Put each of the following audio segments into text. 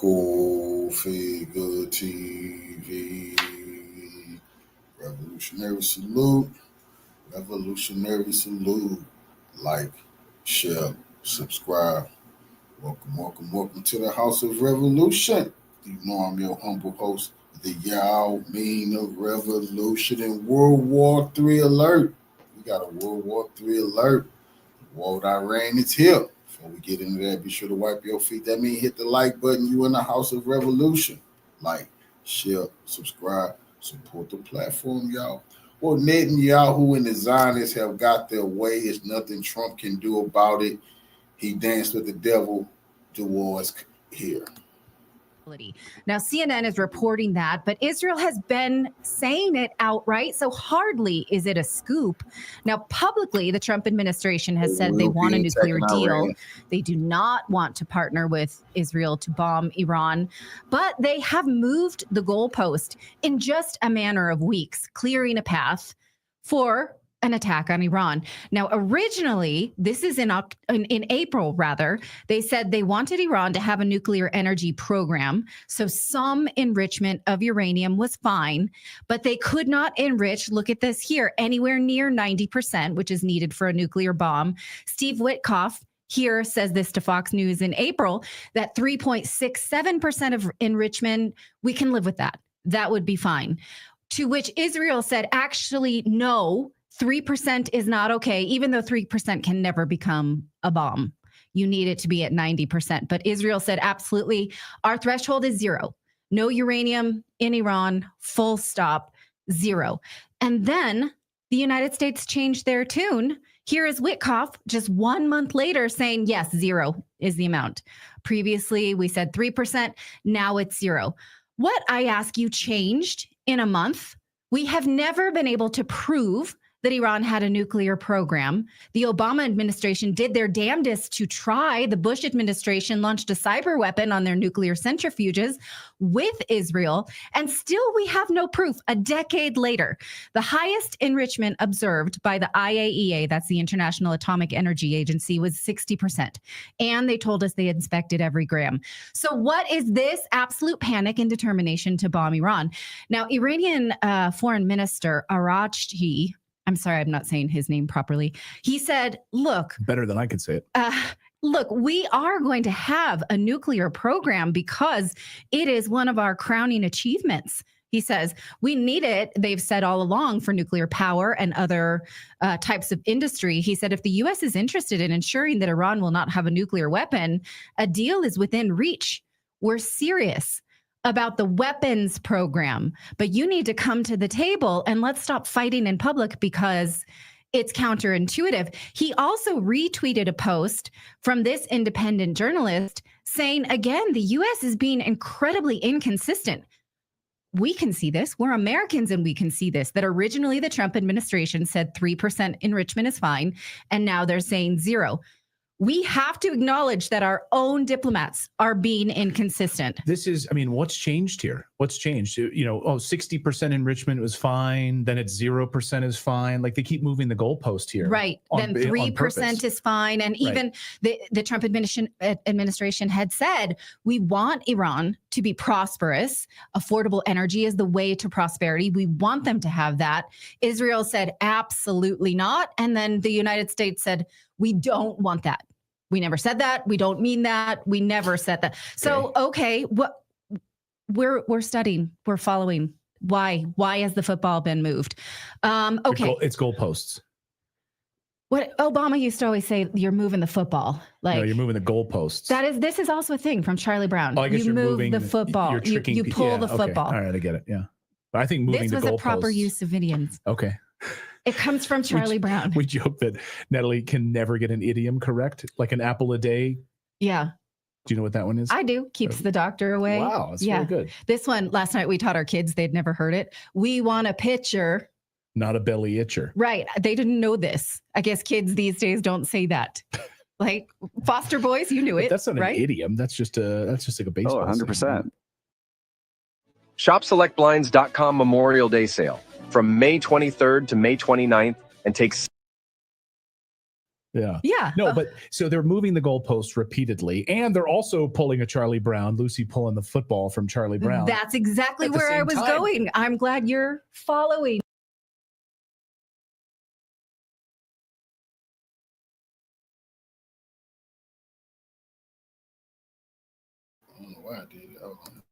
Cool Figure TV. Revolutionary salute. Revolutionary salute. Like, share, subscribe. Welcome to the House of Revolution. You know I'm your humble host, the Yao Mean of Revolution and World War III alert. We got a World War III alert. The war with Iran is here. Before we get into that, be sure to wipe your feet. That means hit the like button. You in the House of Revolution. Like, share, subscribe, support the platform, y'all. Well, Netanyahu and the Zionists have got their way. There's nothing Trump can do about it. He danced with the devil. The war is here. Now, CNN is reporting that, but Israel has been saying it outright, so hardly is it a scoop. Now, publicly, the Trump administration has said they want a nuclear deal. They do not want to partner with Israel to bomb Iran, but they have moved the goalpost in just a matter of weeks, clearing a path for an attack on Iran. Now, originally, this is in April, rather, they said they wanted Iran to have a nuclear energy program. So some enrichment of uranium was fine, but they could not enrich, look at this here, anywhere near 90%, which is needed for a nuclear bomb. Steve Witkoff here says this to Fox News in April, that 3.67% of enrichment, we can live with that. That would be fine. To which Israel said, actually, no, 3% is not okay, even though 3% can never become a bomb. You need it to be at 90%. But Israel said, absolutely, our threshold is 0. No uranium in Iran, full stop, 0. And then the United States changed their tune. Here is Witkoff just 1 month later saying, yes, 0 is the amount. Previously, we said 3%. Now it's 0. What, I ask you, changed in a month? We have never been able to prove that Iran had a nuclear program. The Obama administration did their damnedest to try. The Bush administration launched a cyber weapon on their nuclear centrifuges with Israel. And still we have no proof. A decade later, the highest enrichment observed by the IAEA, that's the International Atomic Energy Agency, was 60%. And they told us they inspected every gram. So what is this absolute panic and determination to bomb Iran? Now, Iranian Foreign Minister Araghchi, I'm sorry, I'm not saying his name properly. He said, look. Better than I could say it. Look, we are going to have a nuclear program because it is one of our crowning achievements. He says, we need it, they've said all along, for nuclear power and other types of industry. He said, if the U.S. is interested in ensuring that Iran will not have a nuclear weapon, a deal is within reach. We're serious about the weapons program, but you need to come to the table and let's stop fighting in public because it's counterintuitive. He also retweeted a post from this independent journalist saying, again, the U.S. is being incredibly inconsistent. We can see this. We're Americans and we can see this, that originally the Trump administration said 3% enrichment is fine, and now they're saying 0. We have to acknowledge that our own diplomats are being inconsistent. This is, I mean, what's changed here? What's changed? 60% enrichment was fine. Then it's 0% is fine. Like they keep moving the goalpost here. Right. Then 3% is fine. And even the Trump administration had said, we want Iran to be prosperous. Affordable energy is the way to prosperity. We want them to have that. Israel said, absolutely not. And then the United States said, we don't want that. We never said that. We don't mean that. We never said that. So, okay, what we're studying, we're following. Why has the football been moved? Okay, it's goalposts. What Obama used to always say, you're moving the football. Like, no, you're moving the goalposts. This is also a thing from Charlie Brown. Oh, I guess you move the football. You pull the football. All right, I get it. Yeah, but I think moving the goalposts. This was a proper use of idioms. Okay. It comes from Charlie Brown. We joke that Natalie can never get an idiom correct, like an apple a day. Yeah. Do you know what that one is? I do. Keeps the doctor away. Wow, that's really good. This one, last night we taught our kids, they'd never heard it. We want a pitcher. Not a belly itcher. Right. They didn't know this. I guess kids these days don't say that. Like foster boys, you knew it. That's not right? an idiom. That's just like a baseball. Oh, 100%. ShopSelectBlinds.com Memorial Day sale from May 23rd to May 29th and take Yeah. Yeah. No, but so they're moving the goalposts repeatedly, and they're also pulling a Charlie Brown, Lucy pulling the football from Charlie Brown. That's exactly at the where I same was time. going. I'm glad you're following. I don't know why I did it. Hold on.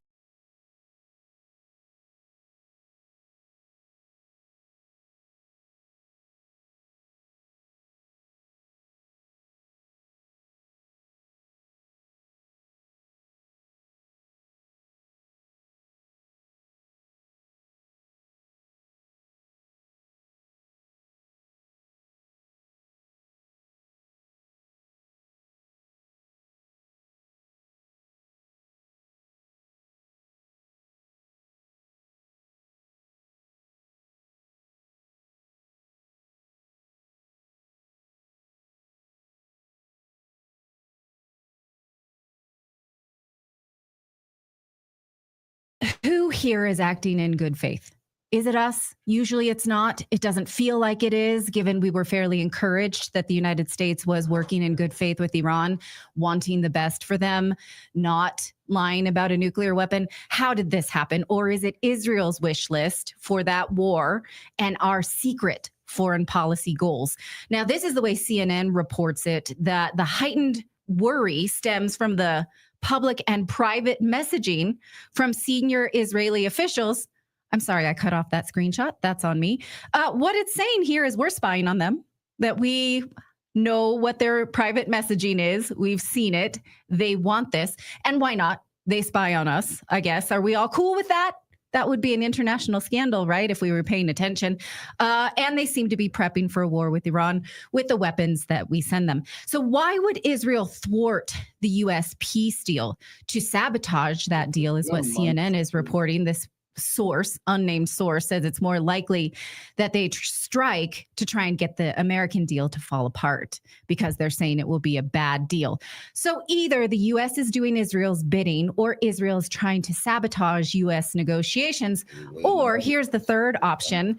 Who here is acting in good faith? Is it us? Usually it's not. It doesn't feel like it is, given we were fairly encouraged that the United States was working in good faith with Iran, wanting the best for them, not lying about a nuclear weapon. How did this happen? Or is it Israel's wish list for that war and our secret foreign policy goals? Now, this is the way CNN reports it, that the heightened worry stems from the public and private messaging from senior Israeli officials. I'm sorry, I cut off that screenshot. That's on me. What it's saying here is we're spying on them, that we know what their private messaging is. We've seen it. They want this. And why not? They spy on us, I guess. Are we all cool with that? That would be an international scandal, right? If we were paying attention. And they seem to be prepping for a war with Iran with the weapons that we send them. So why would Israel thwart the U.S. peace deal? To sabotage that deal is what CNN is reporting. This source, unnamed source, says it's more likely that they strike to try and get the American deal to fall apart because they're saying it will be a bad deal. So either the U.S. is doing Israel's bidding or Israel is trying to sabotage U.S. negotiations, or here's the third option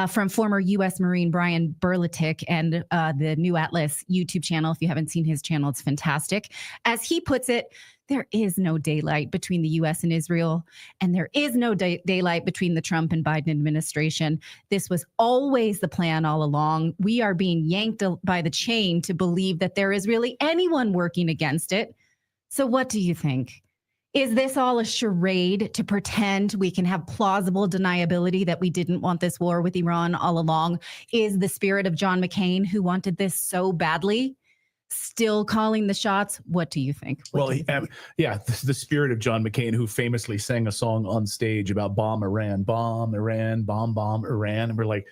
from former U.S. Marine Brian Berletic and the New Atlas YouTube channel. If you haven't seen his channel, it's fantastic. As he puts it, there is no daylight between the U.S. and Israel, and there is no daylight between the Trump and Biden administration. This was always the plan all along. We are being yanked by the chain to believe that there is really anyone working against it. So what do you think? Is this all a charade to pretend we can have plausible deniability that we didn't want this war with Iran all along? Is the spirit of John McCain, who wanted this so badly, still calling the shots? What do you think? Yeah, the spirit of John McCain, who famously sang a song on stage about bomb Iran, bomb, bomb Iran. And we're like,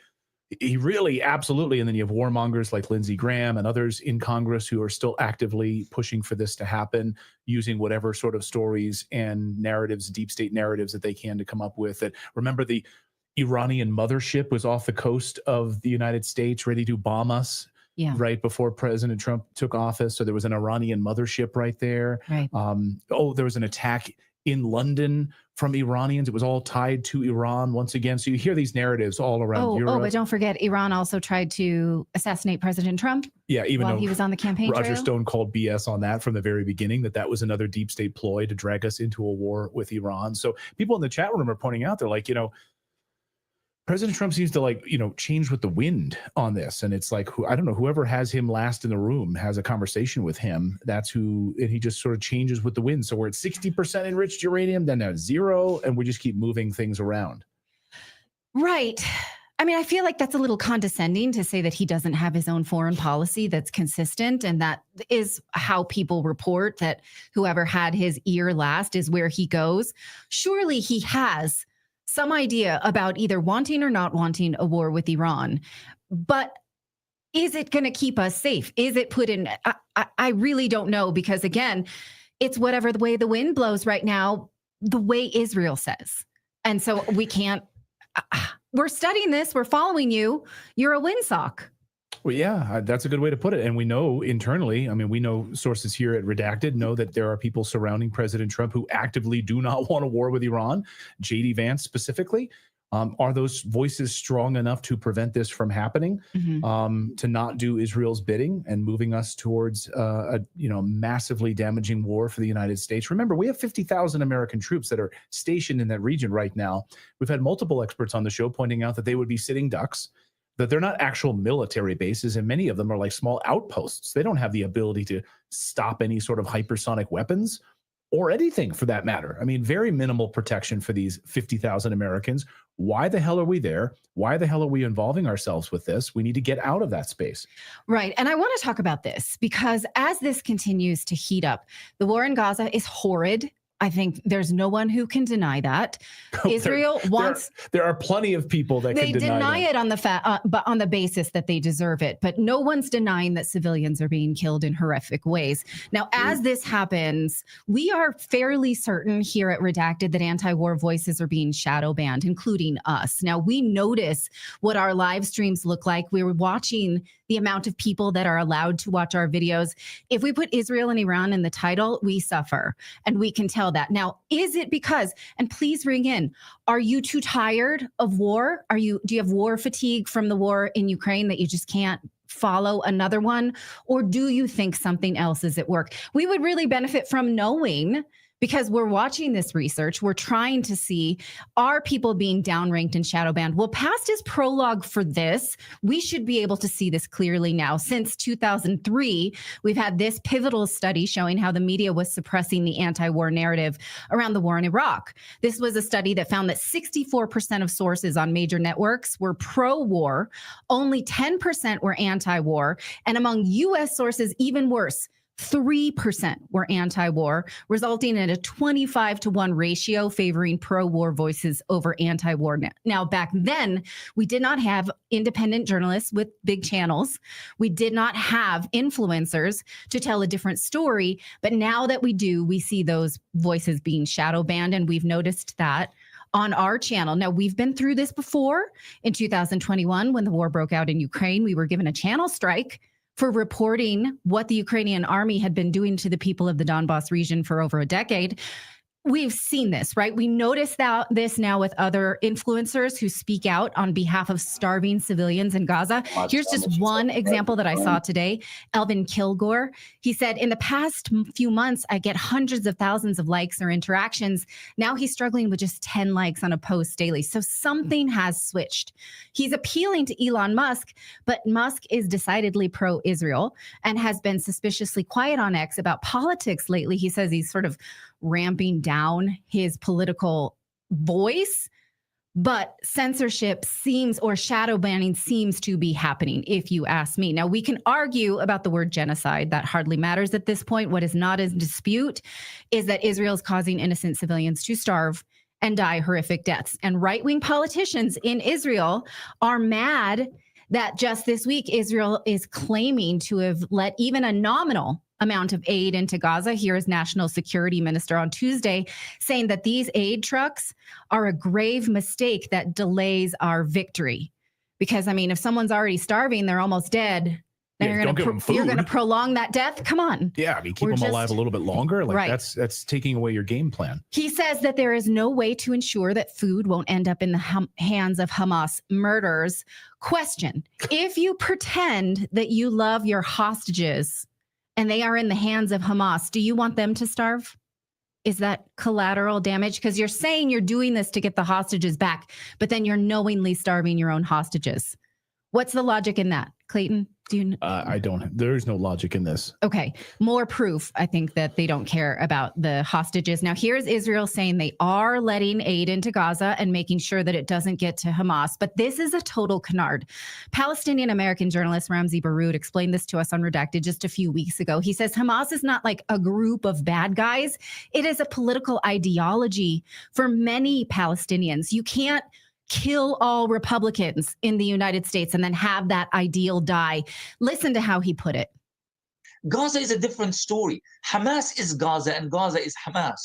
he really absolutely. And then you have warmongers like Lindsey Graham and others in Congress who are still actively pushing for this to happen, using whatever sort of stories and narratives, deep state narratives that they can to come up with. That, remember, the Iranian mothership was off the coast of the United States ready to bomb us. Yeah. Right before President Trump took office. So there was an Iranian mothership right there. Right. There was an attack in London from Iranians. It was all tied to Iran once again. So you hear these narratives all around Europe. But don't forget, Iran also tried to assassinate President Trump. Yeah, even while though he was on the campaign Roger trail. Stone called BS on that from the very beginning, that was another deep state ploy to drag us into a war with Iran. So people in the chat room are pointing out, they're like, President Trump seems to change with the wind on this. And it's like, I don't know, whoever has him last in the room has a conversation with him. That's who, and he just sort of changes with the wind. So we're at 60% enriched uranium, then at 0, and we just keep moving things around. Right. I mean, I feel like that's a little condescending to say that he doesn't have his own foreign policy that's consistent. And that is how people report that whoever had his ear last is where he goes. Surely he has some idea about either wanting or not wanting a war with Iran. But is it going to keep us safe? Is it put in? I really don't know, because, again, it's whatever the way the wind blows right now, the way Israel says. And so we can't. We're studying this. We're following you. You're a windsock. Well, yeah, that's a good way to put it. And we know internally, I mean, we know sources here at Redacted know that there are people surrounding President Trump who actively do not want a war with Iran, J.D. Vance specifically. Are those voices strong enough to prevent this from happening, to not do Israel's bidding and moving us towards a massively damaging war for the United States? Remember, we have 50,000 American troops that are stationed in that region right now. We've had multiple experts on the show pointing out that they would be sitting ducks, that they're not actual military bases, and many of them are like small outposts. They don't have the ability to stop any sort of hypersonic weapons or anything for that matter. I mean, very minimal protection for these 50,000 Americans. Why the hell are we there? Why the hell are we involving ourselves with this? We need to get out of that space. Right. And I want to talk about this because as this continues to heat up, the war in Gaza is horrid. I think there's no one who can deny that. Israel wants. There are plenty of people that can deny it on the but on the basis that they deserve it. But no one's denying that civilians are being killed in horrific ways. Now, as this happens, we are fairly certain here at Redacted that anti-war voices are being shadow banned, including us. Now, we notice what our live streams look like. We were watching the amount of people that are allowed to watch our videos. If we put Israel and Iran in the title, we suffer. And we can tell that. Now, is it because, and please ring in, are you too tired of war? Do you have war fatigue from the war in Ukraine that you just can't follow another one? Or do you think something else is at work? We would really benefit from knowing, because we're watching this research. We're trying to see, are people being downranked and shadow banned? Well, past his prologue for this, we should be able to see this clearly now. Since 2003, we've had this pivotal study showing how the media was suppressing the anti-war narrative around the war in Iraq. This was a study that found that 64% of sources on major networks were pro-war, only 10% were anti-war, and among U.S. sources, even worse, 3% were anti-war, resulting in a 25-to-1 ratio favoring pro-war voices over anti-war. Now, back then, we did not have independent journalists with big channels. We did not have influencers to tell a different story. But now that we do, we see those voices being shadow banned, and we've noticed that on our channel. Now, we've been through this before. In 2021, when the war broke out in Ukraine, we were given a channel strike for reporting what the Ukrainian army had been doing to the people of the Donbas region for over a decade. We've seen this, right? We notice this now with other influencers who speak out on behalf of starving civilians in Gaza. Here's just one example that I saw today. Alvin Kilgore, he said, in the past few months, I get hundreds of thousands of likes or interactions. Now he's struggling with just 10 likes on a post daily. So something has switched. He's appealing to Elon Musk, but Musk is decidedly pro-Israel and has been suspiciously quiet on X about politics lately. He says he's sort of ramping down his political voice, but censorship seems, or shadow banning seems to be happening, if you ask me. Now, we can argue about the word genocide. That hardly matters at this point. What is not in dispute is that Israel is causing innocent civilians to starve and die horrific deaths. And right-wing politicians in Israel are mad that just this week, Israel is claiming to have let even a nominal amount of aid into Gaza. Here is National Security Minister on Tuesday saying that these aid trucks are a grave mistake that delays our victory. Because, I mean, if someone's already starving, they're almost dead, and you're going to prolong that death? Come on. Yeah, I mean, keep them alive a little bit longer. Like, right. That's taking away your game plan. He says that there is no way to ensure that food won't end up in the hands of Hamas murderers. Question: if you pretend that you love your hostages and they are in the hands of Hamas, do you want them to starve? Is that collateral damage? Because you're saying you're doing this to get the hostages back, but then you're knowingly starving your own hostages. What's the logic in that, Clayton? Do you? I don't. There's no logic in this. Okay, more proof, I think, that they don't care about the hostages. Now, here's Israel saying they are letting aid into Gaza and making sure that it doesn't get to Hamas. But this is a total canard. Palestinian-American journalist Ramzi Baroud explained this to us on Redacted just a few weeks ago. He says Hamas is not like a group of bad guys. It is a political ideology for many Palestinians. You can't kill all Republicans in the United States and then have that ideal die. Listen to how he put it. Gaza is a different story. Hamas is Gaza and Gaza is Hamas.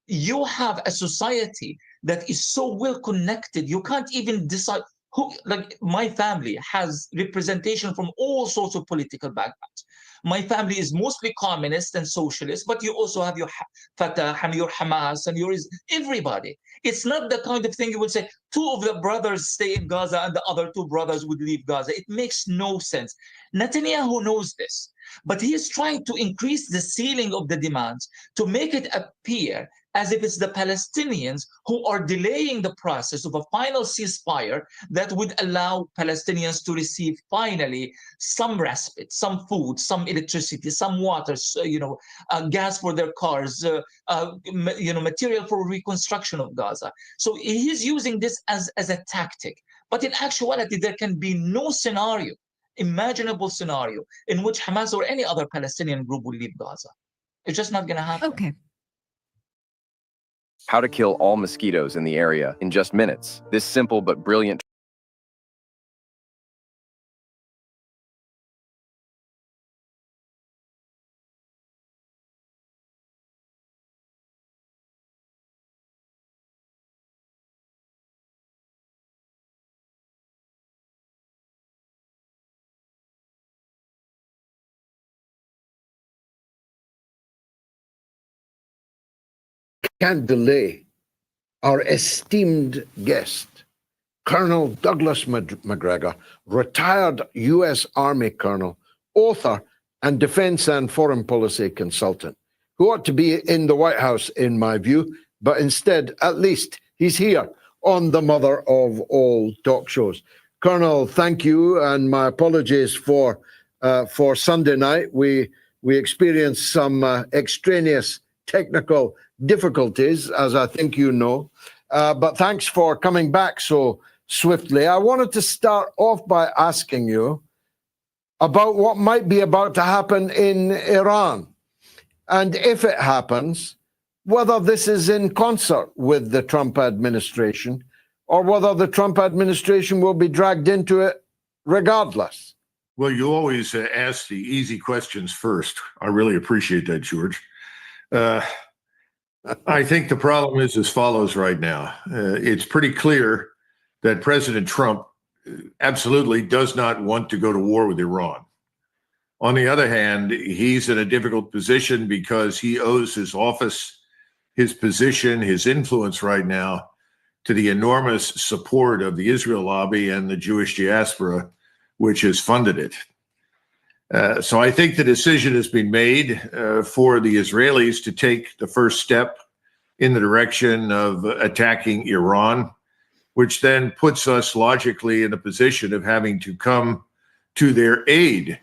You have a society that is so well connected, you can't even decide who, like my family, has representation from all sorts of political backgrounds. My family is mostly communist and socialist, but you also have your Fatah and your Hamas and yours, everybody. It's not the kind of thing you would say, two of the brothers stay in Gaza and the other two brothers would leave Gaza. It makes no sense. Netanyahu knows this, but he is trying to increase the ceiling of the demands to make it appear as if it's the Palestinians who are delaying the process of a final ceasefire that would allow Palestinians to receive finally some respite, some food, some electricity, some water, gas for their cars, material for reconstruction of Gaza. So he's using this as a tactic. But in actuality, there can be no scenario, imaginable scenario, in which Hamas or any other Palestinian group will leave Gaza. It's just not going to happen. Okay. How to kill all mosquitoes in the area in just minutes. This simple but brilliant can't delay our esteemed guest, Colonel Douglas Macgregor, retired U.S. Army colonel, author, and defense and foreign policy consultant, who ought to be in the White House, in my view, but instead, at least, he's here on the mother of all talk shows. Colonel, thank you, and my apologies for Sunday night. We experienced some extraneous technical difficulties, as I think you know, but thanks for coming back so swiftly. I wanted to start off by asking you about what might be about to happen in Iran, and if it happens, whether this is in concert with the Trump administration or whether the Trump administration will be dragged into it regardless. Well, you always ask the easy questions first. I really appreciate that, George. I think the problem is as follows right now. It's pretty clear that President Trump absolutely does not want to go to war with Iran. On the other hand, he's in a difficult position because he owes his office, his position, his influence right now to the enormous support of the Israel lobby and the Jewish diaspora, which has funded it. So I think the decision has been made for the Israelis to take the first step in the direction of attacking Iran, which then puts us logically in a position of having to come to their aid.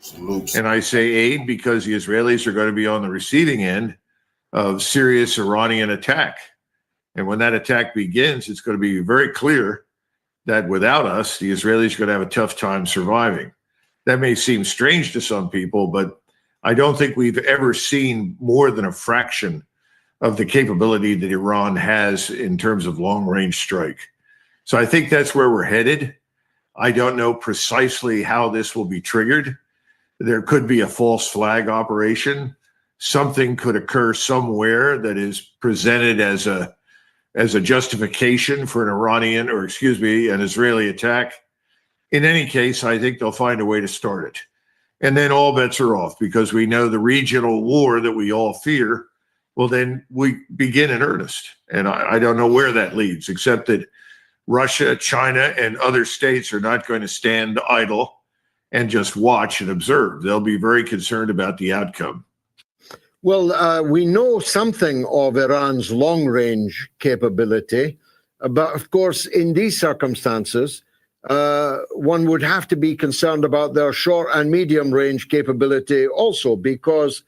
And I say aid because the Israelis are going to be on the receiving end of serious Iranian attack. And when that attack begins, it's going to be very clear that without us, the Israelis are going to have a tough time surviving. That may seem strange to some people, but I don't think we've ever seen more than a fraction of the capability that Iran has in terms of long-range strike. So I think that's where we're headed. I don't know precisely how this will be triggered. There could be a false flag operation. Something could occur somewhere that is presented as a justification for an Israeli attack. In any case, I think they'll find a way to start it. And then all bets are off because we know the regional war that we all fear will then we begin in earnest. And I don't know where that leads, except that Russia, China, and other states are not going to stand idle and just watch and observe. They'll be very concerned about the outcome. Well, we know something of Iran's long-range capability, but of course, in these circumstances, one would have to be concerned about their short and medium-range capability also, because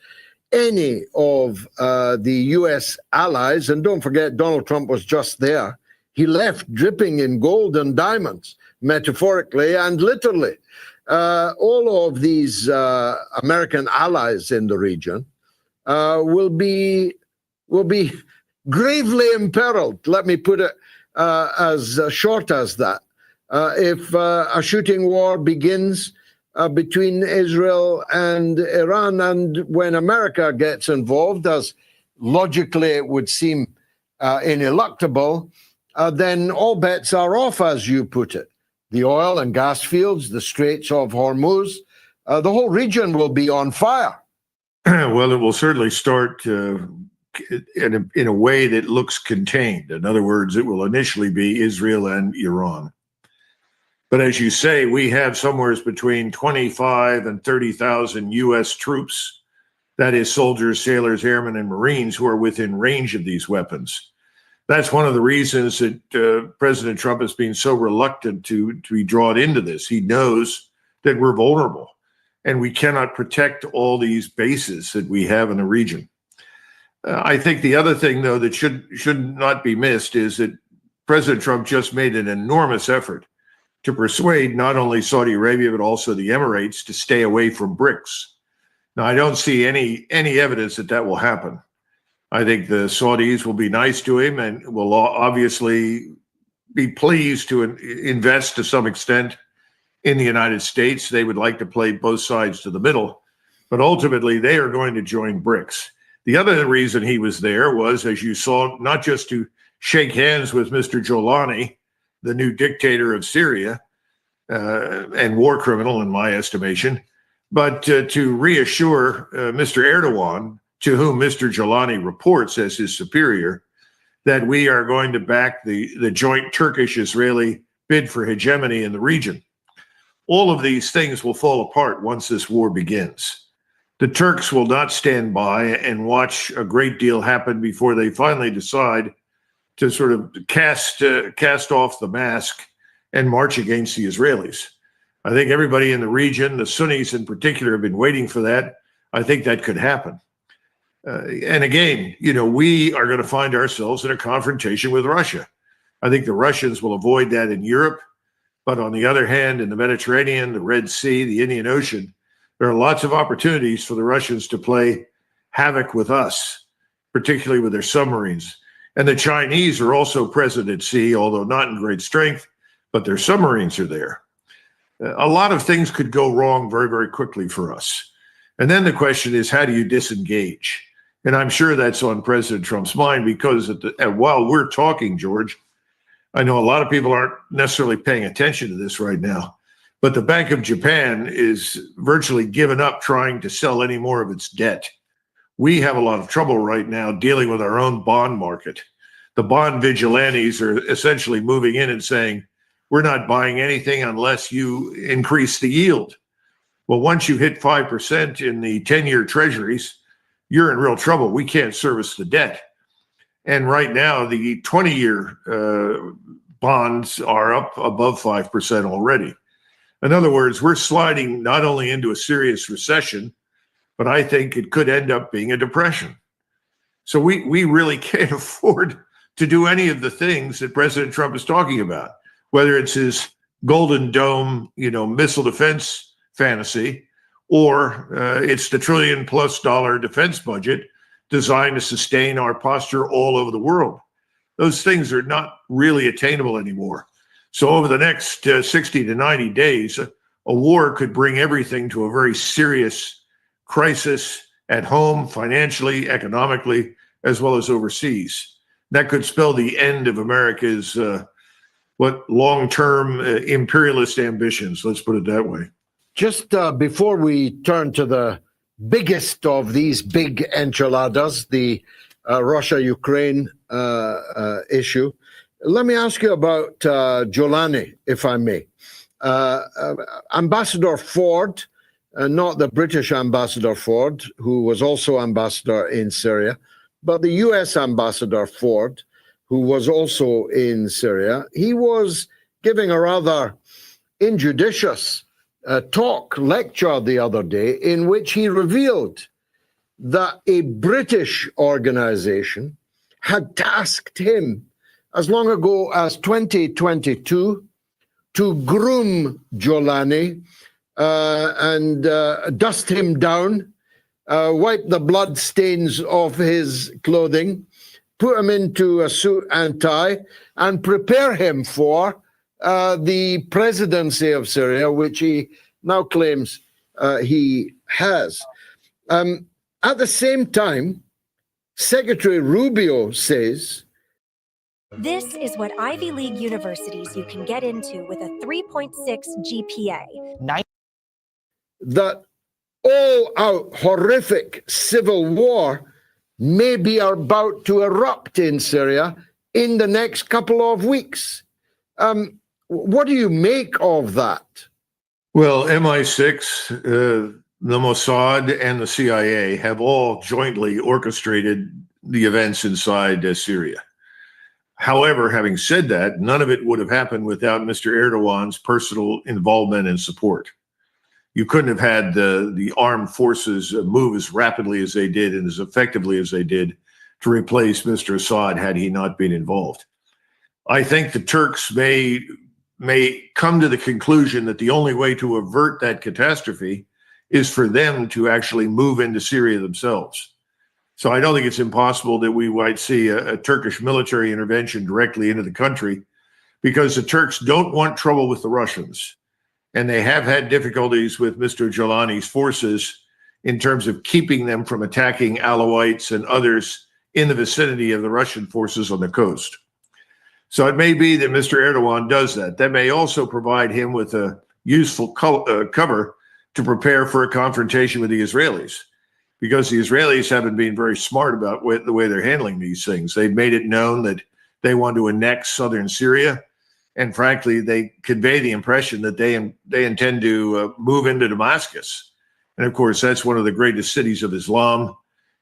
any of the U.S. allies, and don't forget, Donald Trump was just there. He left dripping in gold and diamonds, metaphorically and literally. All of these American allies in the region will be gravely imperiled. Let me put it as short as that. If a shooting war begins between Israel and Iran, and when America gets involved, as logically it would seem ineluctable, then all bets are off, as you put it. the oil and gas fields, the Straits of Hormuz. The whole region will be on fire. Well, it will certainly start in a way that looks contained. In other words, it will initially be Israel and Iran. But as you say, we have somewhere between 25 and 30,000 U.S. troops, that is soldiers, sailors, airmen, and Marines, who are within range of these weapons. That's one of the reasons that President Trump has been so reluctant to be drawn into this. He knows that we're vulnerable and we cannot protect all these bases that we have in the region. I think the other thing, though, that should not be missed is that President Trump just made an enormous effort to persuade not only Saudi Arabia, but also the Emirates to stay away from BRICS. Now, I don't see any evidence that that will happen. I think the Saudis will be nice to him and will obviously be pleased to invest to some extent in the United States. They would like to play both sides to the middle, but ultimately they are going to join BRICS. The other reason he was there was, as you saw, not just to shake hands with Mr. Jolani, the new dictator of Syria and war criminal in my estimation, but to reassure Mr. Erdogan, to whom Mr. Jolani reports as his superior, that we are going to back the joint Turkish-Israeli bid for hegemony in the region. All of these things will fall apart once this war begins. The Turks will not stand by and watch a great deal happen before they finally decide to sort of cast off the mask and march against the Israelis. I think everybody in the region, the Sunnis in particular, have been waiting for that. I think that could happen. And again, we are going to find ourselves in a confrontation with Russia. I think the Russians will avoid that in Europe. But on the other hand, in the Mediterranean, the Red Sea, the Indian Ocean, there are lots of opportunities for the Russians to play havoc with us, particularly with their submarines. And the Chinese are also present at sea, although not in great strength, but their submarines are there. A lot of things could go wrong very, very quickly for us. And then the question is, how do you disengage? And I'm sure that's on President Trump's mind because while we're talking, George, I know a lot of people aren't necessarily paying attention to this right now, but the Bank of Japan is virtually given up trying to sell any more of its debt. We have a lot of trouble right now dealing with our own bond market. The bond vigilantes are essentially moving in and saying, we're not buying anything unless you increase the yield. Well, once you hit 5% in the 10-year treasuries, you're in real trouble. We can't service the debt. And right now, the 20-year bonds are up above 5% already. In other words, we're sliding not only into a serious recession, but I think it could end up being a depression. So we really can't afford to do any of the things that President Trump is talking about, whether it's his Golden Dome, missile defense fantasy, or it's the $1 trillion+ defense budget designed to sustain our posture all over the world. Those things are not really attainable anymore. So over the next 60 to 90 days, a war could bring everything to a very serious crisis at home, financially, economically, as well as overseas. That could spell the end of America's long-term imperialist ambitions. Let's put it that way. Just before we turn to the biggest of these big enchiladas, the Russia-Ukraine issue, let me ask you about Jolani, if I may. Ambassador Ford, not the British Ambassador Ford, who was also ambassador in Syria, but the US Ambassador Ford, who was also in Syria, he was giving a rather injudicious lecture the other day in which he revealed that a British organization had tasked him as long ago as 2022 to groom Jolani and dust him down, wipe the blood stains off his clothing, put him into a suit and tie, and prepare him for the presidency of Syria, which he now claims he has. At the same time, Secretary Rubio says This is what Ivy League universities you can get into with a 3.6 GPA. That all-out horrific civil war may be about to erupt in Syria in the next couple of weeks. What do you make of that? Well, MI6, the Mossad, and the CIA have all jointly orchestrated the events inside Syria. However, having said that, none of it would have happened without Mr. Erdogan's personal involvement and support. You couldn't have had the armed forces move as rapidly as they did and as effectively as they did to replace Mr. Assad had he not been involved. I think the Turks may come to the conclusion that the only way to avert that catastrophe is for them to actually move into Syria themselves. So I don't think it's impossible that we might see a Turkish military intervention directly into the country, because the Turks don't want trouble with the Russians. And they have had difficulties with Mr. Jalani's forces in terms of keeping them from attacking Alawites and others in the vicinity of the Russian forces on the coast. So it may be that Mr. Erdogan does that. That may also provide him with a useful cover to prepare for a confrontation with the Israelis, because the Israelis haven't been very smart about the way they're handling these things. They've made it known that they want to annex southern Syria. And frankly, they convey the impression that they intend to move into Damascus. And of course, that's one of the greatest cities of Islam.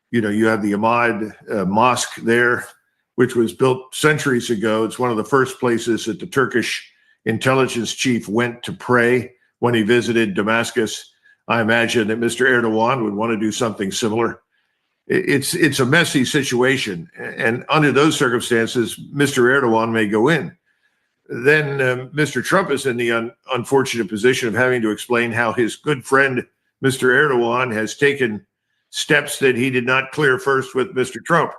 You know, you have the Ahmad Mosque there, which was built centuries ago. It's one of the first places that the Turkish intelligence chief went to pray when he visited Damascus. I imagine that Mr. Erdogan would want to do something similar. It's a messy situation. And under those circumstances, Mr. Erdogan may go in. Then Mr. Trump is in the unfortunate position of having to explain how his good friend, Mr. Erdogan, has taken steps that he did not clear first with Mr. Trump.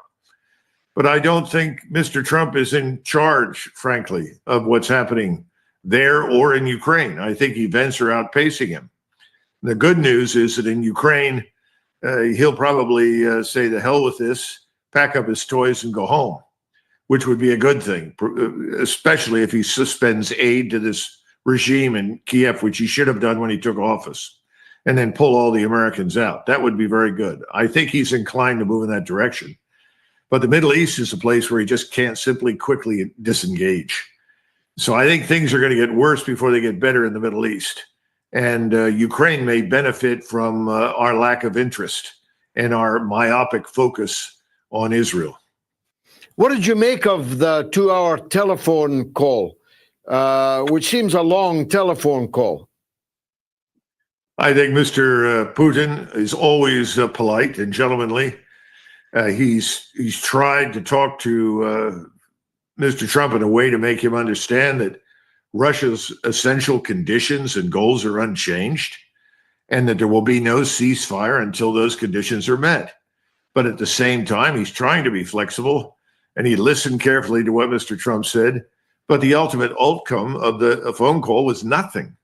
But I don't think Mr. Trump is in charge, frankly, of what's happening there or in Ukraine. I think events are outpacing him. The good news is that in Ukraine, he'll probably say the hell with this, pack up his toys and go home, which would be a good thing, especially if he suspends aid to this regime in Kiev, which he should have done when he took office, and then pull all the Americans out. That would be very good. I think he's inclined to move in that direction. But the Middle East is a place where he just can't simply quickly disengage. So I think things are going to get worse before they get better in the Middle East. And Ukraine may benefit from our lack of interest and our myopic focus on Israel. What did you make of the 2-hour telephone call, which seems a long telephone call? I think Mr. Putin is always polite and gentlemanly. He's tried to talk to Mr. Trump in a way to make him understand that Russia's essential conditions and goals are unchanged, and that there will be no ceasefire until those conditions are met. But at the same time, he's trying to be flexible, and he listened carefully to what Mr. Trump said. But the ultimate outcome of the phone call was nothing.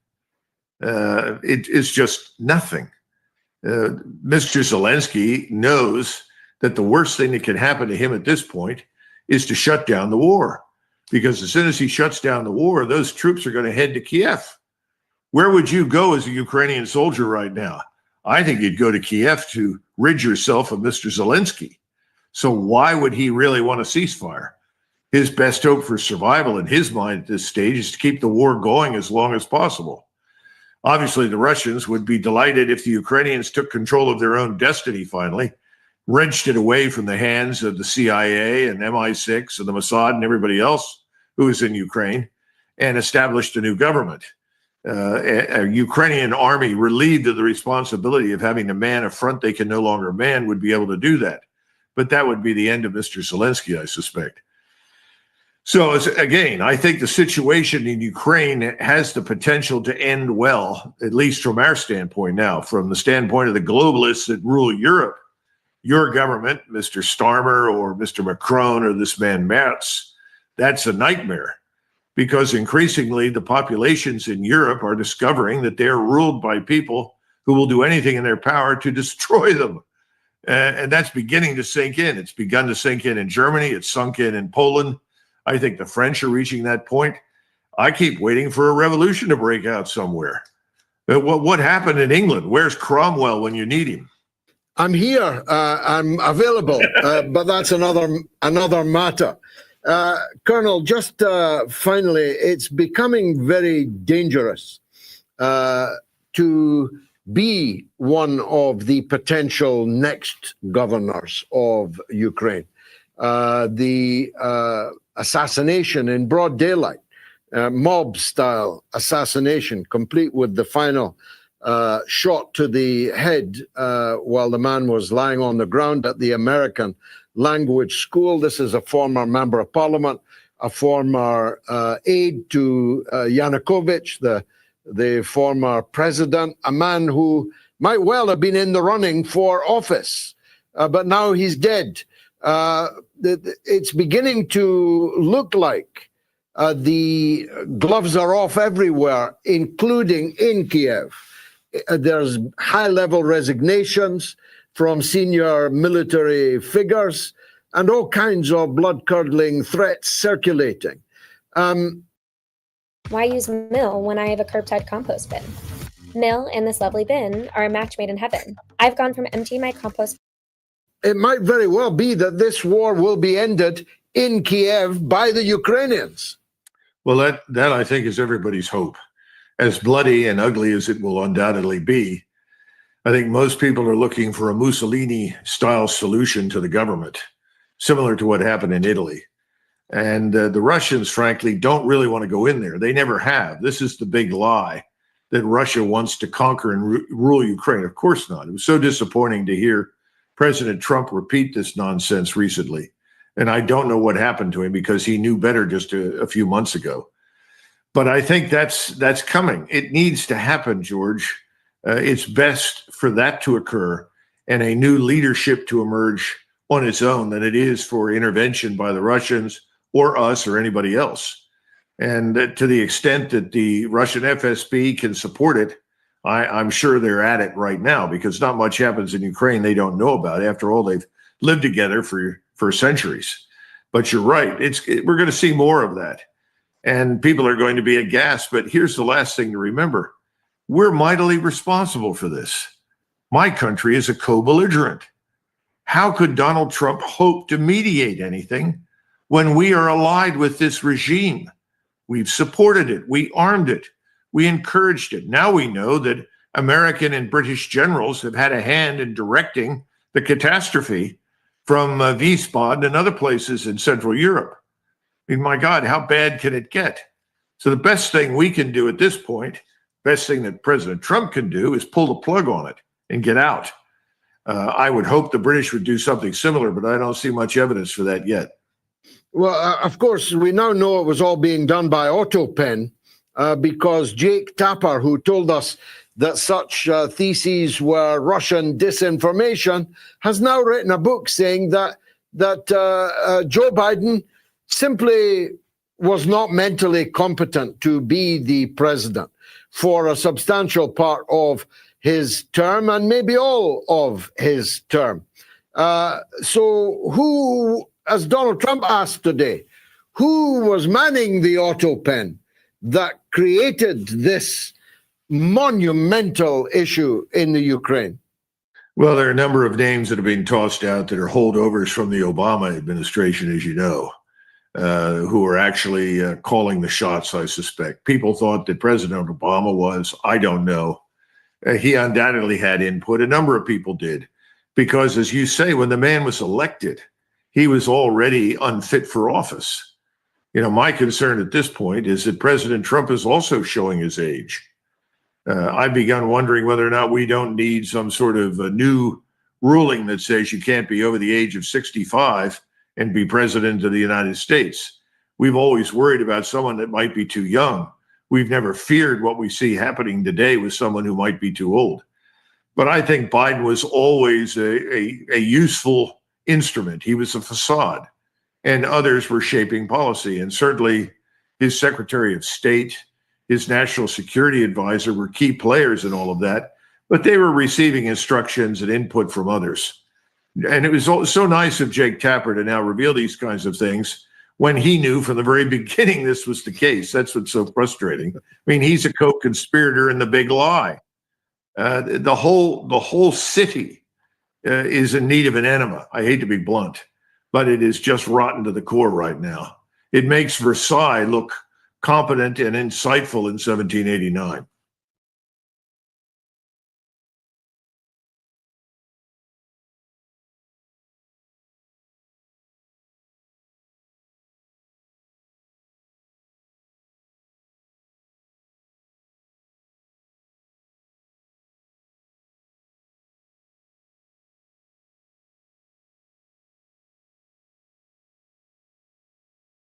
It is just nothing. Mr. Zelensky knows that the worst thing that can happen to him at this point is to shut down the war. Because as soon as he shuts down the war, those troops are going to head to Kiev. Where would you go as a Ukrainian soldier right now? I think you'd go to Kiev to rid yourself of Mr. Zelensky. So why would he really want a ceasefire? His best hope for survival in his mind at this stage is to keep the war going as long as possible. Obviously, the Russians would be delighted if the Ukrainians took control of their own destiny finally, wrenched it away from the hands of the CIA and MI6 and the Mossad and everybody else who is in Ukraine, and established a new government. A Ukrainian army relieved of the responsibility of having to man a front they can no longer man would be able to do that. But that would be the end of Mr. Zelensky, I suspect. So again, I think the situation in Ukraine has the potential to end well, at least from our standpoint now, from the standpoint of the globalists that rule Europe. Your government, Mr. Starmer or Mr. Macron or this man Merz, that's a nightmare, because increasingly the populations in Europe are discovering that they're ruled by people who will do anything in their power to destroy them. And that's beginning to sink in. It's begun to sink in Germany. It's sunk in Poland. I think the French are reaching that point. I keep waiting for a revolution to break out somewhere. What happened in England? Where's Cromwell when you need him? I'm here. I'm available, but that's another matter. Colonel, just finally, it's becoming very dangerous to be one of the potential next governors of Ukraine. The assassination in broad daylight, mob-style assassination, complete with the final shot to the head while the man was lying on the ground at the American Language School. This is a former member of parliament, a former aide to Yanukovych, the former president, a man who might well have been in the running for office, but now he's dead. It's beginning to look like the gloves are off everywhere, including in Kiev. There's high-level resignations from senior military figures and all kinds of blood-curdling threats circulating. Why use Mill when I have a curbside compost bin? Mill and this lovely bin are a match made in heaven. I've gone from emptying my compost. It might very well be that this war will be ended in Kiev by the Ukrainians. Well, that I think is everybody's hope. As bloody and ugly as it will undoubtedly be, I think most people are looking for a Mussolini-style solution to the government, similar to what happened in Italy. And the Russians, frankly, don't really want to go in there. They never have. This is the big lie, that Russia wants to conquer and rule Ukraine. Of course not. It was so disappointing to hear President Trump repeat this nonsense recently. And I don't know what happened to him, because he knew better just a few months ago. But I think that's coming. It needs to happen, George. It's best for that to occur and a new leadership to emerge on its own than it is for intervention by the Russians or us or anybody else. And to the extent that the Russian FSB can support it, I'm sure they're at it right now, because not much happens in Ukraine they don't know about. After all, they've lived together for centuries. But you're right. We're going to see more of that. And people are going to be aghast. But here's the last thing to remember. We're mightily responsible for this. My country is a co-belligerent. How could Donald Trump hope to mediate anything when we are allied with this regime? We've supported it. We armed it. We encouraged it. Now we know that American and British generals have had a hand in directing the catastrophe from Wiesbaden and other places in Central Europe. I mean, my God, how bad can it get? So the best thing we can do at this point, best thing that President Trump can do, is pull the plug on it and get out. I would hope the British would do something similar, but I don't see much evidence for that yet. Well, of course, we now know it was all being done by AutoPen, because Jake Tapper, who told us that such theses were Russian disinformation, has now written a book saying that Joe Biden simply was not mentally competent to be the president for a substantial part of his term and maybe all of his term. So who, as Donald Trump asked today, who was manning the AutoPen that created this monumental issue in the Ukraine? Well, there are a number of names that have been tossed out that are holdovers from the Obama administration, as you know, who are actually calling the shots, I suspect. People thought that President Obama was, I don't know. He undoubtedly had input. A number of people did, because, as you say, when the man was elected, he was already unfit for office. You know, my concern at this point is that President Trump is also showing his age. I've begun wondering whether or not we don't need some sort of a new ruling that says you can't be over the age of 65 and be president of the United States. We've always worried about someone that might be too young. We've never feared what we see happening today with someone who might be too old. But I think Biden was always a useful instrument. He was a facade, and others were shaping policy. And certainly his Secretary of State, his national security advisor were key players in all of that, but they were receiving instructions and input from others. And it was so nice of Jake Tapper to now reveal these kinds of things when he knew from the very beginning this was the case. That's what's so frustrating. I mean, he's a co-conspirator in the big lie. The whole city is in need of an enema. I hate to be blunt, but it is just rotten to the core right now. It makes Versailles look competent and insightful in 1789.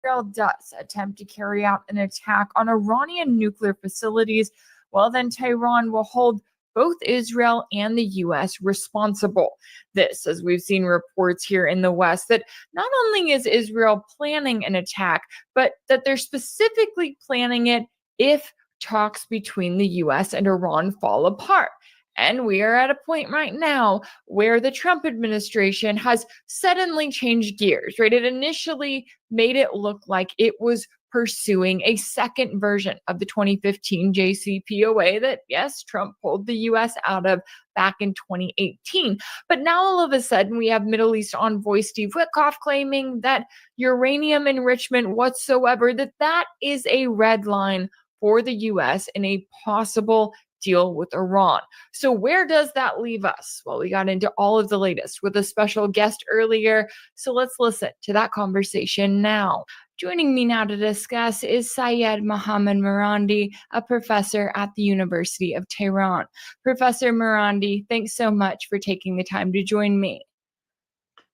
Israel does attempt to carry out an attack on Iranian nuclear facilities, well, then Tehran will hold both Israel and the U.S. responsible. This, as we've seen reports here in the West, that not only is Israel planning an attack, but that they're specifically planning it if talks between the U.S. and Iran fall apart. And we are at a point right now where the Trump administration has suddenly changed gears, right? It initially made it look like it was pursuing a second version of the 2015 JCPOA that, yes, Trump pulled the U.S. out of back in 2018. But now all of a sudden we have Middle East envoy Steve Witkoff claiming that uranium enrichment whatsoever, that is a red line for the U.S. in a possible deal with Iran. So where does that leave us? Well, we got into all of the latest with a special guest earlier. So let's listen to that conversation now. Joining me now to discuss is Syed Mohammad Mirandi, a professor at the University of Tehran. Professor Mirandi, thanks so much for taking the time to join me.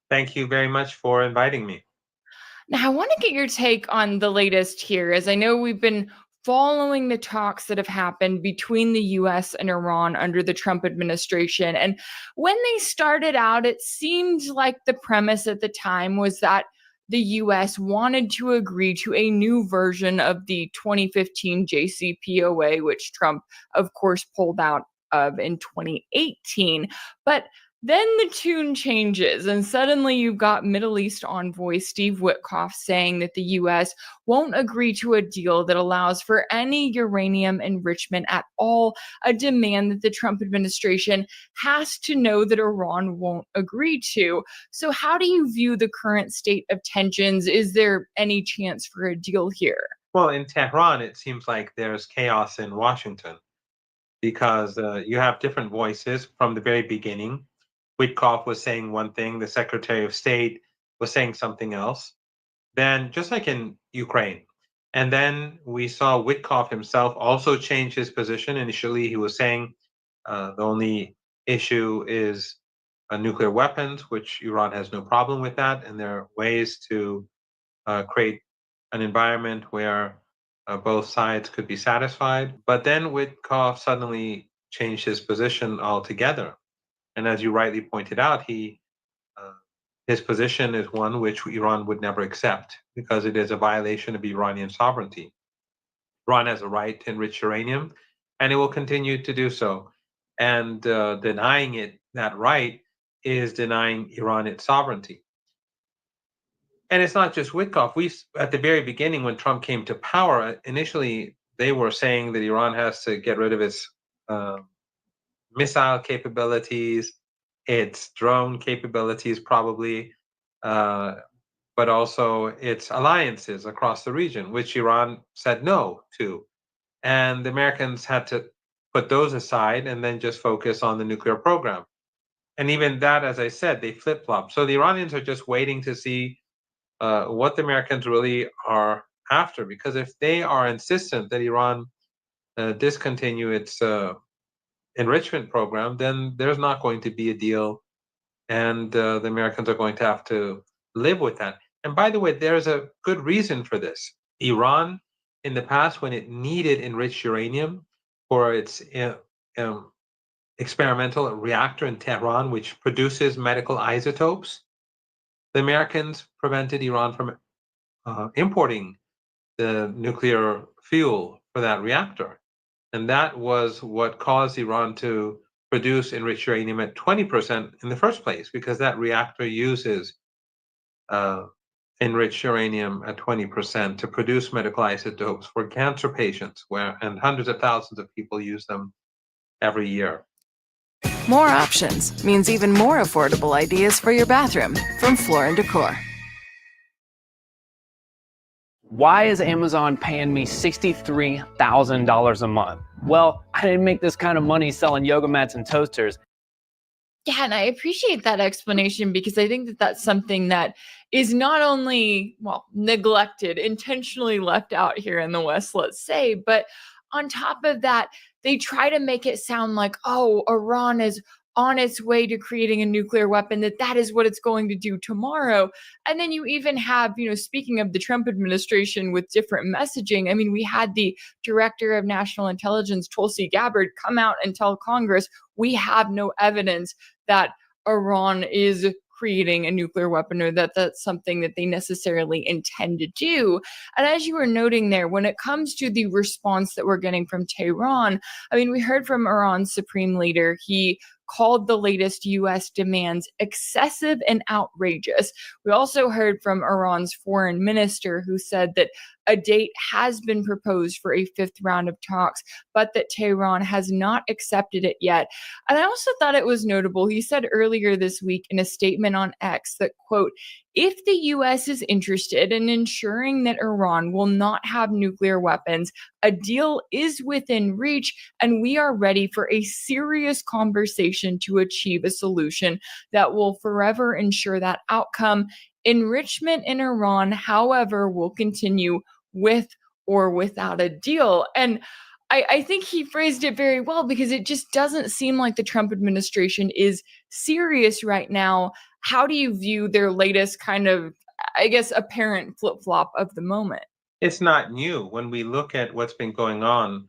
Thank you very much for inviting me. Now, I want to get your take on the latest here, as I know we've been following the talks that have happened between the US and Iran under the Trump administration. And when they started out, it seemed like the premise at the time was that the US wanted to agree to a new version of the 2015 JCPOA, which Trump, of course, pulled out of in 2018. But then the tune changes, and suddenly you've got Middle East envoy Steve Witkoff saying that the U.S. won't agree to a deal that allows for any uranium enrichment at all, a demand that the Trump administration has to know that Iran won't agree to. So how do you view the current state of tensions? Is there any chance for a deal here? Well, in Tehran, it seems like there's chaos in Washington because you have different voices from the very beginning. Witkoff was saying one thing, the Secretary of State was saying something else. Then, just like in Ukraine, and then we saw Witkoff himself also change his position. Initially, he was saying the only issue is nuclear weapons, which Iran has no problem with that, and there are ways to create an environment where both sides could be satisfied. But then Witkoff suddenly changed his position altogether. And as you rightly pointed out, his position is one which Iran would never accept because it is a violation of Iranian sovereignty. Iran has a right to enrich uranium, and it will continue to do so. And denying it that right is denying Iran its sovereignty. And it's not just Witkoff. At the very beginning, when Trump came to power, initially they were saying that Iran has to get rid of its missile capabilities, its drone capabilities probably, but also its alliances across the region, which Iran said no to. And the Americans had to put those aside and then just focus on the nuclear program. And even that, as I said, they flip-flop. So the Iranians are just waiting to see what the Americans really are after, because if they are insistent that Iran discontinue its enrichment program, then there's not going to be a deal, and the Americans are going to have to live with that. And by the way, there's a good reason for this. Iran, in the past, when it needed enriched uranium for its experimental reactor in Tehran, which produces medical isotopes, the Americans prevented Iran from importing the nuclear fuel for that reactor. And that was what caused Iran to produce enriched uranium at 20% in the first place, because that reactor uses enriched uranium at 20% to produce medical isotopes for cancer patients, and hundreds of thousands of people use them every year. More options means even more affordable ideas for your bathroom from Floor & Decor. Why is Amazon paying me $63,000 a month? Well, I didn't make this kind of money selling yoga mats and toasters. Yeah, and I appreciate that explanation because I think that that's something that is not only, well, neglected, intentionally left out here in the West, let's say, but on top of that, they try to make it sound like, oh, Iran is on its way to creating a nuclear weapon, that is what it's going to do tomorrow. And then you even have, speaking of the Trump administration with different messaging, I mean, we had the director of national intelligence, Tulsi Gabbard, come out and tell Congress, we have no evidence that Iran is creating a nuclear weapon or that that's something that they necessarily intend to do. And as you were noting there, when it comes to the response that we're getting from Tehran, I mean, we heard from Iran's supreme leader. He called the latest U.S. demands excessive and outrageous. We also heard from Iran's foreign minister, who said that a date has been proposed for a fifth round of talks, but that Tehran has not accepted it yet. And I also thought it was notable. He said earlier this week in a statement on X that, quote, if the U.S. is interested in ensuring that Iran will not have nuclear weapons, a deal is within reach, and we are ready for a serious conversation to achieve a solution that will forever ensure that outcome. Enrichment in Iran, however, will continue with or without a deal. And I think he phrased it very well because it just doesn't seem like the Trump administration is serious right now. How do you view their latest kind of, I guess, apparent flip-flop of the moment? It's not new. When we look at what's been going on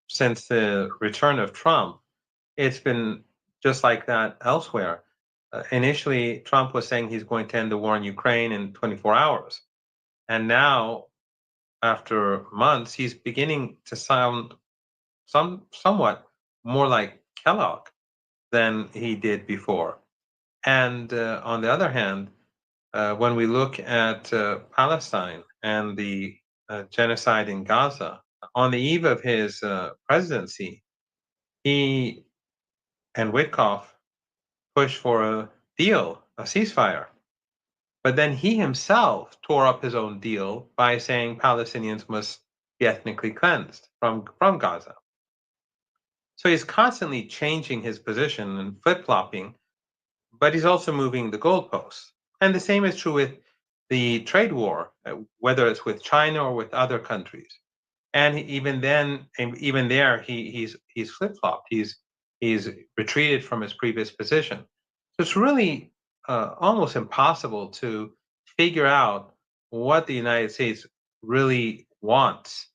since the return of Trump, it's been just like that elsewhere. Initially, Trump was saying he's going to end the war in Ukraine in 24 hours. And now, after months, he's beginning to sound somewhat more like Kellogg than he did before. And on the other hand, when we look at Palestine and the genocide in Gaza, on the eve of his presidency, he and Witkoff pushed for a deal, a ceasefire. But then he himself tore up his own deal by saying Palestinians must be ethnically cleansed from Gaza. So he's constantly changing his position and flip-flopping, but he's also moving the goalposts. And the same is true with the trade war, whether it's with China or with other countries. And even there, he's flip-flopped. He's retreated from his previous position. So it's really almost impossible to figure out what the United States really wants.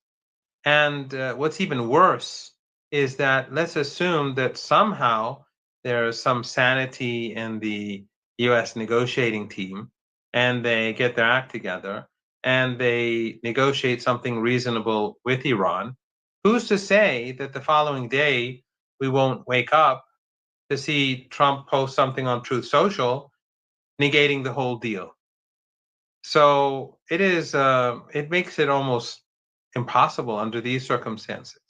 And what's even worse is that let's assume that somehow there's some sanity in the U.S. negotiating team, and they get their act together, and they negotiate something reasonable with Iran. Who's to say that the following day we won't wake up to see Trump post something on Truth Social negating the whole deal? So it makes it almost impossible under these circumstances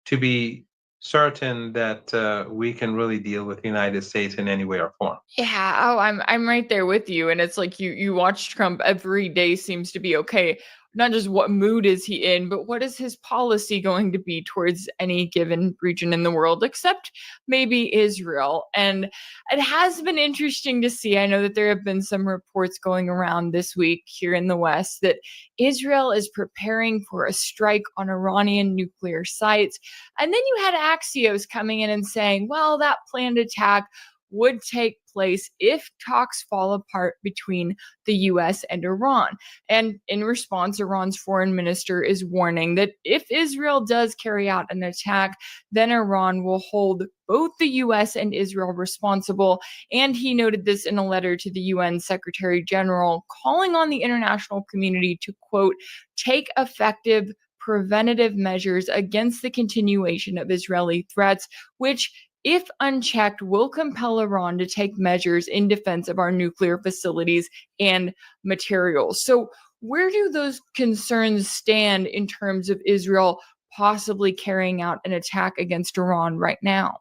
to be certain that we can really deal with the United States in any way or form. Yeah. Oh, I'm right there with you. And it's like you watch Trump every day seems to be okay. Not just what mood is he in, but what is his policy going to be towards any given region in the world, except maybe Israel. And it has been interesting to see. I know that there have been some reports going around this week here in the West that Israel is preparing for a strike on Iranian nuclear sites. And then you had Axios coming in and saying, well, that planned attack would take place if talks fall apart between the US and Iran. And in response, Iran's foreign minister is warning that if Israel does carry out an attack, then Iran will hold both the US and Israel responsible. And he noted this in a letter to the UN Secretary General, calling on the international community to, quote, take effective preventative measures against the continuation of Israeli threats, which if unchecked, will compel Iran to take measures in defense of our nuclear facilities and materials. So where do those concerns stand in terms of Israel possibly carrying out an attack against Iran right now?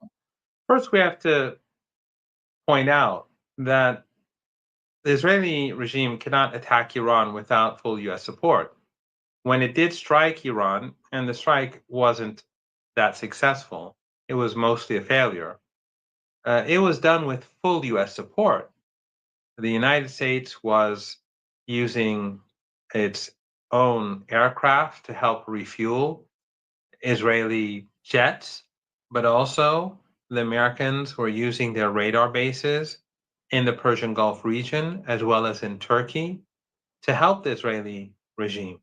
First, we have to point out that the Israeli regime cannot attack Iran without full US support. When it did strike Iran, and the strike wasn't that successful, it was mostly a failure, it was done with full US support. The United States was using its own aircraft to help refuel Israeli jets, but also the Americans were using their radar bases in the Persian Gulf region as well as in Turkey to help the Israeli regime.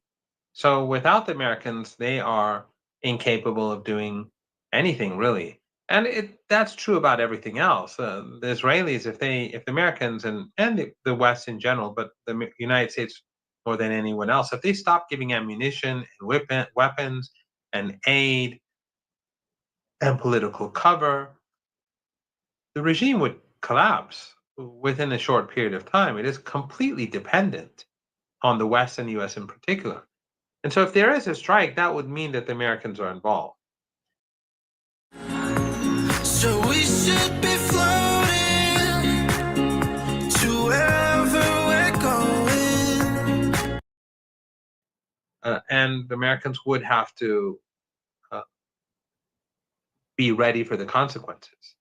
So without the Americans, they are incapable of doing anything really. And that's true about everything else. The Israelis, if the Americans and the West in general, but the United States more than anyone else, if they stop giving ammunition and weapons and aid and political cover, the regime would collapse within a short period of time. It is completely dependent on the West and the US in particular. And so if there is a strike, that would mean that the Americans are involved. So we should be floating to wherever we're going. And the Americans would have to be ready for the consequences.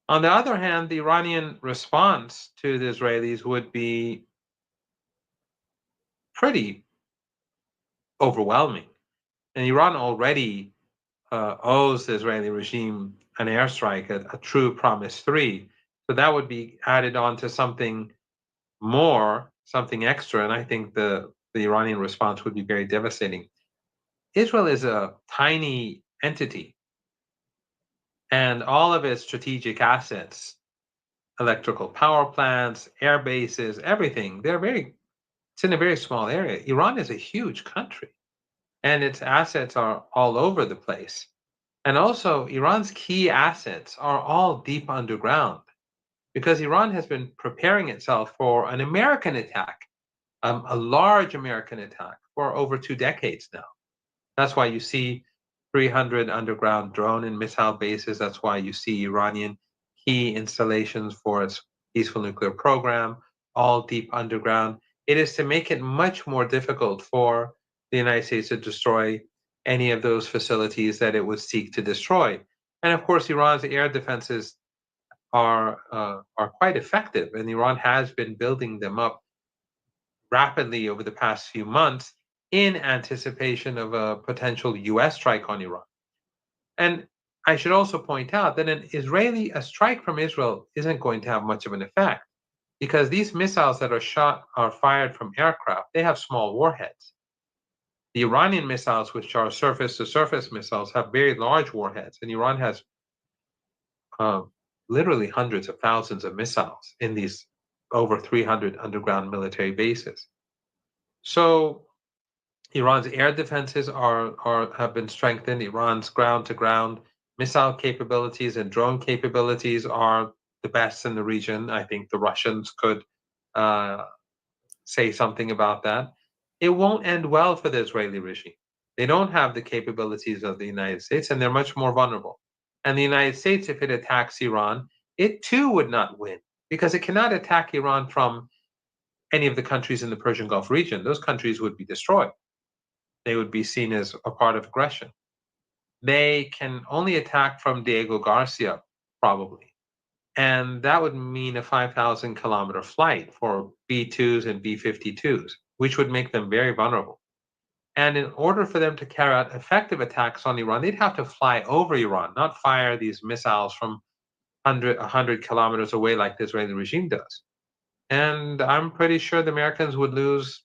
On the other hand, the Iranian response to the Israelis would be pretty overwhelming. And Iran already owes the Israeli regime an airstrike, a true Promise 3. So that would be added on to something more, something extra, and I think the Iranian response would be very devastating. Israel is a tiny entity, and all of its strategic assets, electrical power plants, air bases, everything, it's in a very small area. Iran is a huge country, and its assets are all over the place. And also, Iran's key assets are all deep underground because Iran has been preparing itself for an American attack, a large American attack for over 2 decades now. That's why you see 300 underground drone and missile bases. That's why you see Iranian key installations for its peaceful nuclear program, all deep underground. It is to make it much more difficult for the United States to destroy any of those facilities that it would seek to destroy. And of course, Iran's air defenses are quite effective, and Iran has been building them up rapidly over the past few months in anticipation of a potential US strike on Iran. And I should also point out that a strike from Israel isn't going to have much of an effect because these missiles that are fired from aircraft, they have small warheads. The Iranian missiles, which are surface-to-surface missiles, have very large warheads, and Iran has literally hundreds of thousands of missiles in these over 300 underground military bases. So Iran's air defenses have been strengthened. Iran's ground-to-ground missile capabilities and drone capabilities are the best in the region. I think the Russians could say something about that. It won't end well for the Israeli regime. They don't have the capabilities of the United States, and they're much more vulnerable. And the United States, if it attacks Iran, it too would not win because it cannot attack Iran from any of the countries in the Persian Gulf region. Those countries would be destroyed. They would be seen as a part of aggression. They can only attack from Diego Garcia, probably. And that would mean a 5,000-kilometer flight for B-2s and B-52s, which would make them very vulnerable. And in order for them to carry out effective attacks on Iran, they'd have to fly over Iran, not fire these missiles from 100 kilometers away like the Israeli regime does. And I'm pretty sure the Americans would lose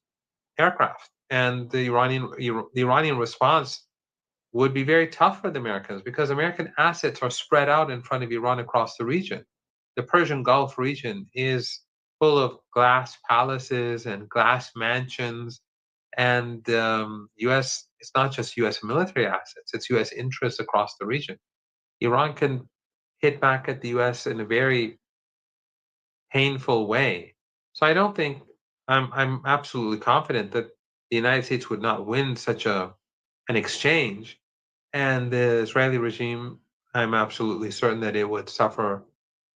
aircraft. And the Iranian response would be very tough for the Americans because American assets are spread out in front of Iran across the region. The Persian Gulf region is full of glass palaces and glass mansions, and it's not just U.S. military assets, it's U.S. interests across the region. Iran can hit back at the US in a very painful way. So I don't think I'm absolutely confident that the United States would not win such an exchange, and the Israeli regime, I'm absolutely certain that it would suffer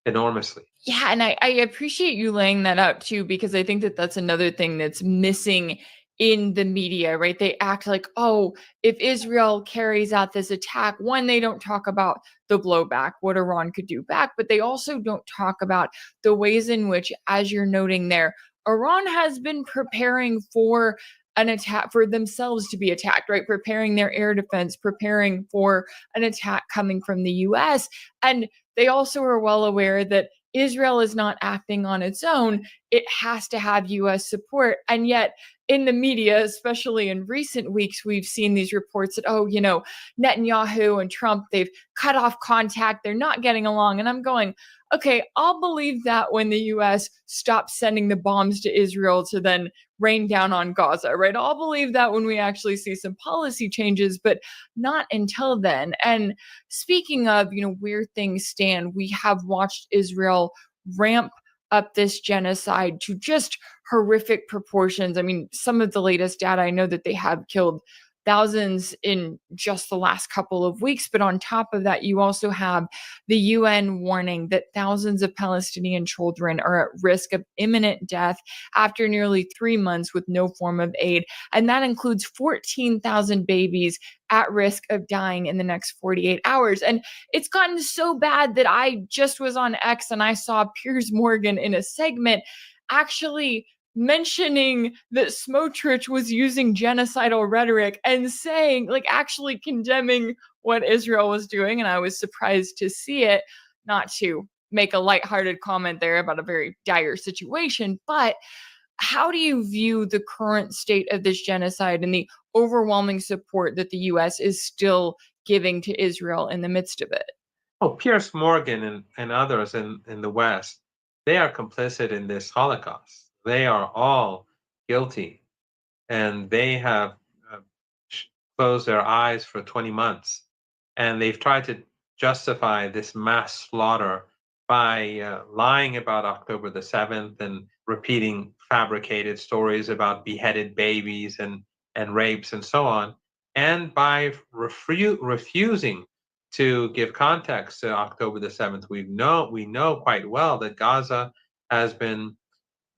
enormously. Yeah, and I appreciate you laying that out too, because I think that that's another thing that's missing in the media, right? They act like, oh, if Israel carries out this attack, one, they don't talk about the blowback, what Iran could do back, but they also don't talk about the ways in which, as you're noting there, Iran has been preparing for an attack, for themselves to be attacked, right? Preparing their air defense, preparing for an attack coming from the US. And they also are well aware that Israel is not acting on its own. It has to have US support. And yet, in the media, especially in recent weeks, we've seen these reports that, oh, you know, Netanyahu and Trump, they've cut off contact, they're not getting along. And I'm going, okay, I'll believe that when the US stops sending the bombs to Israel to then rain down on Gaza, right? I'll believe that when we actually see some policy changes, but not until then. And speaking of, you know, where things stand, we have watched Israel ramp up this genocide to just horrific proportions. I mean, some of the latest data, I know that they have killed thousands in just the last couple of weeks. But on top of that, you also have the UN warning that thousands of Palestinian children are at risk of imminent death after nearly 3 months with no form of aid. And that includes 14,000 babies at risk of dying in the next 48 hours. And it's gotten so bad that I just was on X and I saw Piers Morgan in a segment actually mentioning that Smotrich was using genocidal rhetoric and saying, like, actually condemning what Israel was doing. And I was surprised to see it, not to make a lighthearted comment there about a very dire situation. But how do you view the current state of this genocide and the overwhelming support that the US is still giving to Israel in the midst of it? Oh, Piers Morgan and others in the West, they are complicit in this Holocaust. They are all guilty, and they have closed their eyes for 20 months. And they've tried to justify this mass slaughter by lying about October the 7th and repeating fabricated stories about beheaded babies and rapes and so on, and by refusing to give context to October the 7th. We know quite well that Gaza has been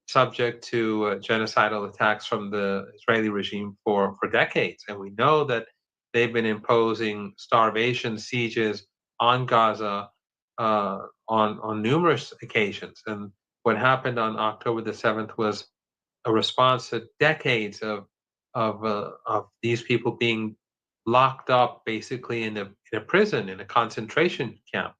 subject to genocidal attacks from the Israeli regime for decades. And we know that they've been imposing starvation sieges on Gaza on numerous occasions. And what happened on October the 7th was a response to decades of these people being locked up basically in a prison, in a concentration camp.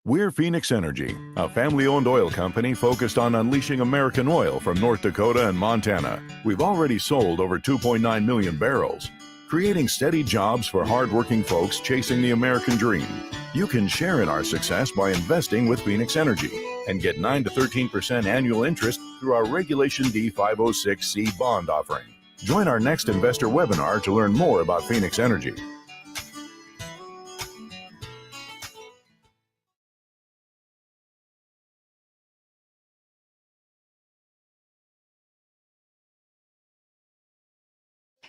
We're Phoenix Energy, a family-owned oil company focused on unleashing American oil from North Dakota and Montana. We've already sold over 2.9 million barrels, creating steady jobs for hardworking folks chasing the American dream. You can share in our success by investing with Phoenix Energy and get 9 to 13% annual interest through our Regulation D 506C bond offering. Join our next investor webinar to learn more about Phoenix Energy.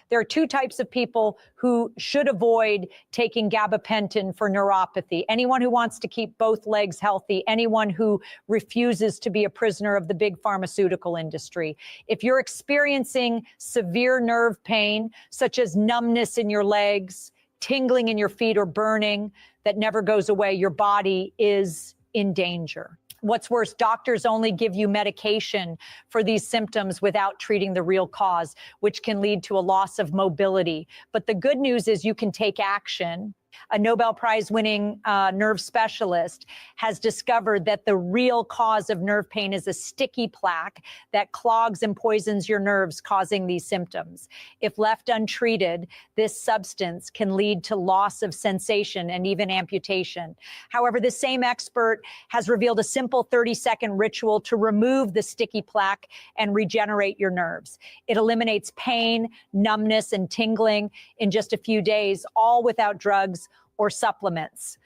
There are two types of people who should avoid taking gabapentin for neuropathy. Anyone who wants to keep both legs healthy, anyone who refuses to be a prisoner of the big pharmaceutical industry. If you're experiencing severe nerve pain, such as numbness in your legs, tingling in your feet, or burning that never goes away, your body is in danger. What's worse, doctors only give you medication for these symptoms without treating the real cause, which can lead to a loss of mobility. But the good news is you can take action. A Nobel Prize-winning nerve specialist has discovered that the real cause of nerve pain is a sticky plaque that clogs and poisons your nerves, causing these symptoms. If left untreated, this substance can lead to loss of sensation and even amputation. However, the same expert has revealed a simple 30-second ritual to remove the sticky plaque and regenerate your nerves. It eliminates pain, numbness, and tingling in just a few days, all without drugs or supplements.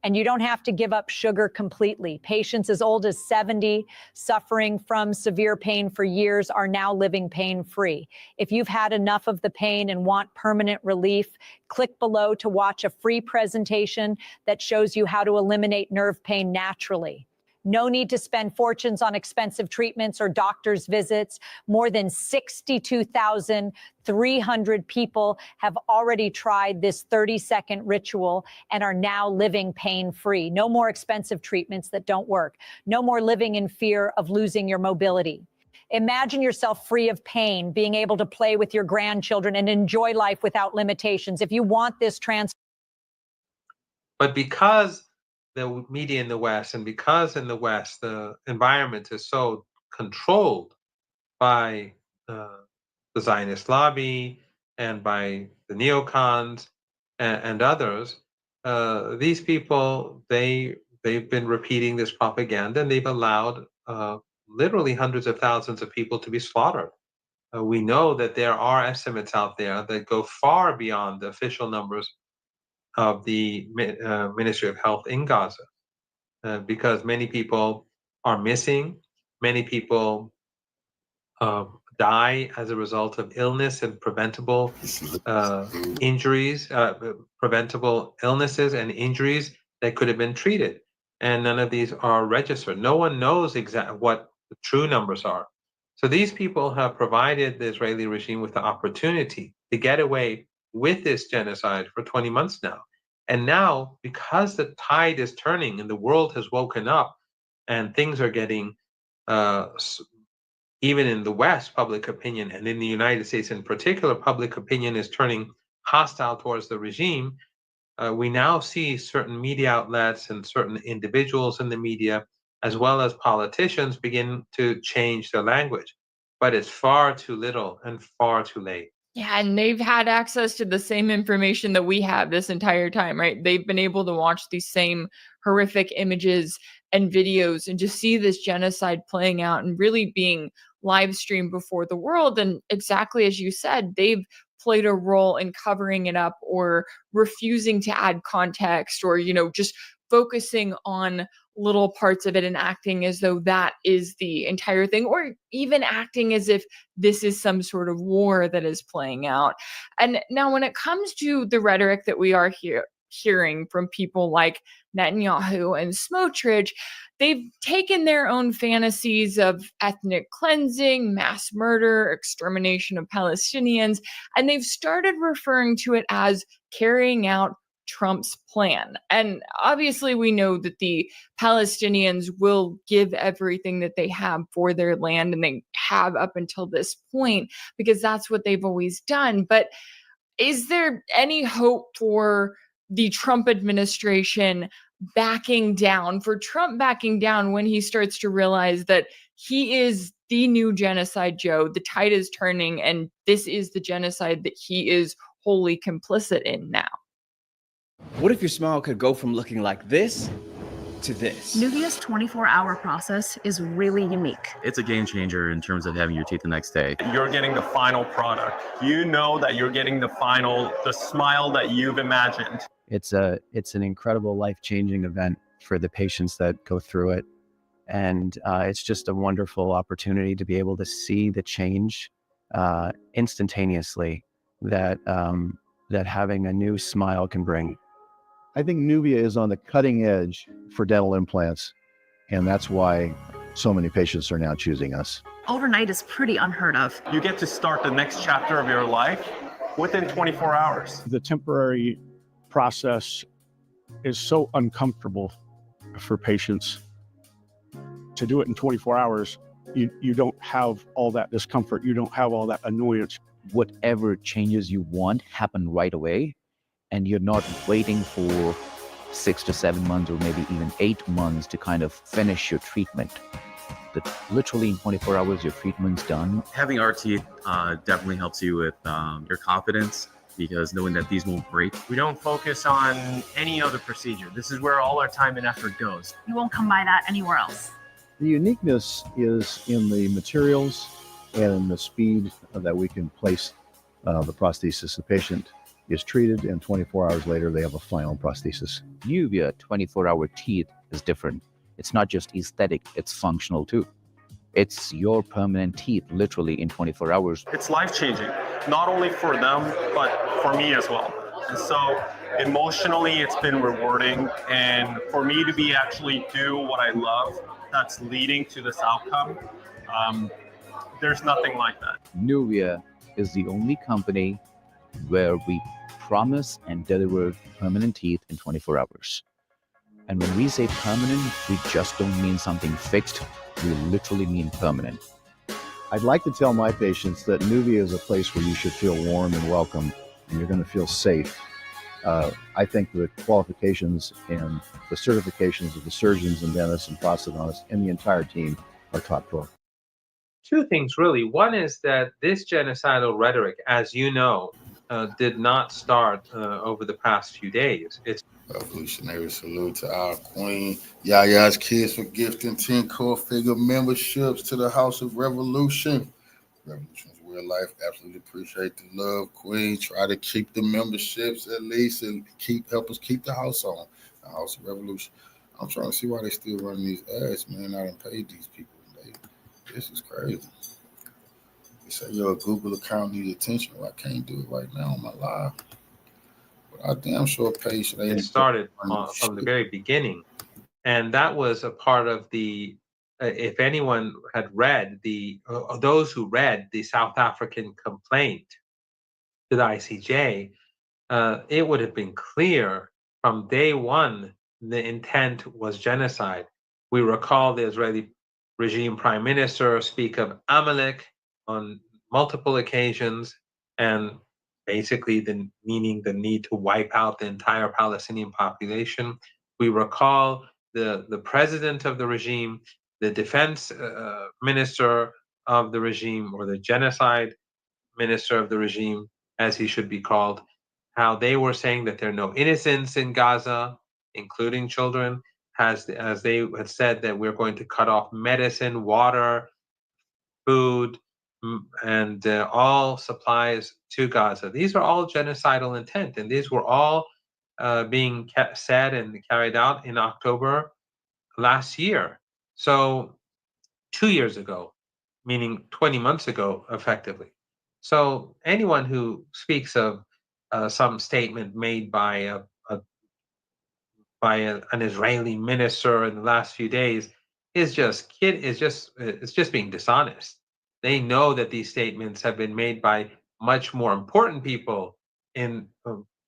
And you don't have to give up sugar completely. Patients as old as 70 suffering from severe pain for years are now living pain-free. If you've had enough of the pain and want permanent relief, click below to watch a free presentation that shows you how to eliminate nerve pain naturally. No need to spend fortunes on expensive treatments or doctor's visits. More than 62,300 people have already tried this 30-second ritual and are now living pain-free. No more expensive treatments that don't work. No more living in fear of losing your mobility. Imagine yourself free of pain, being able to play with your grandchildren and enjoy life without limitations. If you want this But because the media in the West, and because in the West the environment is so controlled by the Zionist lobby and by the neocons and others, these people, they've been repeating this propaganda, and they've allowed literally hundreds of thousands of people to be slaughtered. We know that there are estimates out there that go far beyond the official numbers of the Ministry of Health in Gaza, because many people are missing, many people die as a result of illness and preventable injuries, preventable illnesses and injuries that could have been treated. And none of these are registered. No one knows exactly what the true numbers are. So these people have provided the Israeli regime with the opportunity to get away with this genocide for 20 months now. And now, because the tide is turning and the world has woken up and things are getting, even in the West, public opinion, and in the United States in particular, public opinion is turning hostile towards the regime. We now see certain media outlets and certain individuals in the media, as well as politicians, begin to change their language. But it's far too little and far too late. Yeah, and they've had access to the same information that we have this entire time, right? They've been able to watch these same horrific images and videos and just see this genocide playing out and really being live streamed before the world. And exactly as you said, they've played a role in covering it up or refusing to add context, or, just focusing on little parts of it and acting as though that is the entire thing, or even acting as if this is some sort of war that is playing out. And now when it comes to the rhetoric that we are hearing from people like Netanyahu and Smotrich, they've taken their own fantasies of ethnic cleansing, mass murder, extermination of Palestinians, and they've started referring to it as carrying out Trump's plan. And obviously we know that the Palestinians will give everything that they have for their land, and they have up until this point, because that's what they've always done. But is there any hope for the Trump administration backing down, for Trump backing down when he starts to realize that he is the new genocide Joe, the tide is turning, and this is the genocide that he is wholly complicit in now? What if your smile could go from looking like this to this? Nuvia's 24-hour process is really unique. It's a game changer in terms of having your teeth the next day. You're getting the final product. You know that you're getting the smile that you've imagined. It's an incredible life-changing event for the patients that go through it. And it's just a wonderful opportunity to be able to see the change instantaneously that having a new smile can bring. I think Nuvia is on the cutting edge for dental implants, and that's why so many patients are now choosing us. Overnight is pretty unheard of. You get to start the next chapter of your life within 24 hours. The temporary process is so uncomfortable for patients. To do it in 24 hours, you don't have all that discomfort. You don't have all that annoyance. Whatever changes you want happen right away, and you're not waiting for 6 to 7 months or maybe even 8 months to kind of finish your treatment. Literally in 24 hours, your treatment's done. Having our teeth definitely helps you with your confidence, because knowing that these won't break. We don't focus on any other procedure. This is where all our time and effort goes. You won't come by that anywhere else. The uniqueness is in the materials and in the speed that we can place the prosthesis to the patient. is treated, and 24 hours later, they have a final prosthesis. Nuvia 24-hour teeth is different. It's not just aesthetic, it's functional too. It's your permanent teeth, literally in 24 hours. It's life-changing, not only for them, but for me as well. And so emotionally, it's been rewarding. And for me to be actually do what I love, that's leading to this outcome, there's nothing like that. Nuvia is the only company where we promise and deliver permanent teeth in 24 hours. And when we say permanent, we just don't mean something fixed. We literally mean permanent. I'd like to tell my patients that Nuvia is a place where you should feel warm and welcome, and you're going to feel safe. I think the qualifications and the certifications of the surgeons and dentists and prosthodontists and the entire team are top drawer. Two things, really. One is that this genocidal rhetoric, as you know, did not start over the past few days. It's revolutionary salute to our queen, Yaya's kids, for gifting 10 core figure memberships to the House of Revolution. Revolution is real life. Absolutely appreciate the love, queen. Try to keep the memberships at least and help us keep the house on. The House of Revolution. I'm trying to see why they still running these ads, man. I done paid these people. This is crazy. They say your Google account needs attention. Well, I can't do it right now on my live. But I damn sure paid. It started from the very beginning. And that was a part of the, if anyone had read those who read the South African complaint to the ICJ, it would have been clear from day one the intent was genocide. We recall the Israeli regime prime minister speak of Amalek on multiple occasions, and basically meaning the need to wipe out the entire Palestinian population. We recall the president of the regime, the defense minister of the regime, or the genocide minister of the regime, as he should be called, how they were saying that there are no innocents in Gaza, including children, as they had said that we're going to cut off medicine, water, food, and all supplies to Gaza. These are all genocidal intent, and these were all being said and carried out in October last year. So 2 years ago, meaning 20 months ago, effectively. So anyone who speaks of some statement made by an Israeli minister in the last few days is just being dishonest. They know that these statements have been made by much more important people in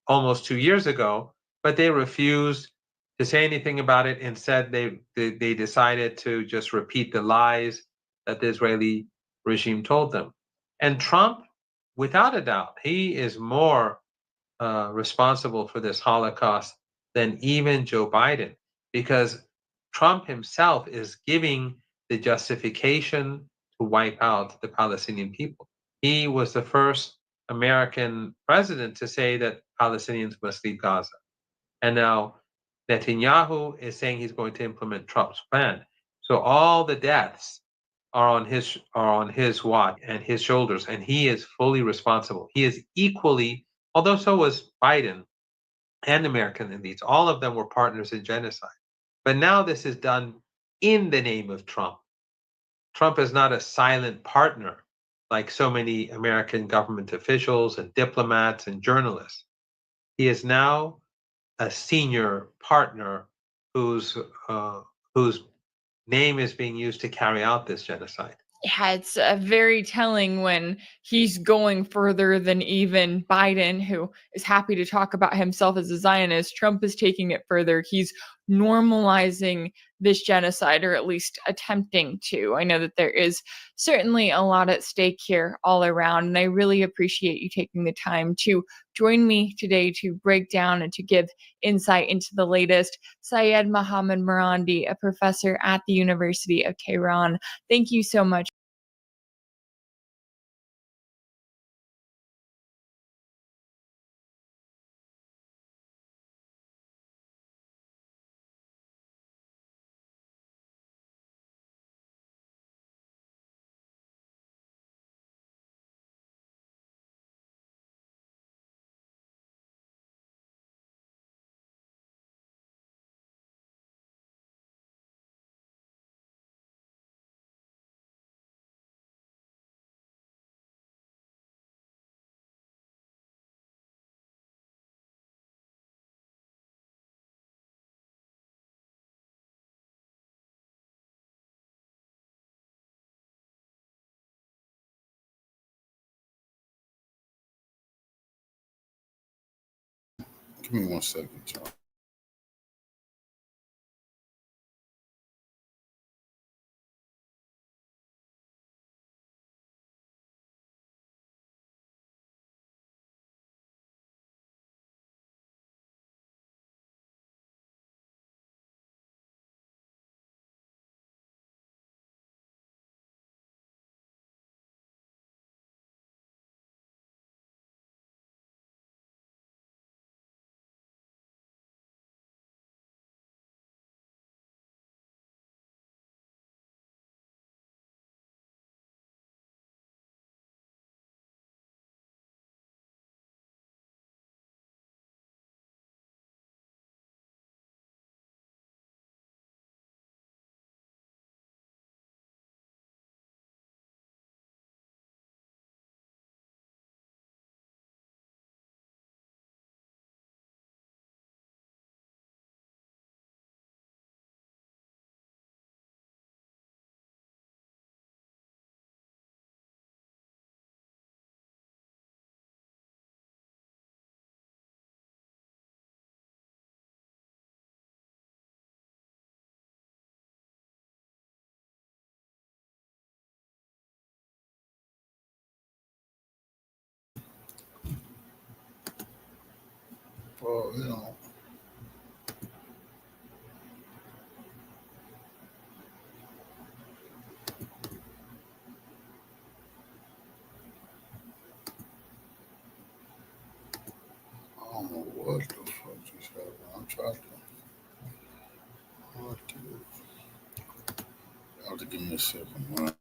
almost 2 years ago, but they refused to say anything about it. Instead, they decided to just repeat the lies that the Israeli regime told them. And Trump, without a doubt, he is more responsible for this Holocaust than even Joe Biden, because Trump himself is giving the justification to wipe out the Palestinian people. He was the first American president to say that Palestinians must leave Gaza. And now Netanyahu is saying he's going to implement Trump's plan. So all the deaths are on his watch and his shoulders, and he is fully responsible. He is equally, although so was Biden and American elites, all of them were partners in genocide. But now this is done in the name of Trump. Trump is not a silent partner like so many American government officials and diplomats and journalists. He is now a senior partner whose name is being used to carry out this genocide. Yeah, it's very telling when he's going further than even Biden, who is happy to talk about himself as a Zionist. Trump is taking it further. He's normalizing this genocide, or at least attempting to. I know that there is certainly a lot at stake here all around, and I really appreciate you taking the time to join me today to break down and to give insight into the latest. Syed Mohammed Mirandi, a professor at the University of Tehran, thank you so much. Give me 1 second, John. Well, you know. I don't know what the fuck just happened. I'm trying to. What the? Y'all have to give me a second, man.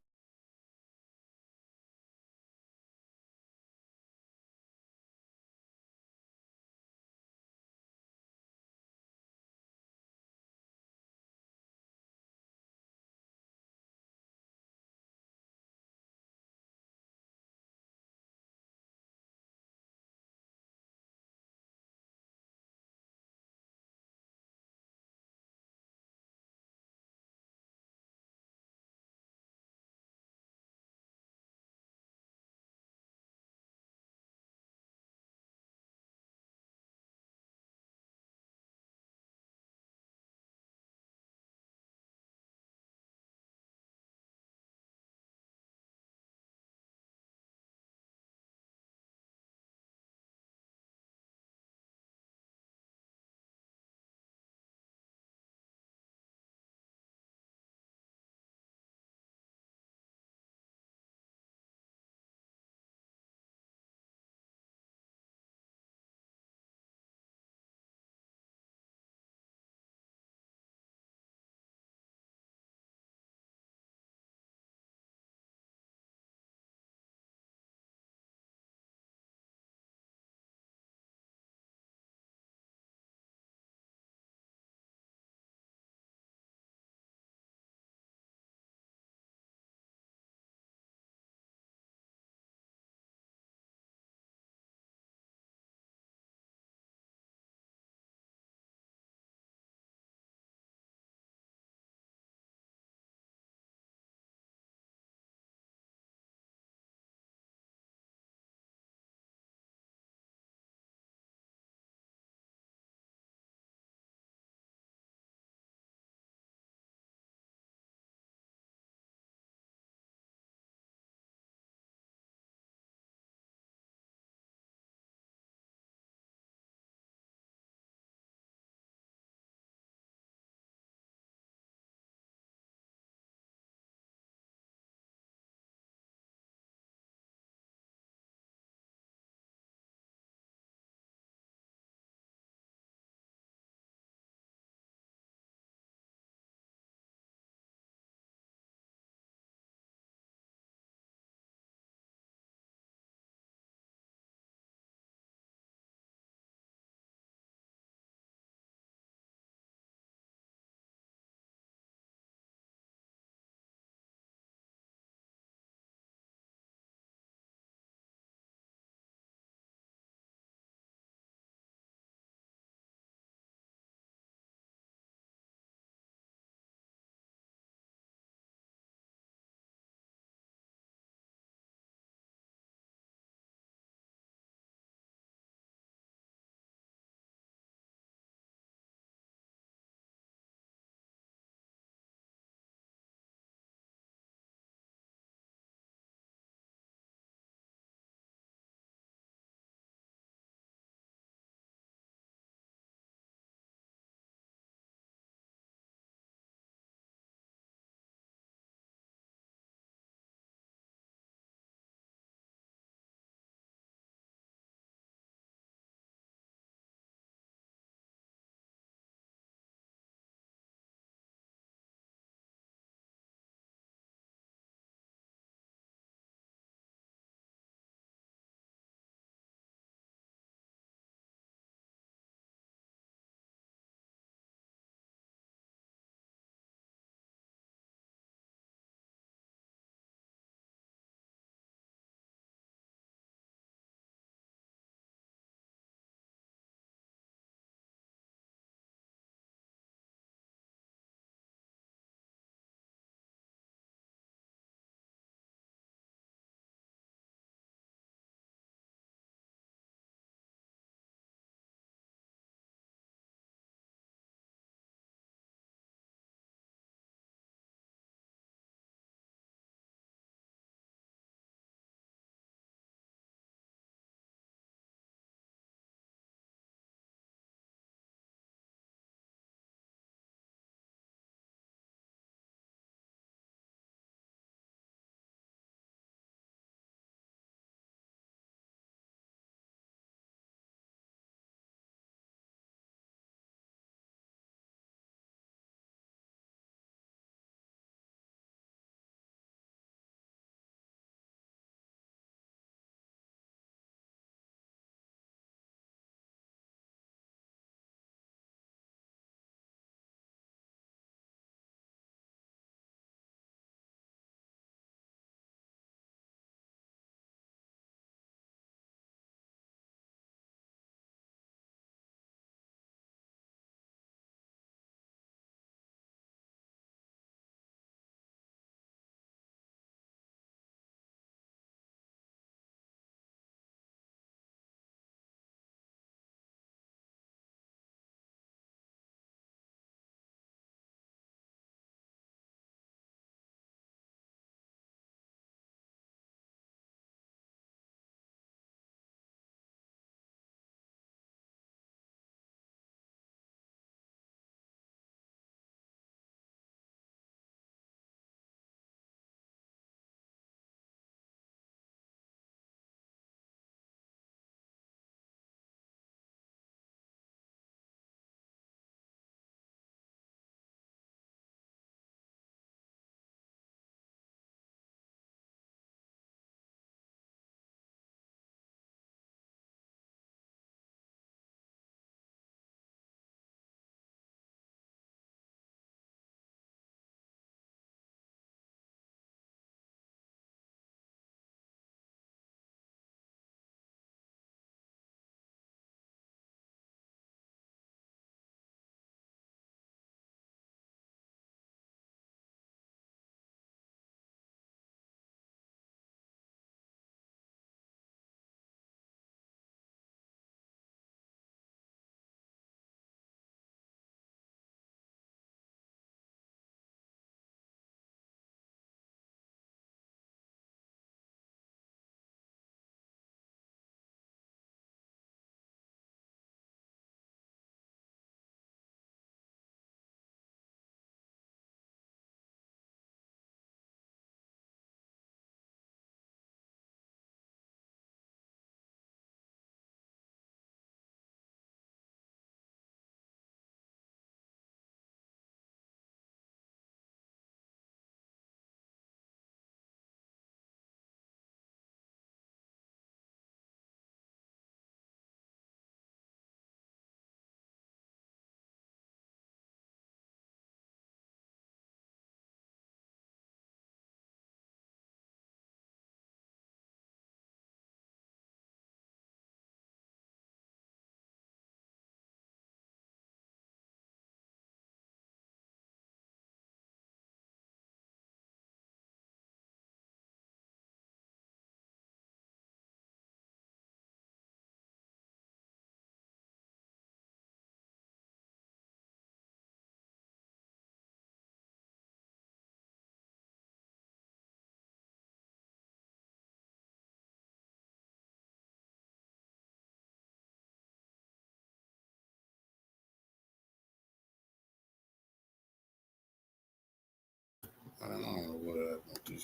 I don't know what happened.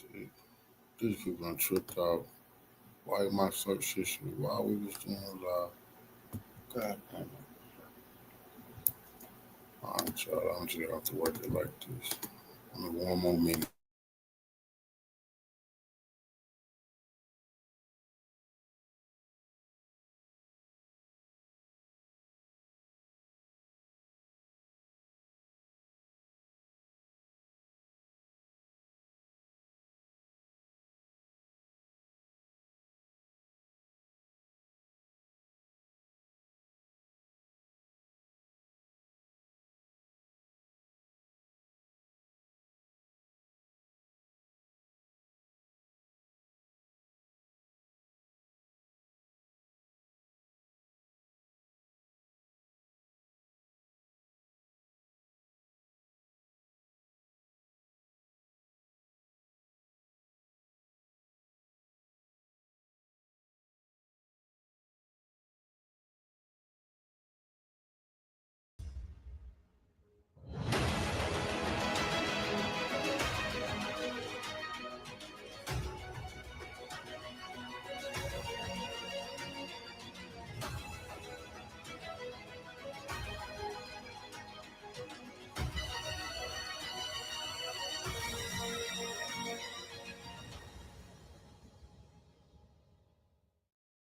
These people done tripped out. Why my search history? Why we was doing live? God damn it. All right, y'all. I'm just gonna have to work it like this. Only one more minute.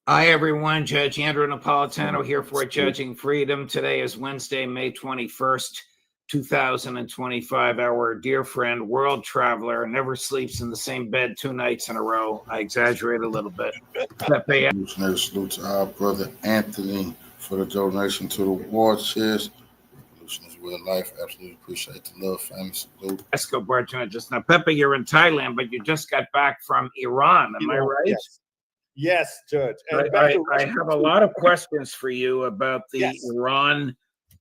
Hi, everyone. Judge Andrew Napolitano here for Judging Freedom. Today is Wednesday, May 21st, 2025. Our dear friend, world traveler, never sleeps in the same bed 2 nights in a row. I exaggerate a little bit. Pepe. Salute to our brother Anthony for the donation to the war chest. Revolution is real life. Absolutely appreciate the love, family. Salute. Escobar just now. Pepe, you're in Thailand, but you just got back from Iran. Am I right? Yes. Yes, Judge. And I have a lot of questions for you about the Iran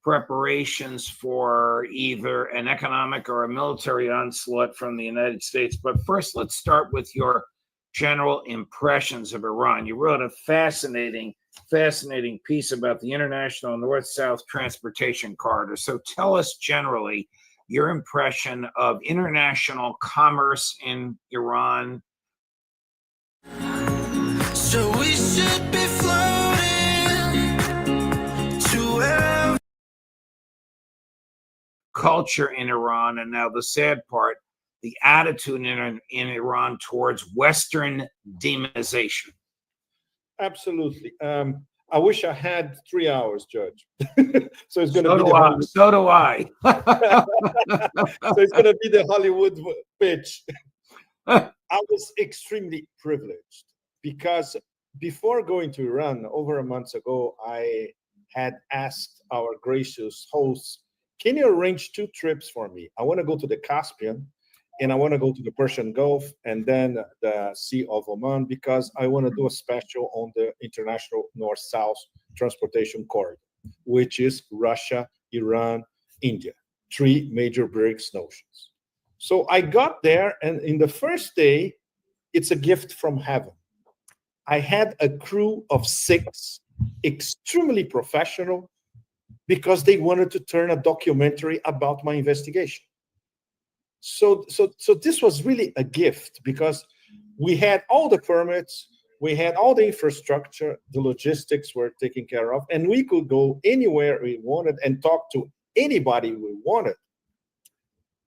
preparations for either an economic or a military onslaught from the United States. But first, let's start with your general impressions of Iran. You wrote a fascinating piece about the international north-south transportation corridor. So tell us generally your impression of international commerce in Iran. So we should be floating to wherever. Culture in Iran, and now the sad part, the attitude in Iran towards Western demonization. Absolutely. I wish I had 3 hours, Judge. So it's going to be So do I. So it's going to be the Hollywood pitch. I was extremely privileged because before going to Iran over a month ago, I had asked our gracious hosts, can you arrange 2 trips for me? I want to go to the Caspian and I want to go to the Persian Gulf and then the Sea of Oman because I want to do a special on the international north-south transportation corridor, which is Russia, Iran, India, 3 major BRICS nations. So I got there, and in the first day, it's a gift from heaven. I had a crew of 6, extremely professional, because they wanted to turn a documentary about my investigation. So this was really a gift because we had all the permits, we had all the infrastructure, the logistics were taken care of, and we could go anywhere we wanted and talk to anybody we wanted.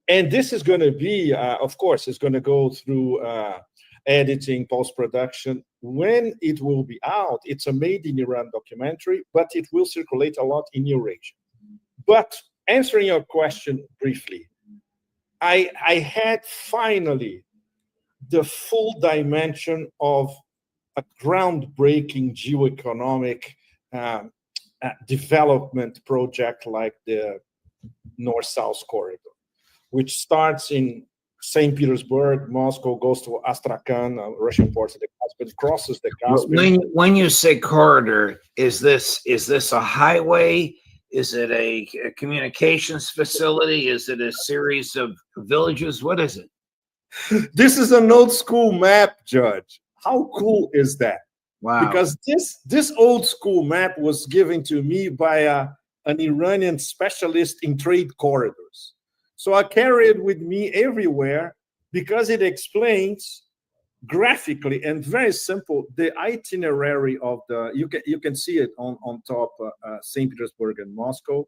And this is going to be, of course, it's going to go through editing, post-production. When it will be out, it's a made in Iran documentary, but it will circulate a lot in Eurasia. But answering your question briefly, I had finally the full dimension of a groundbreaking geoeconomic development project like the North-South Corridor, which starts in St. Petersburg, Moscow, goes to Astrakhan, Russian ports of the Caspian, crosses the Caspian. When you say corridor, is this a highway? Is it a communications facility? Is it a series of villages? What is it? This is an old school map, Judge. How cool is that? Wow. Because this old school map was given to me by an Iranian specialist in trade corridors. So I carry it with me everywhere because it explains graphically and very simple the itinerary of the. You can see it on top, St. Petersburg and Moscow.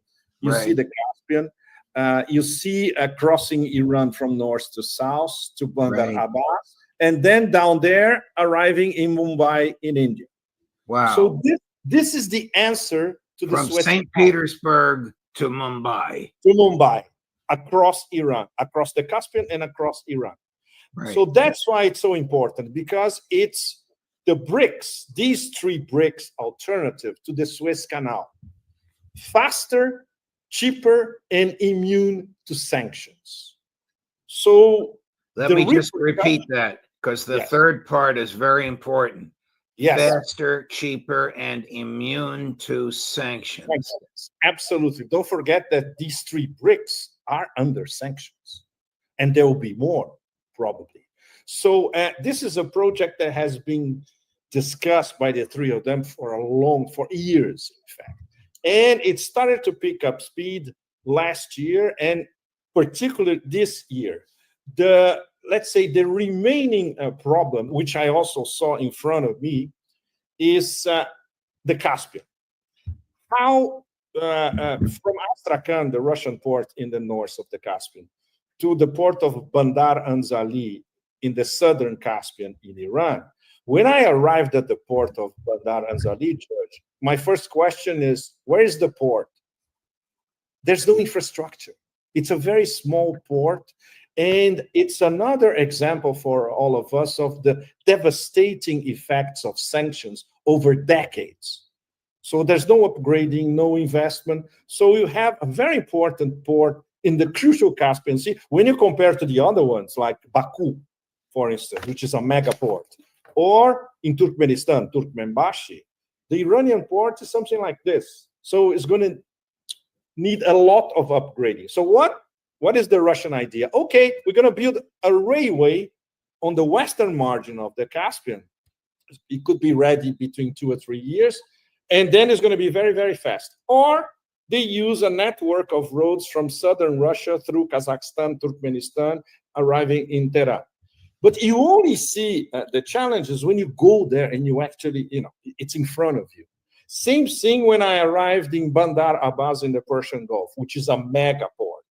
You see Right. the Caspian. You see crossing Iran from north to south to Bandar Right. Abbas, and then down there arriving in Mumbai in India. Wow. So this is the answer to the From Suez St. Canal. Petersburg to Mumbai. To Mumbai, across Iran, across the Caspian and across Iran. Right. So that's why it's so important, because it's the BRICS, these three BRICS alternative to the Suez Canal. Faster, cheaper, and immune to sanctions. So Let me just repeat that, because the third part is very important. Yes. Faster, cheaper, and immune to sanctions. Absolutely. Don't forget that these three BRICS are under sanctions, and there will be more probably. So this is a project that has been discussed by the three of them for years, in fact. And it started to pick up speed last year, and particularly this year. Let's say the remaining problem, which I also saw in front of me, is the Caspian. How from Astrakhan, the Russian port in the north of the Caspian, to the port of Bandar Anzali in the southern Caspian in Iran. When I arrived at the port of Bandar Anzali, George, my first question is, where is the port? There's no infrastructure. It's a very small port. And it's another example for all of us of the devastating effects of sanctions over decades. So there's no upgrading, no investment. So you have a very important port in the crucial Caspian Sea. When you compare to the other ones, like Baku, for instance, which is a mega port, or in Turkmenistan, Turkmenbashi, the Iranian port is something like this. So it's going to need a lot of upgrading. So what is the Russian idea? Okay, we're going to build a railway on the western margin of the Caspian. It could be ready between 2 or 3 years, and then it's going to be very, very fast. Or they use a network of roads from southern Russia through Kazakhstan, Turkmenistan, arriving in Tehran. But you only see the challenges when you go there and you actually, it's in front of you. Same thing when I arrived in Bandar Abbas in the Persian Gulf, which is a mega port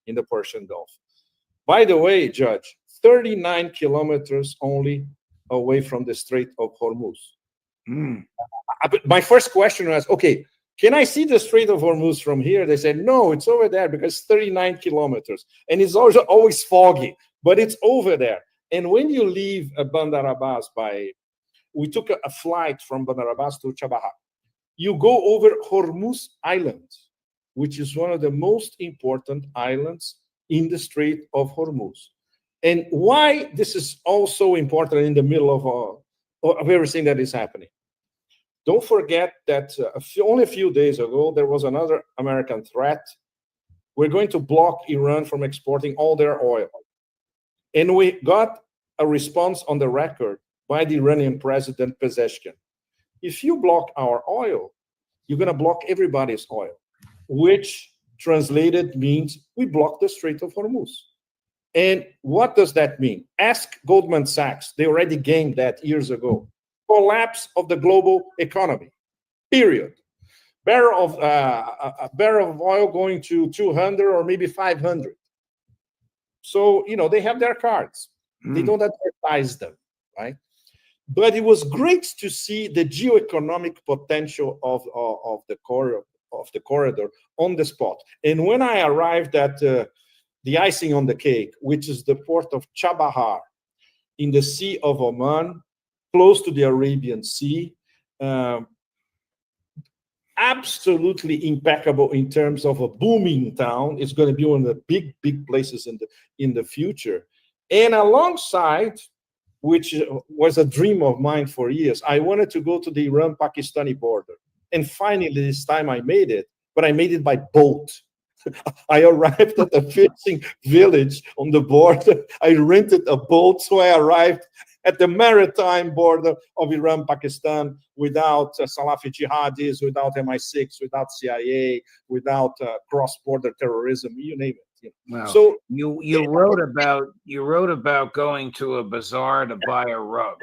in the Persian Gulf. By the way, Judge, 39 kilometers only away from the Strait of Hormuz. My first question was, okay, can I see the Strait of Hormuz from here? They said, no, it's over there because it's 39 kilometers. And it's also always foggy, but it's over there. And when you leave Bandar Abbas we took a flight from Bandar Abbas to Chabahar. You go over Hormuz Island, which is one of the most important islands in the Strait of Hormuz. And why this is also important in the middle of everything that is happening. Don't forget that only a few days ago, there was another American threat. We're going to block Iran from exporting all their oil. And we got a response on the record by the Iranian president, Pezeshkian. If you block our oil, you're going to block everybody's oil, which translated means we block the Strait of Hormuz. And what does that mean? Ask Goldman Sachs. They already gained that years ago. Collapse of the global economy, period. A barrel of oil going to 200 or maybe 500. So, they have their cards. They don't advertise them, right? But it was great to see the geoeconomic potential of the corridor on the spot. And when I arrived at the icing on the cake, which is the port of Chabahar in the Sea of Oman, close to the Arabian Sea, absolutely impeccable in terms of a booming town. It's going to be one of the big places in the future. And alongside, which was a dream of mine for years, I wanted to go to the Iran-Pakistani border. And finally, this time I made it, but I made it by boat. I arrived at a fishing village on the border. I rented a boat, so I arrived at the maritime border of Iran, Pakistan, without Salafi jihadis, without MI6, without CIA, without cross-border terrorism, you name it. Wow. So you wrote about going to a bazaar to buy a rug.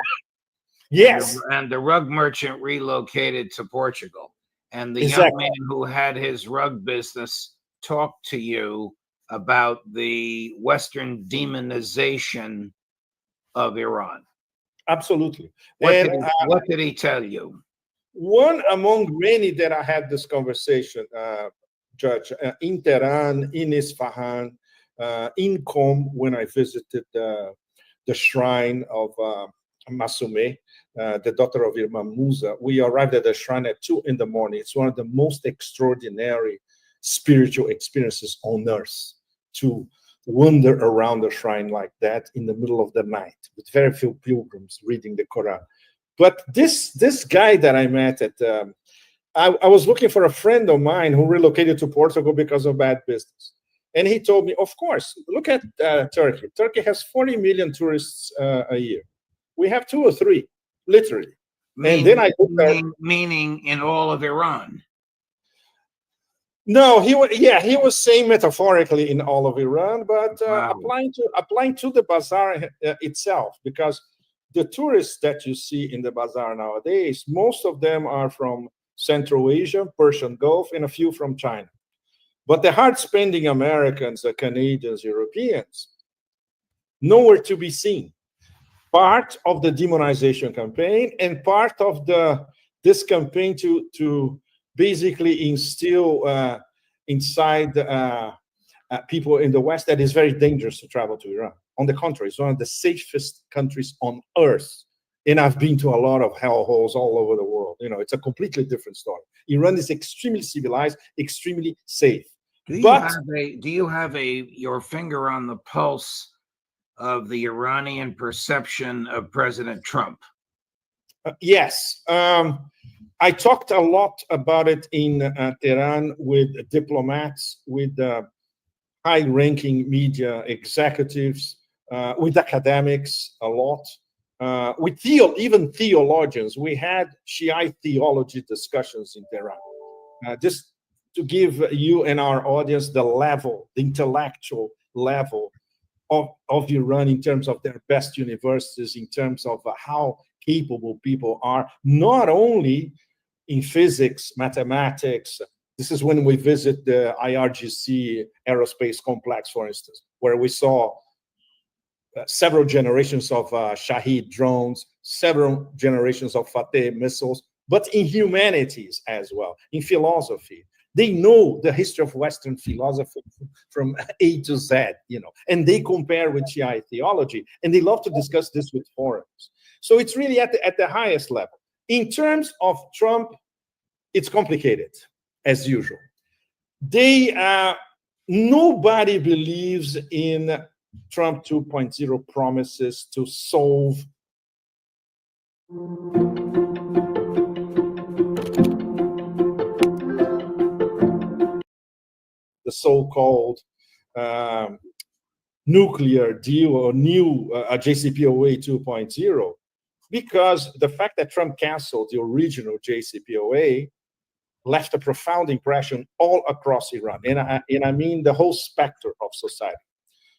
Yes. And the rug merchant relocated to Portugal. And the young Exactly. man who had his rug business talked to you about the Western demonization of Iran. Absolutely. What did he tell you? One among many that I had this conversation, Judge, in Tehran, in Isfahan, in Qom, when I visited the shrine of Masumeh, the daughter of Imam Musa. We arrived at the shrine at 2 in the morning. It's one of the most extraordinary spiritual experiences on earth, to wander around the shrine like that in the middle of the night with very few pilgrims reading the Quran. But this guy that I met at, I was looking for a friend of mine who relocated to Portugal because of bad business. And he told me, of course, look at Turkey. Turkey has 40 million tourists a year. We have 2 or 3, literally. Meaning in all of Iran. No, he was saying metaphorically in all of Iran, but applying to the bazaar itself, because the tourists that you see in the bazaar nowadays, most of them are from Central Asia, Persian Gulf, and a few from China. But the hard-spending Americans, the Canadians, Europeans, nowhere to be seen. Part of the demonization campaign and part of this campaign to basically instill inside people in the West that is very dangerous to travel to Iran. On the contrary, it's one of the safest countries on earth. And I've been to a lot of hellholes all over the world. It's a completely different story. Iran is extremely civilized, extremely safe. Do you have your finger on the pulse of the Iranian perception of President Trump? Yes. I talked a lot about it in Tehran with diplomats, with high-ranking media executives, with academics a lot, with even theologians. We had Shiite theology discussions in Tehran. Just to give you and our audience the intellectual level of Iran in terms of their best universities, in terms of how capable people are, not only in physics, mathematics. This is when we visit the IRGC aerospace complex, for instance, where we saw several generations of Shahid drones, several generations of Fateh missiles, but in humanities as well, in philosophy. They know the history of Western philosophy from A to Z, and they compare with Shiite theology, and they love to discuss this with foreigners. So it's really at the highest level. In terms of Trump, it's complicated, as usual. Nobody believes in Trump 2.0 promises to solve the so-called nuclear deal or new JCPOA 2.0, because the fact that Trump canceled the original JCPOA left a profound impression all across Iran, and I mean the whole spectrum of society.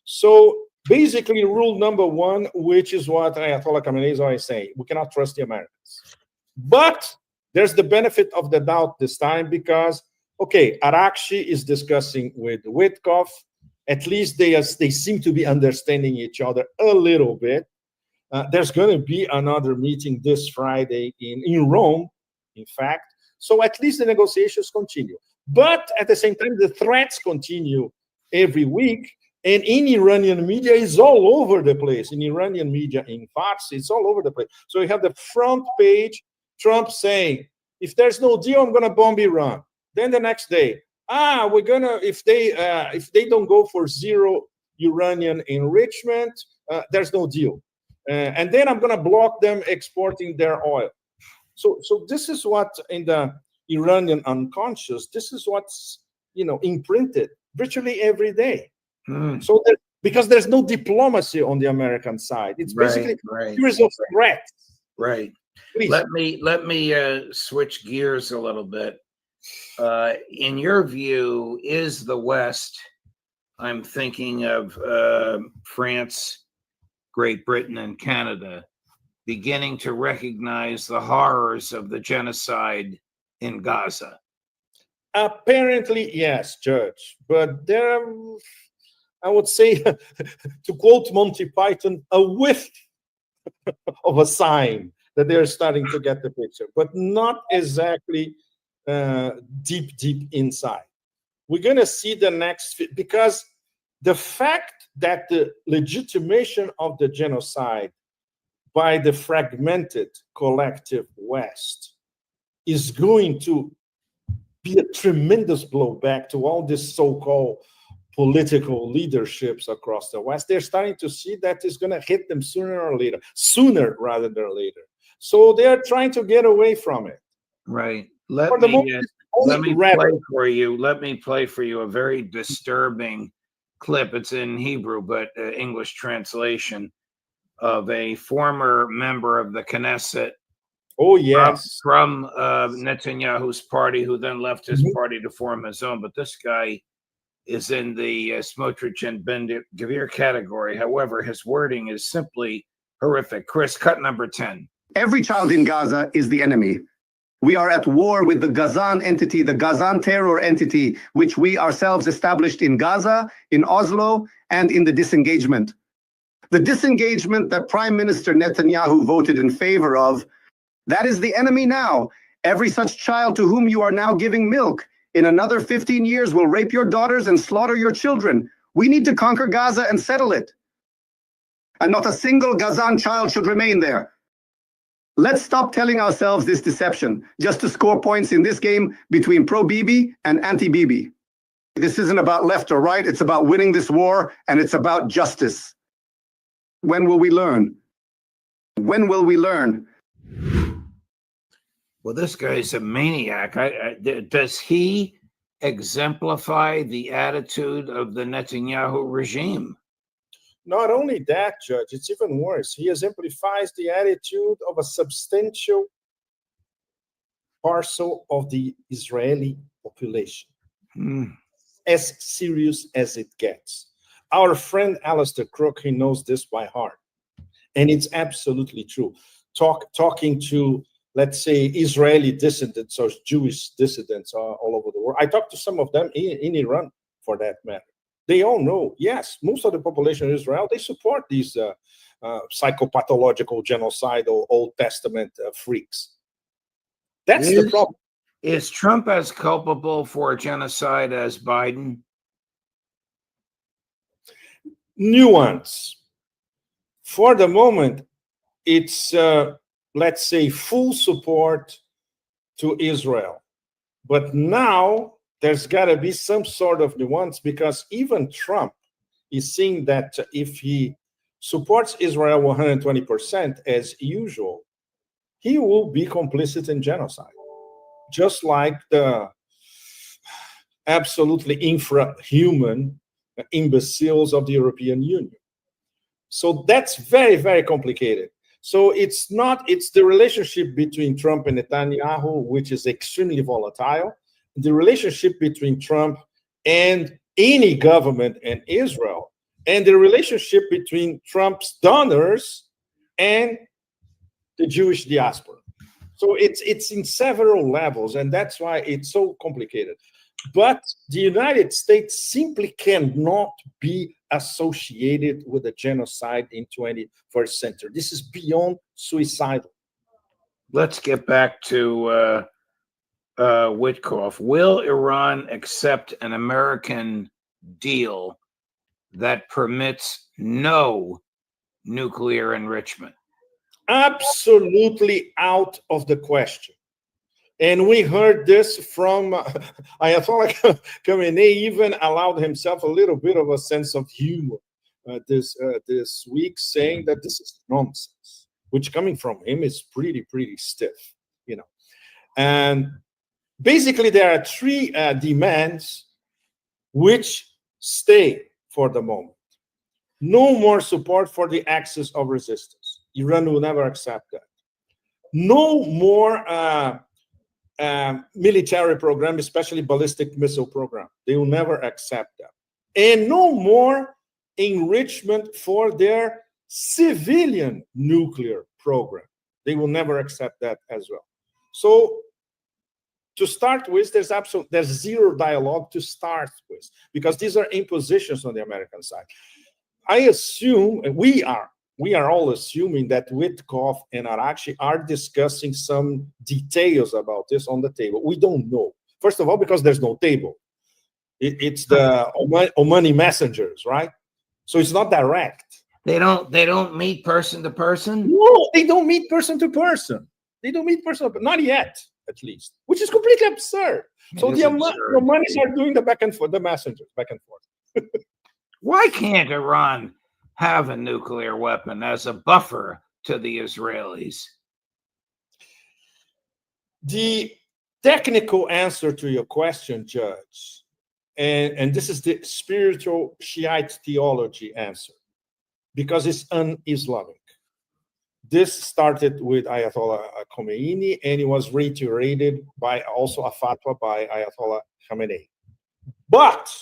So basically, rule number 1, which is what Ayatollah Khamenei is always saying, we cannot trust the Americans. But there's the benefit of the doubt this time, because, okay, Arakshi is discussing with Witkoff. At least they seem to be understanding each other a little bit. There's going to be another meeting this Friday in Rome, in fact. So at least the negotiations continue. But at the same time, the threats continue every week. And in Iranian media, it's all over the place. In Iranian media, in Farsi, it's all over the place. So you have the front page, Trump saying, if there's no deal, I'm going to bomb Iran. Then the next day, we're going to, if they don't go for zero uranium enrichment, there's no deal. And then I'm going to block them exporting their oil. So this is what in the Iranian unconscious, this is what's, imprinted virtually every day. So because there's no diplomacy on the American side, it's basically a series of threats. Right. Please. Let me switch gears a little bit. In your view, is the West I'm thinking of France, Great Britain, and Canada beginning to recognize the horrors of the genocide in Gaza. Apparently, yes, Judge. But there, I would say, to quote Monty Python, a whiff of a sign that they're starting to get the picture, but not exactly deep, deep inside. We're going to see the next, because the fact that the legitimation of the genocide by the fragmented collective West is going to be a tremendous blowback to all these so-called political leaderships across the West. They're starting to see that it's going to hit them sooner rather than later. So they're trying to get away from it. Right. Let me play for you a very disturbing clip. It's in Hebrew, but English translation of a former member of the Knesset. Oh, yes. From Netanyahu's party, who then left his party to form his own. But this guy is in the Smotrich and Ben-Gvir category. However, his wording is simply horrific. Chris, cut number 10. Every child in Gaza is the enemy. We are at war with the Gazan entity, the Gazan terror entity, which we ourselves established in Gaza, in Oslo, and in the disengagement. The disengagement that Prime Minister Netanyahu voted in favor of, that is the enemy now. Every such child to whom you are now giving milk, in another 15 years will rape your daughters and slaughter your children. We need to conquer Gaza and settle it. And not a single Gazan child should remain there. Let's stop telling ourselves this deception just to score points in this game between pro-Bibi and anti-Bibi. This isn't about left or right. It's about winning this war, and it's about justice. When will we learn? When will we learn? Well, this guy's a maniac. Does he exemplify the attitude of the Netanyahu regime? Not only that, Judge, it's even worse. He exemplifies the attitude of a substantial parcel of the Israeli population. As serious as it gets. Our friend Alistair Crook, he knows this by heart. And it's absolutely true. Talking to, let's say, Israeli dissidents or Jewish dissidents all over the world. I talked to some of them in Iran, for that matter. They all know, yes, most of the population of Israel, they support these psychopathological, genocidal, Old Testament freaks. That's the problem. Is Trump as culpable for genocide as Biden? Nuance. For the moment, it's, let's say, full support to Israel. But now, there's got to be some sort of nuance, because even Trump is seeing that if he supports Israel 120% as usual, he will be complicit in genocide, just like the absolutely infrahuman imbeciles of the European Union. So that's very, very complicated. So it's the relationship between Trump and Netanyahu, which is extremely volatile. The relationship between Trump and any government and Israel, and the relationship between Trump's donors and the Jewish diaspora. So it's in several levels, and that's why it's so complicated. But the United States simply cannot be associated with a genocide in 21st century. This is beyond suicidal. Let's get back to Witkoff. Will Iran accept an American deal that permits no nuclear enrichment? Absolutely out of the question. And we heard this from Ayatollah Khamenei, even allowed himself a little bit of a sense of humor this week, saying that this is nonsense, which coming from him is pretty stiff, you know. And basically, there are three demands which stay for the moment. No more support for the axis of resistance. Iran will never accept that. No more military program, especially ballistic missile program. They will never accept that. and no more enrichment for their civilian nuclear program. They will never accept that as well. So to start with, there's zero dialogue to start with, because these are impositions on the American side. I assume, we are all assuming that Witkoff and Arachi are discussing some details about this on the table. We don't know. First of all, because there's no table. It's the Omani messengers, right? So it's not direct. They don't meet person to person? No, they don't meet person to person. They don't meet person, but not yet, at least, which is completely absurd. So the Omanis are doing the back and forth, the messengers back and forth. Why can't Iran have a nuclear weapon as a buffer to the Israelis? The technical answer to your question, Judge, and this is the spiritual Shiite theology answer, because it's un-Islamic. This started with Ayatollah Khomeini, and it was reiterated by also a fatwa by Ayatollah Khamenei. But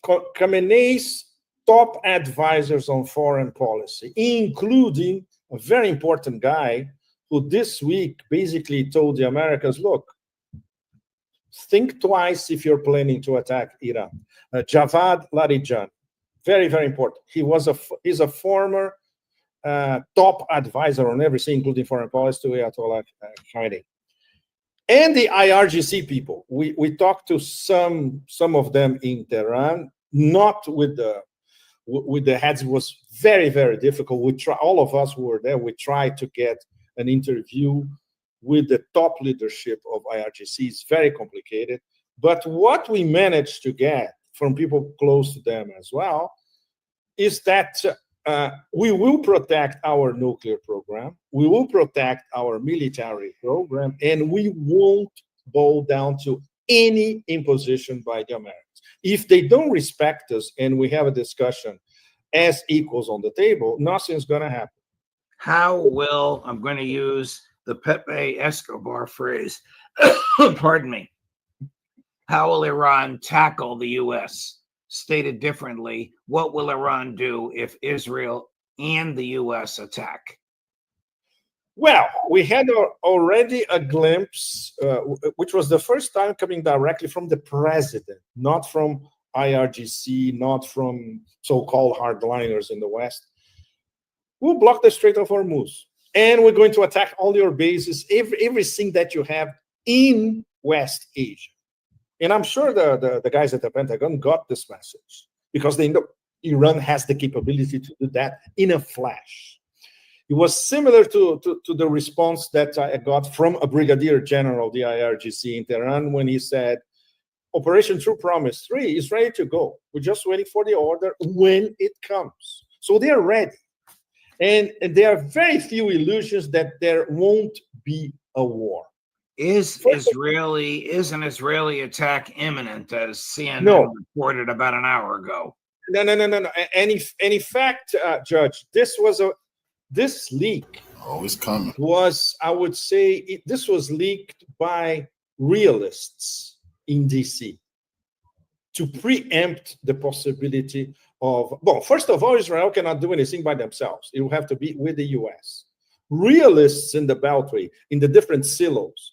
Khamenei's top advisors on foreign policy, including a very important guy who this week basically told the Americans, look, think twice if you're planning to attack Iran. Javad Larijani, very, very important. He's a former top advisor on everything, including foreign policy, to Ayatollah Khamenei. And the IRGC people, we talked to some of them in Tehran, not with the heads. It was very, very difficult. All of us who were there, we tried to get an interview with the top leadership of IRGC. It's very complicated. But what we managed to get from people close to them as well is that we will protect our nuclear program, we will protect our military program, and we won't bow down to any imposition by the Americans. If they don't respect us and we have a discussion as equals on the table, nothing's going to happen. How will, I'm going to use the Pepe Escobar phrase, pardon me, how will Iran tackle the U.S.? Stated differently, what will Iran do if Israel and the U.S. attack? Well, we had already a glimpse, which was the first time coming directly from the president, not from IRGC, not from so-called hardliners in the West. We'll block the Strait of Hormuz, and we're going to attack all your bases, everything that you have in West Asia. And I'm sure the guys at the Pentagon got this message, because they know Iran has the capability to do that in a flash. It was similar to the response that I got from a brigadier general, the IRGC in Tehran, when he said, Operation True Promise 3 is ready to go. We're just waiting for the order when it comes. So they're ready. And there are very few illusions that there won't be a war. Is an Israeli attack imminent, as CNN reported about an hour ago? No. And in fact, Judge, this leak it's coming. Was, I would say, this was leaked by realists in DC to preempt the possibility of, well, first of all, Israel cannot do anything by themselves. It will have to be with the US. Realists in the Beltway, in the different silos.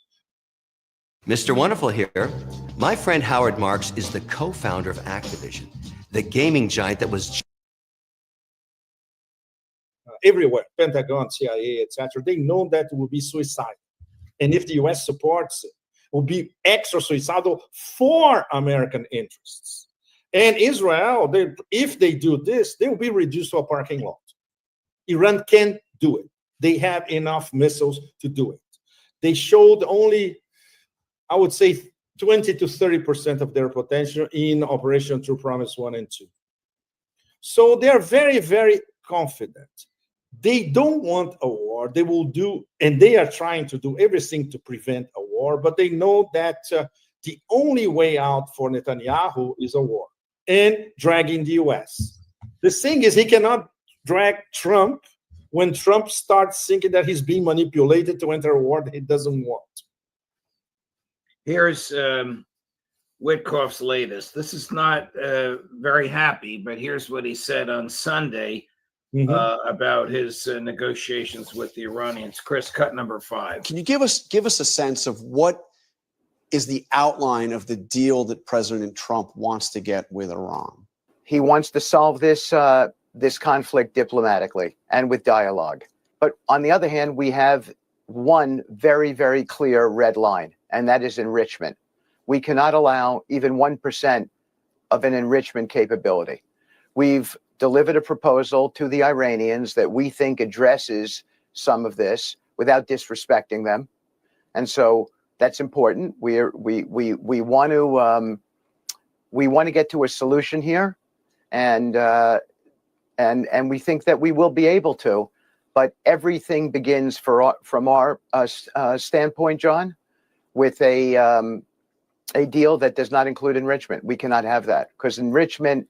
Mr. Wonderful here. My friend Howard Marks is the co-founder of Activision, the gaming giant that was everywhere, Pentagon, CIA, etc. They know that it will be suicidal. And if the US supports it, will be extra suicidal for American interests. And Israel, if they do this, they will be reduced to a parking lot. Iran can't do it. They have enough missiles to do it. They showed only, I would say, 20 to 30% of their potential in Operation True Promise 1 and 2. So they're very, very confident. They don't want a war. They will do, and they are trying to do everything to prevent a war, but they know that the only way out for Netanyahu is a war and dragging the US. The thing is, he cannot drag Trump when Trump starts thinking that he's being manipulated to enter a war that he doesn't want. Here's Witkoff's latest. This is not very happy, but here's what he said on Sunday about his negotiations with the Iranians. Chris, cut number 5. Can you give us a sense of what is the outline of the deal that President Trump wants to get with Iran? He wants to solve this this conflict diplomatically and with dialogue. But on the other hand, we have one very, very clear red line, and that is enrichment. We cannot allow even 1% of an enrichment capability. We've delivered a proposal to the Iranians that we think addresses some of this without disrespecting them. And so that's important. We want to get to a solution here, and we think that we will be able to. But everything begins from our standpoint, John, with a deal that does not include enrichment. We cannot have that because enrichment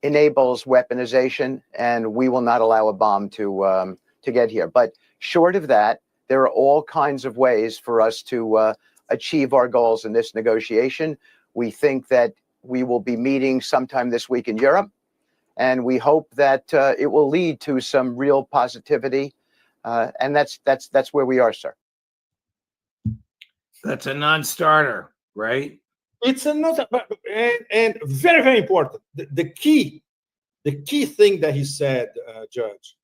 enables weaponization, and we will not allow a bomb to get here. But short of that, there are all kinds of ways for us to achieve our goals in this negotiation. We think that we will be meeting sometime this week in Europe, and we hope that it will lead to some real positivity. And that's where we are, sir. That's a non-starter, right? It's another, and very, very important. The key thing that he said, Judge,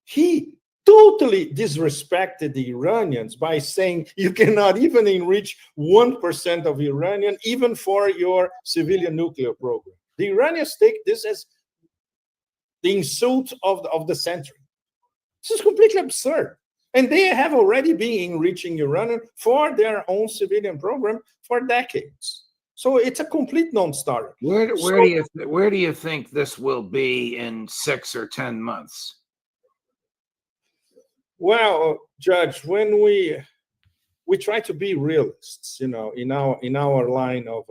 he totally disrespected the Iranians by saying you cannot even enrich 1% of uranium, even for your civilian nuclear program. The Iranians take this as the insult of the century. This is completely absurd. And they have already been enriching uranium for their own civilian program for decades. So it's a complete non-starter. Where do you think this will be in 6 or 10 months? Well, Judge, when we try to be realists, in our line of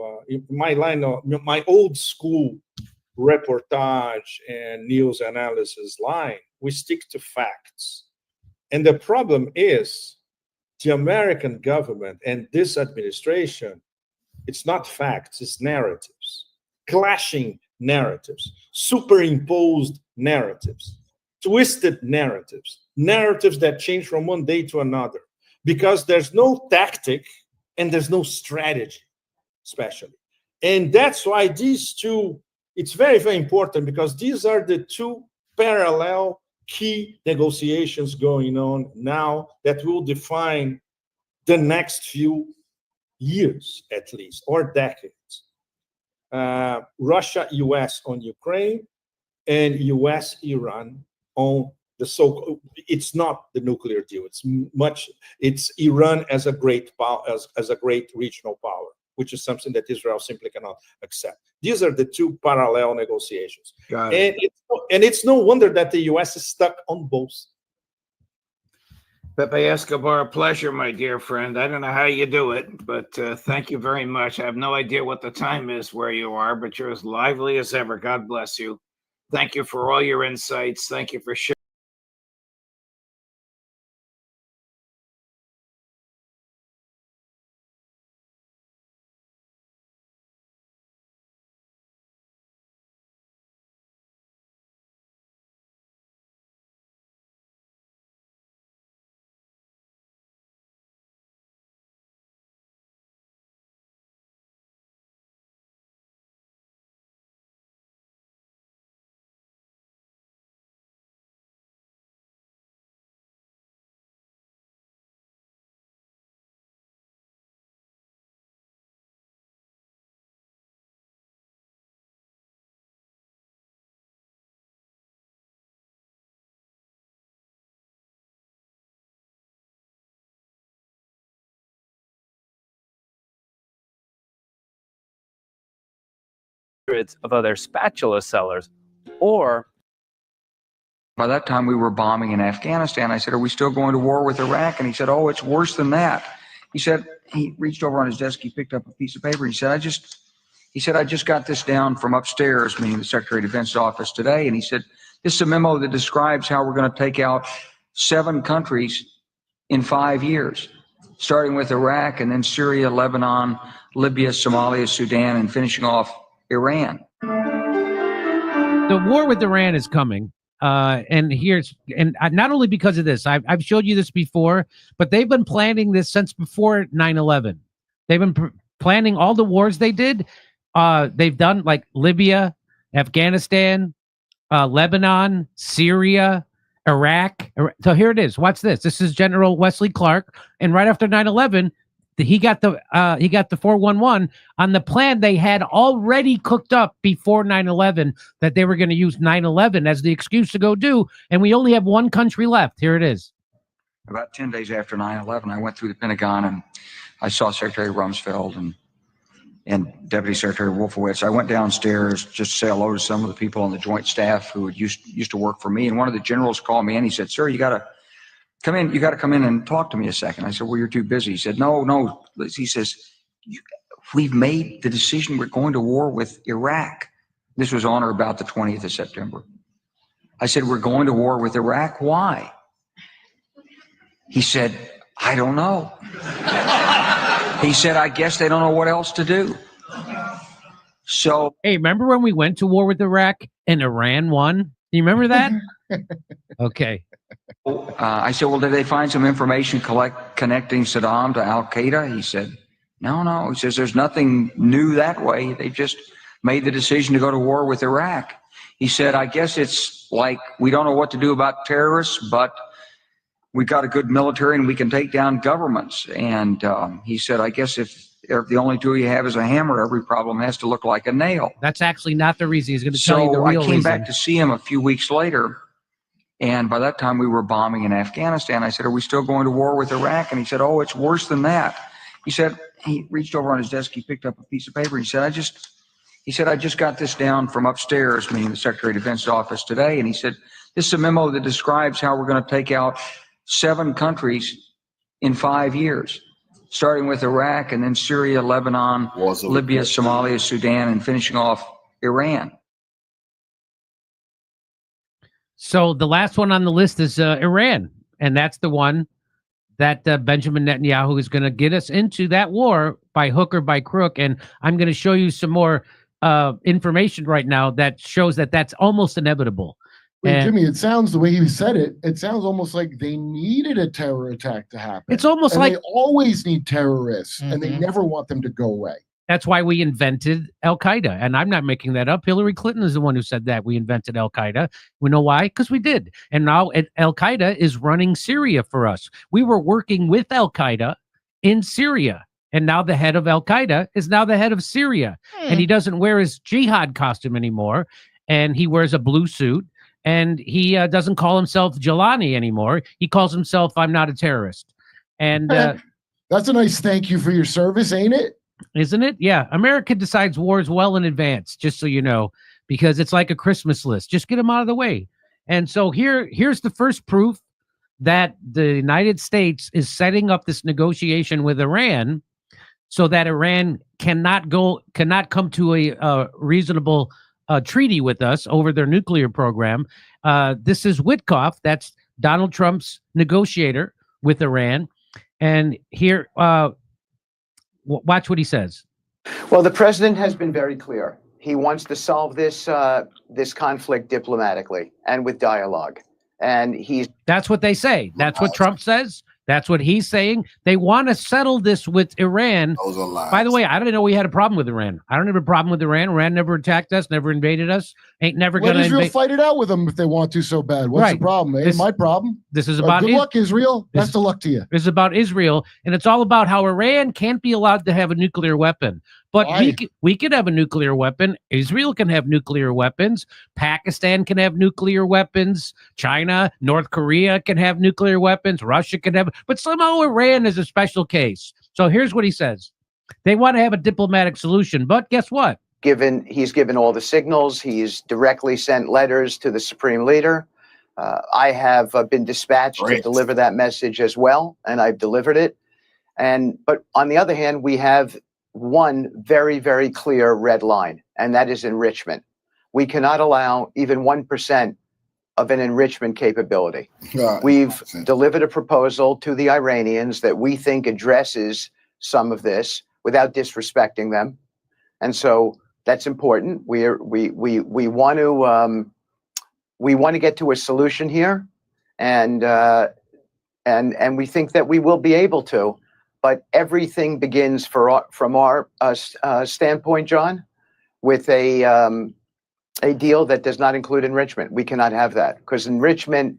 my old school reportage and news analysis line, we stick to facts. And the problem is the American government and this administration, it's not facts, it's narratives, clashing narratives, superimposed narratives, twisted narratives, narratives that change from one day to another, because there's no tactic and there's no strategy, especially. And that's why these two, it's very, very important, because these are the two parallel key negotiations going on now that will define the next few years, at least, or decades. Russia, US on Ukraine, and US, Iran on the so-called, it's not the nuclear deal. It's Iran as a great power, as a great regional power, which is something that Israel simply cannot accept. These are the two parallel negotiations. And it's no wonder that the US is stuck on both. Pepe Escobar, a pleasure, my dear friend. I don't know how you do it, but thank you very much. I have no idea what the time is where you are, but you're as lively as ever. God bless you. Thank you for all your insights. Thank you for sharing. Of other spatula sellers, or by that time we were bombing in Afghanistan. I said, are we still going to war with Iraq? And he said, oh, it's worse than that. He said, he reached over on his desk, he picked up a piece of paper. He said, I just got this down from upstairs, meaning the Secretary of Defense's office today. And he said, this is a memo that describes how we're going to take out 7 countries in 5 years. starting with Iraq and then Syria, Lebanon, Libya, Somalia, Sudan, and finishing off Iran. The war with Iran is coming. And not only because of this, I've showed you this before, but they've been planning this since before 9/11. They've been planning all the wars they did. They've done like Libya, Afghanistan, Lebanon, Syria, Iraq. So here it is. Watch this. This is General Wesley Clark. And right after 9/11, he got the 411 on the plan they had already cooked up before 9/11 that they were going to use 9/11 as the excuse to go do. And we only have one country left. Here it is. About 10 days after 9/11, I went through the Pentagon and I saw Secretary Rumsfeld and Deputy Secretary Wolfowitz. I went downstairs just to say hello to some of the people on the Joint Staff who had used to work for me. And one of the generals called me and he said, "Sir, you got to come in. You got to come in and talk to me a second." I said, "Well, you're too busy." He said, No. He says, "We've made the decision. We're going to war with Iraq." This was on or about the 20th of September. I said, "We're going to war with Iraq. Why?" He said, "I don't know." He said, "I guess they don't know what else to do." So, hey, remember when we went to war with Iraq and Iran won? Do you remember that? Okay. I said, "Well, did they find some information connecting Saddam to Al Qaeda?" He said, No. He says, "There's nothing new that way. They just made the decision to go to war with Iraq." He said, "I guess it's like we don't know what to do about terrorists, but we got a good military and we can take down governments." And he said, "I guess if the only tool you have is a hammer, every problem has to look like a nail." That's actually not the reason. He's going to tell you the real I came reason. back to see him a few weeks later. And by that time we were bombing in Afghanistan. I said, "Are we still going to war with Iraq?" And he said, "Oh, it's worse than that." He said, he reached over on his desk, he picked up a piece of paper. He said, I just got this down from upstairs, meaning the Secretary of Defense office today. And he said, "This is a memo that describes how we're going to take out 7 countries in 5 years, starting with Iraq and then Syria, Lebanon, Libya, Somalia, Sudan, and finishing off Iran." So the last one on the list is Iran. And that's the one that Benjamin Netanyahu is going to get us into that war by hook or by crook. And I'm going to show you some more information right now that shows that that's almost inevitable. Wait, Jimmy, it sounds the way he said it, it sounds almost like they needed a terror attack to happen. It's almost and like they always need terrorists and they never want them to go away. That's why we invented Al-Qaeda. And I'm not making that up. Hillary Clinton is the one who said that we invented Al-Qaeda. We know why? Because we did. And now Al-Qaeda is running Syria for us. We were working with Al-Qaeda in Syria. And now the head of Al-Qaeda is now the head of Syria. And he doesn't wear his jihad costume anymore. And he wears a blue suit. And he doesn't call himself Jelani anymore. He calls himself, "I'm not a terrorist." And that's a nice thank you for your service, ain't it? Isn't it? Yeah. America decides wars well in advance, just so you know, because it's like a Christmas list. Just get them out of the way. And so here's the first proof that the United States is setting up this negotiation with Iran so that Iran cannot come to a reasonable treaty with us over their nuclear program. This is Witkoff. That's Donald Trump's negotiator with Iran. And here, watch what he says. Well, the president has been very clear. He wants to solve this conflict diplomatically and with dialogue. And that's what they say. That's what Trump says. That's what he's saying. They want to settle this with Iran. Those are lies. By the way, I didn't know we had a problem with Iran. I don't have a problem with Iran. Iran never attacked us, never invaded us. Ain't never going to Israel fight it out with them if they want to so bad. What's the problem? Ain't my problem. This is about good luck, Israel. Best of luck to you. This is about Israel, and it's all about how Iran can't be allowed to have a nuclear weapon. But we could have a nuclear weapon. Israel can have nuclear weapons. Pakistan can have nuclear weapons. China, North Korea can have nuclear weapons. Russia can have, but somehow Iran is a special case. So here's what he says. They want to have a diplomatic solution, but guess what? He's given all the signals. He's directly sent letters to the supreme leader. I have been dispatched to deliver that message as well, and I've delivered it. But on the other hand, we have one very, very clear red line, and that is enrichment. We cannot allow even 1% of an enrichment capability. Right. We've delivered a proposal to the Iranians that we think addresses some of this without disrespecting them, and so that's important. We want to get to a solution here, and we think that we will be able to. But everything begins from our standpoint, John, with a deal that does not include enrichment. We cannot have that because enrichment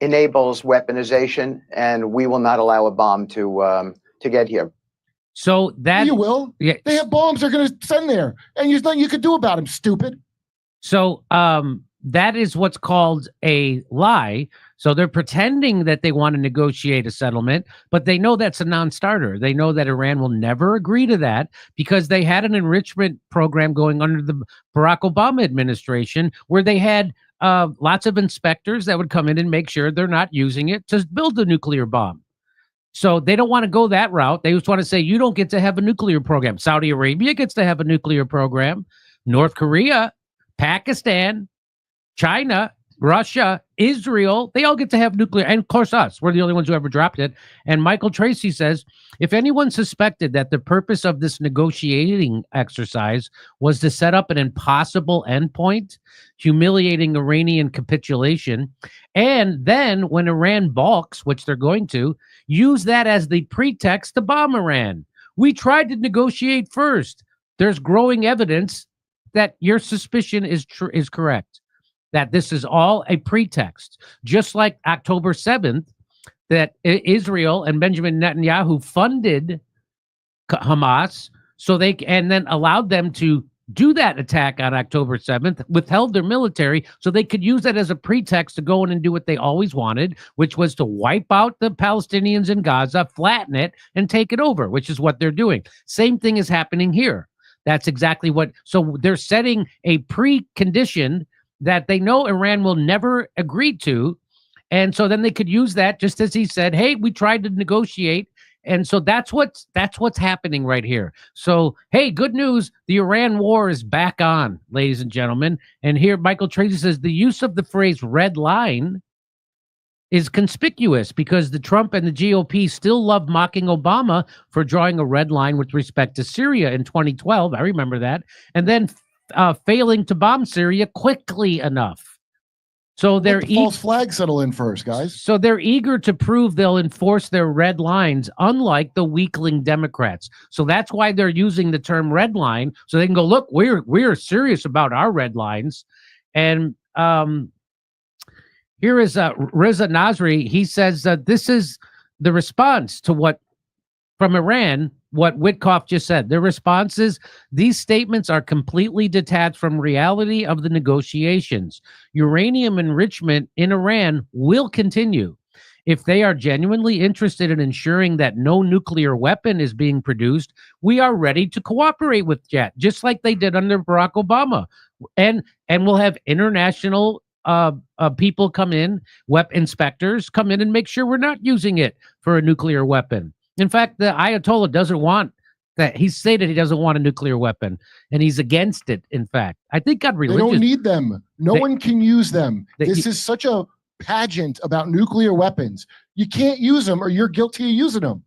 enables weaponization, and we will not allow a bomb to get here. So that you will. Yeah. They have bombs they're going to send there, and there's nothing you can do about them. Stupid. So that is what's called a lie. So they're pretending that they want to negotiate a settlement, but they know that's a non-starter. They know that Iran will never agree to that because they had an enrichment program going under the Barack Obama administration where they had lots of inspectors that would come in and make sure they're not using it to build a nuclear bomb. So they don't want to go that route. They just want to say, you don't get to have a nuclear program. Saudi Arabia gets to have a nuclear program. North Korea, Pakistan, China, Russia, Israel, they all get to have nuclear. And of course, us. We're the only ones who ever dropped it. And Michael Tracy says, if anyone suspected that the purpose of this negotiating exercise was to set up an impossible endpoint, humiliating Iranian capitulation, and then when Iran balks, which they're going to, use that as the pretext to bomb Iran. We tried to negotiate first. There's growing evidence that your suspicion is correct, that this is all a pretext. Just like October 7th, that Israel and Benjamin Netanyahu funded Hamas, and then allowed them to do that attack on October 7th, withheld their military so they could use that as a pretext to go in and do what they always wanted, which was to wipe out the Palestinians in Gaza, flatten it, and take it over, which is what they're doing. Same thing is happening here. That's exactly what. So they're setting a precondition that they know Iran will never agree to. And so then they could use that, just as he said, hey, we tried to negotiate. And so that's what's happening right here. So, hey, good news. The Iran war is back on, ladies and gentlemen. And here Michael Tracy says the use of the phrase red line is conspicuous because the Trump and the GOP still love mocking Obama for drawing a red line with respect to Syria in 2012. I remember that. And then failing to bomb Syria quickly enough. So they're false flag settle in first, guys. So they're eager to prove they'll enforce their red lines, unlike the weakling Democrats. So that's why they're using the term red line, so they can go, look, we're serious about our red lines. And here is Reza Nasri. He says that this is the response to what from Iran, what Witkoff just said. Their response is these statements are completely detached from reality of the negotiations. Uranium enrichment in Iran will continue. If they are genuinely interested in ensuring that no nuclear weapon is being produced, we are ready to cooperate with that, just like they did under Barack Obama. And we'll have international people come in, inspectors come in and make sure we're not using it for a nuclear weapon. In fact, the Ayatollah doesn't want that. He stated he doesn't want a nuclear weapon, and he's against it. In fact, I think got religious. They don't need them. No one can use them. This is such a pageant about nuclear weapons. You can't use them, or you're guilty of using them.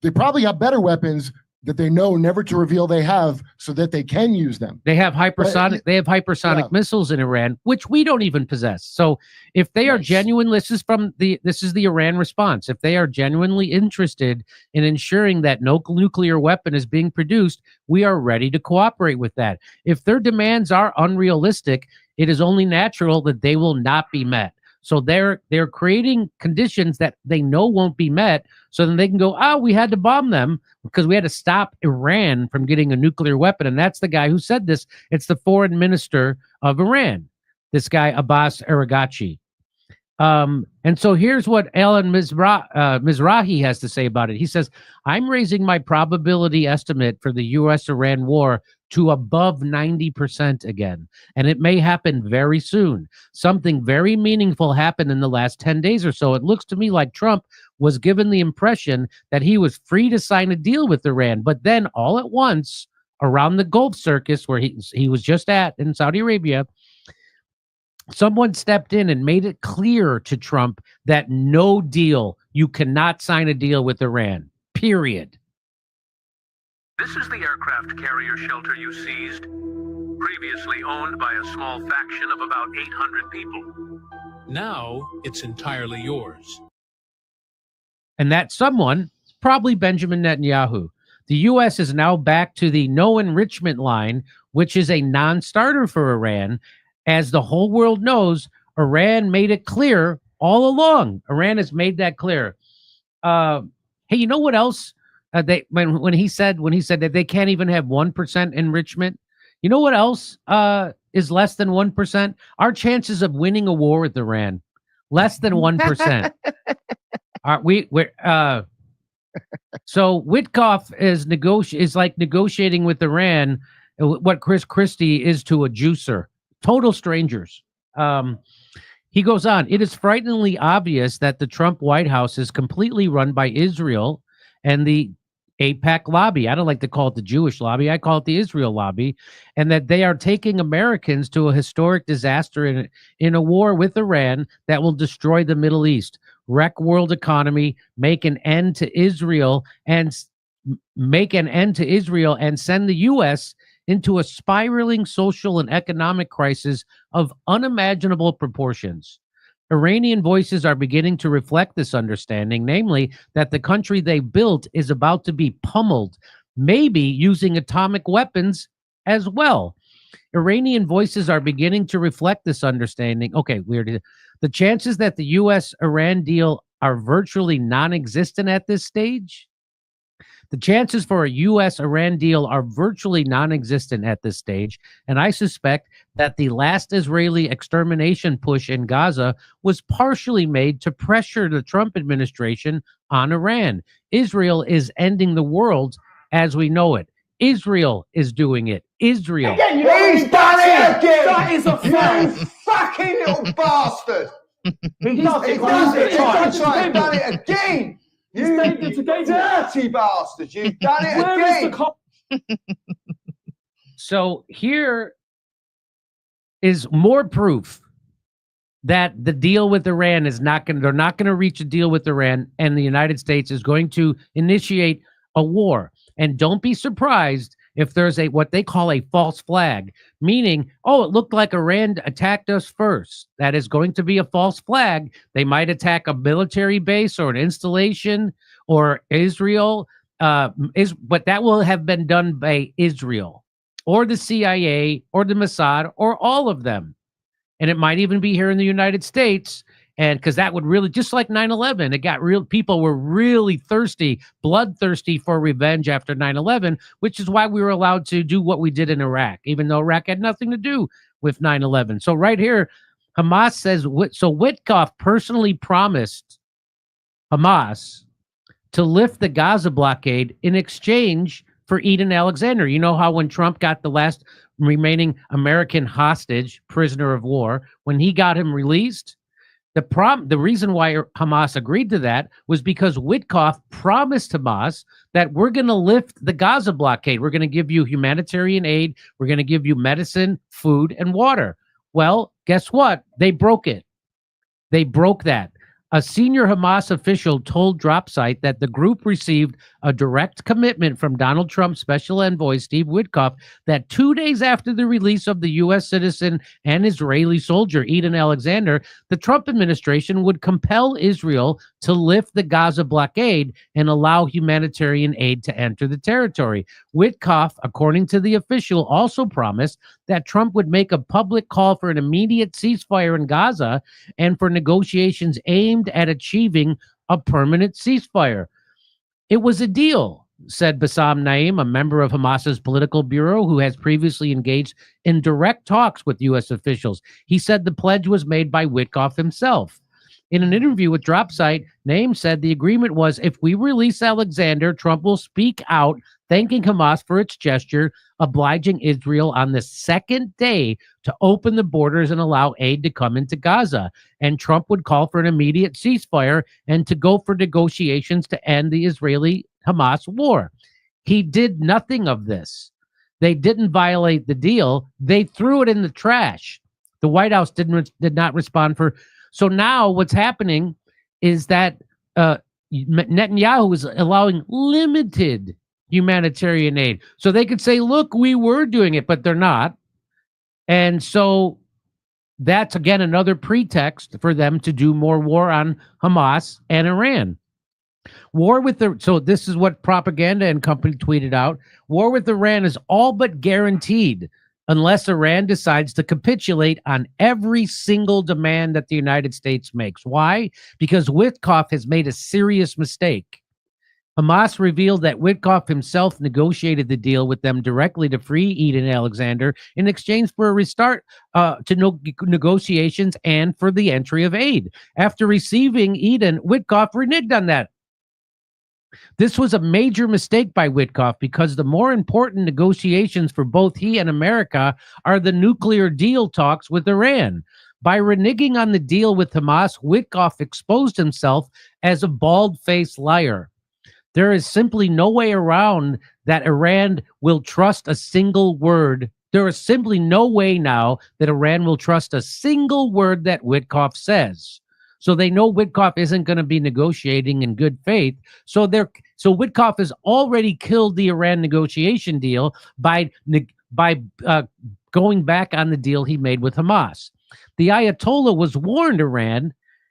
They probably have better weapons that they know never to reveal they have, so that they can use them. They have hypersonic missiles in Iran, which we don't even possess. So if they are genuine, this is the Iran response. If they are genuinely interested in ensuring that no nuclear weapon is being produced, we are ready to cooperate with that. If their demands are unrealistic, it is only natural that they will not be met. So they're creating conditions that they know won't be met, so then they can go, we had to bomb them because we had to stop Iran from getting a nuclear weapon. And that's the guy who said this. It's the foreign minister of Iran, this guy Abbas Araghchi. And so here's what Alan Mizrahi has to say about it. He says, I'm raising my probability estimate for the U.S.-Iran war to above 90% again. And it may happen very soon. Something very meaningful happened in the last 10 days or so. It looks to me like Trump was given the impression that he was free to sign a deal with Iran. But then all at once, around the Gulf circus, where he was just at in Saudi Arabia, Someone stepped in and made it clear to Trump that no deal, you cannot sign a deal with Iran, period. This is the aircraft carrier shelter you seized, previously owned by a small faction of about 800 people. Now it's entirely yours. And that someone is probably Benjamin Netanyahu. The U.S. is now back to the no enrichment line, which is a non-starter for Iran. As the whole world knows, Iran made it clear all along. Iran has made that clear. Hey, you know what else? When he said that they can't even have 1% enrichment, you know what else is less than 1%? Our chances of winning a war with Iran, less than 1%. So Witkoff is like negotiating with Iran what Chris Christie is to a juicer. Total strangers. He goes on, it is frighteningly obvious that the Trump White House is completely run by Israel and the AIPAC lobby. I don't like to call it the Jewish lobby. I call it the Israel lobby. And that they are taking Americans to a historic disaster in a war with Iran that will destroy the Middle East, wreck world economy, make an end to Israel, and send the U.S. into a spiraling social and economic crisis of unimaginable proportions. Iranian voices are beginning to reflect this understanding, namely that the country they built is about to be pummeled, maybe using atomic weapons as well. Iranian voices are beginning to reflect this understanding. Okay, weird. The chances that the U.S.-Iran deal are virtually non-existent at this stage. The chances for a U.S.-Iran deal are virtually non-existent at this stage, and I suspect that the last Israeli extermination push in Gaza was partially made to pressure the Trump administration on Iran. Israel is ending the world as we know it. Israel is doing it. Israel. Again, he's done it again. That is a fact. You fucking little bastard. He's done it again. You dirty bastards, you've done it again. So here is more proof that the deal with Iran is they're not going to reach a deal with Iran, and the United States is going to initiate a war. And don't be surprised if there's what they call a false flag, meaning, oh, it looked like Iran attacked us first. That is going to be a false flag. They might attack a military base or an installation or Israel, but that will have been done by Israel or the CIA or the Mossad or all of them. And it might even be here in the United States. And because that would really, just like 9/11, it got real. People were really bloodthirsty for revenge after 9/11, which is why we were allowed to do what we did in Iraq, even though Iraq had nothing to do with 9/11. So right here, Hamas says, so Witkoff personally promised Hamas to lift the Gaza blockade in exchange for Eden Alexander. You know how when Trump got the last remaining American hostage, prisoner of war, when he got him released, the reason why Hamas agreed to that was because Witkoff promised Hamas that we're going to lift the Gaza blockade. We're going to give you humanitarian aid. We're going to give you medicine, food, and water. Well, guess what? They broke it. They broke that. A senior Hamas official told DropSite that the group received a direct commitment from Donald Trump's special envoy, Steve Witkoff, that 2 days after the release of the U.S. citizen and Israeli soldier, Eden Alexander, the Trump administration would compel Israel to lift the Gaza blockade and allow humanitarian aid to enter the territory. Witkoff, according to the official, also promised that Trump would make a public call for an immediate ceasefire in Gaza and for negotiations aimed at achieving a permanent ceasefire. It was a deal, said Bassam Naim, a member of Hamas's political bureau who has previously engaged in direct talks with U.S. officials. He said the pledge was made by Witkoff himself. In an interview with DropSite, Naim said the agreement was if we release Alexander, Trump will speak out thanking Hamas for its gesture, obliging Israel on the second day to open the borders and allow aid to come into Gaza. And Trump would call for an immediate ceasefire and to go for negotiations to end the Israeli-Hamas war. He did nothing of this. They didn't violate the deal. They threw it in the trash. The White House did not respond for. So now what's happening is that Netanyahu is allowing limited humanitarian aid. So they could say, look, we were doing it, but they're not. And so that's, again, another pretext for them to do more war on Hamas and Iran. So this is what Propaganda and Company tweeted out. War with Iran is all but guaranteed unless Iran decides to capitulate on every single demand that the United States makes. Why? Because Witkoff has made a serious mistake. Hamas revealed that Witkoff himself negotiated the deal with them directly to free Eden Alexander in exchange for a restart to negotiations and for the entry of aid. After receiving Eden, Witkoff reneged on that. This was a major mistake by Witkoff because the more important negotiations for both he and America are the nuclear deal talks with Iran. By reneging on the deal with Hamas, Witkoff exposed himself as a bald-faced liar. There is simply no way around that Iran will trust a single word. There is simply no way now that Iran will trust a single word that Witkoff says. So they know Witkoff isn't going to be negotiating in good faith. So Witkoff has already killed the Iran negotiation deal by going back on the deal he made with Hamas. The Ayatollah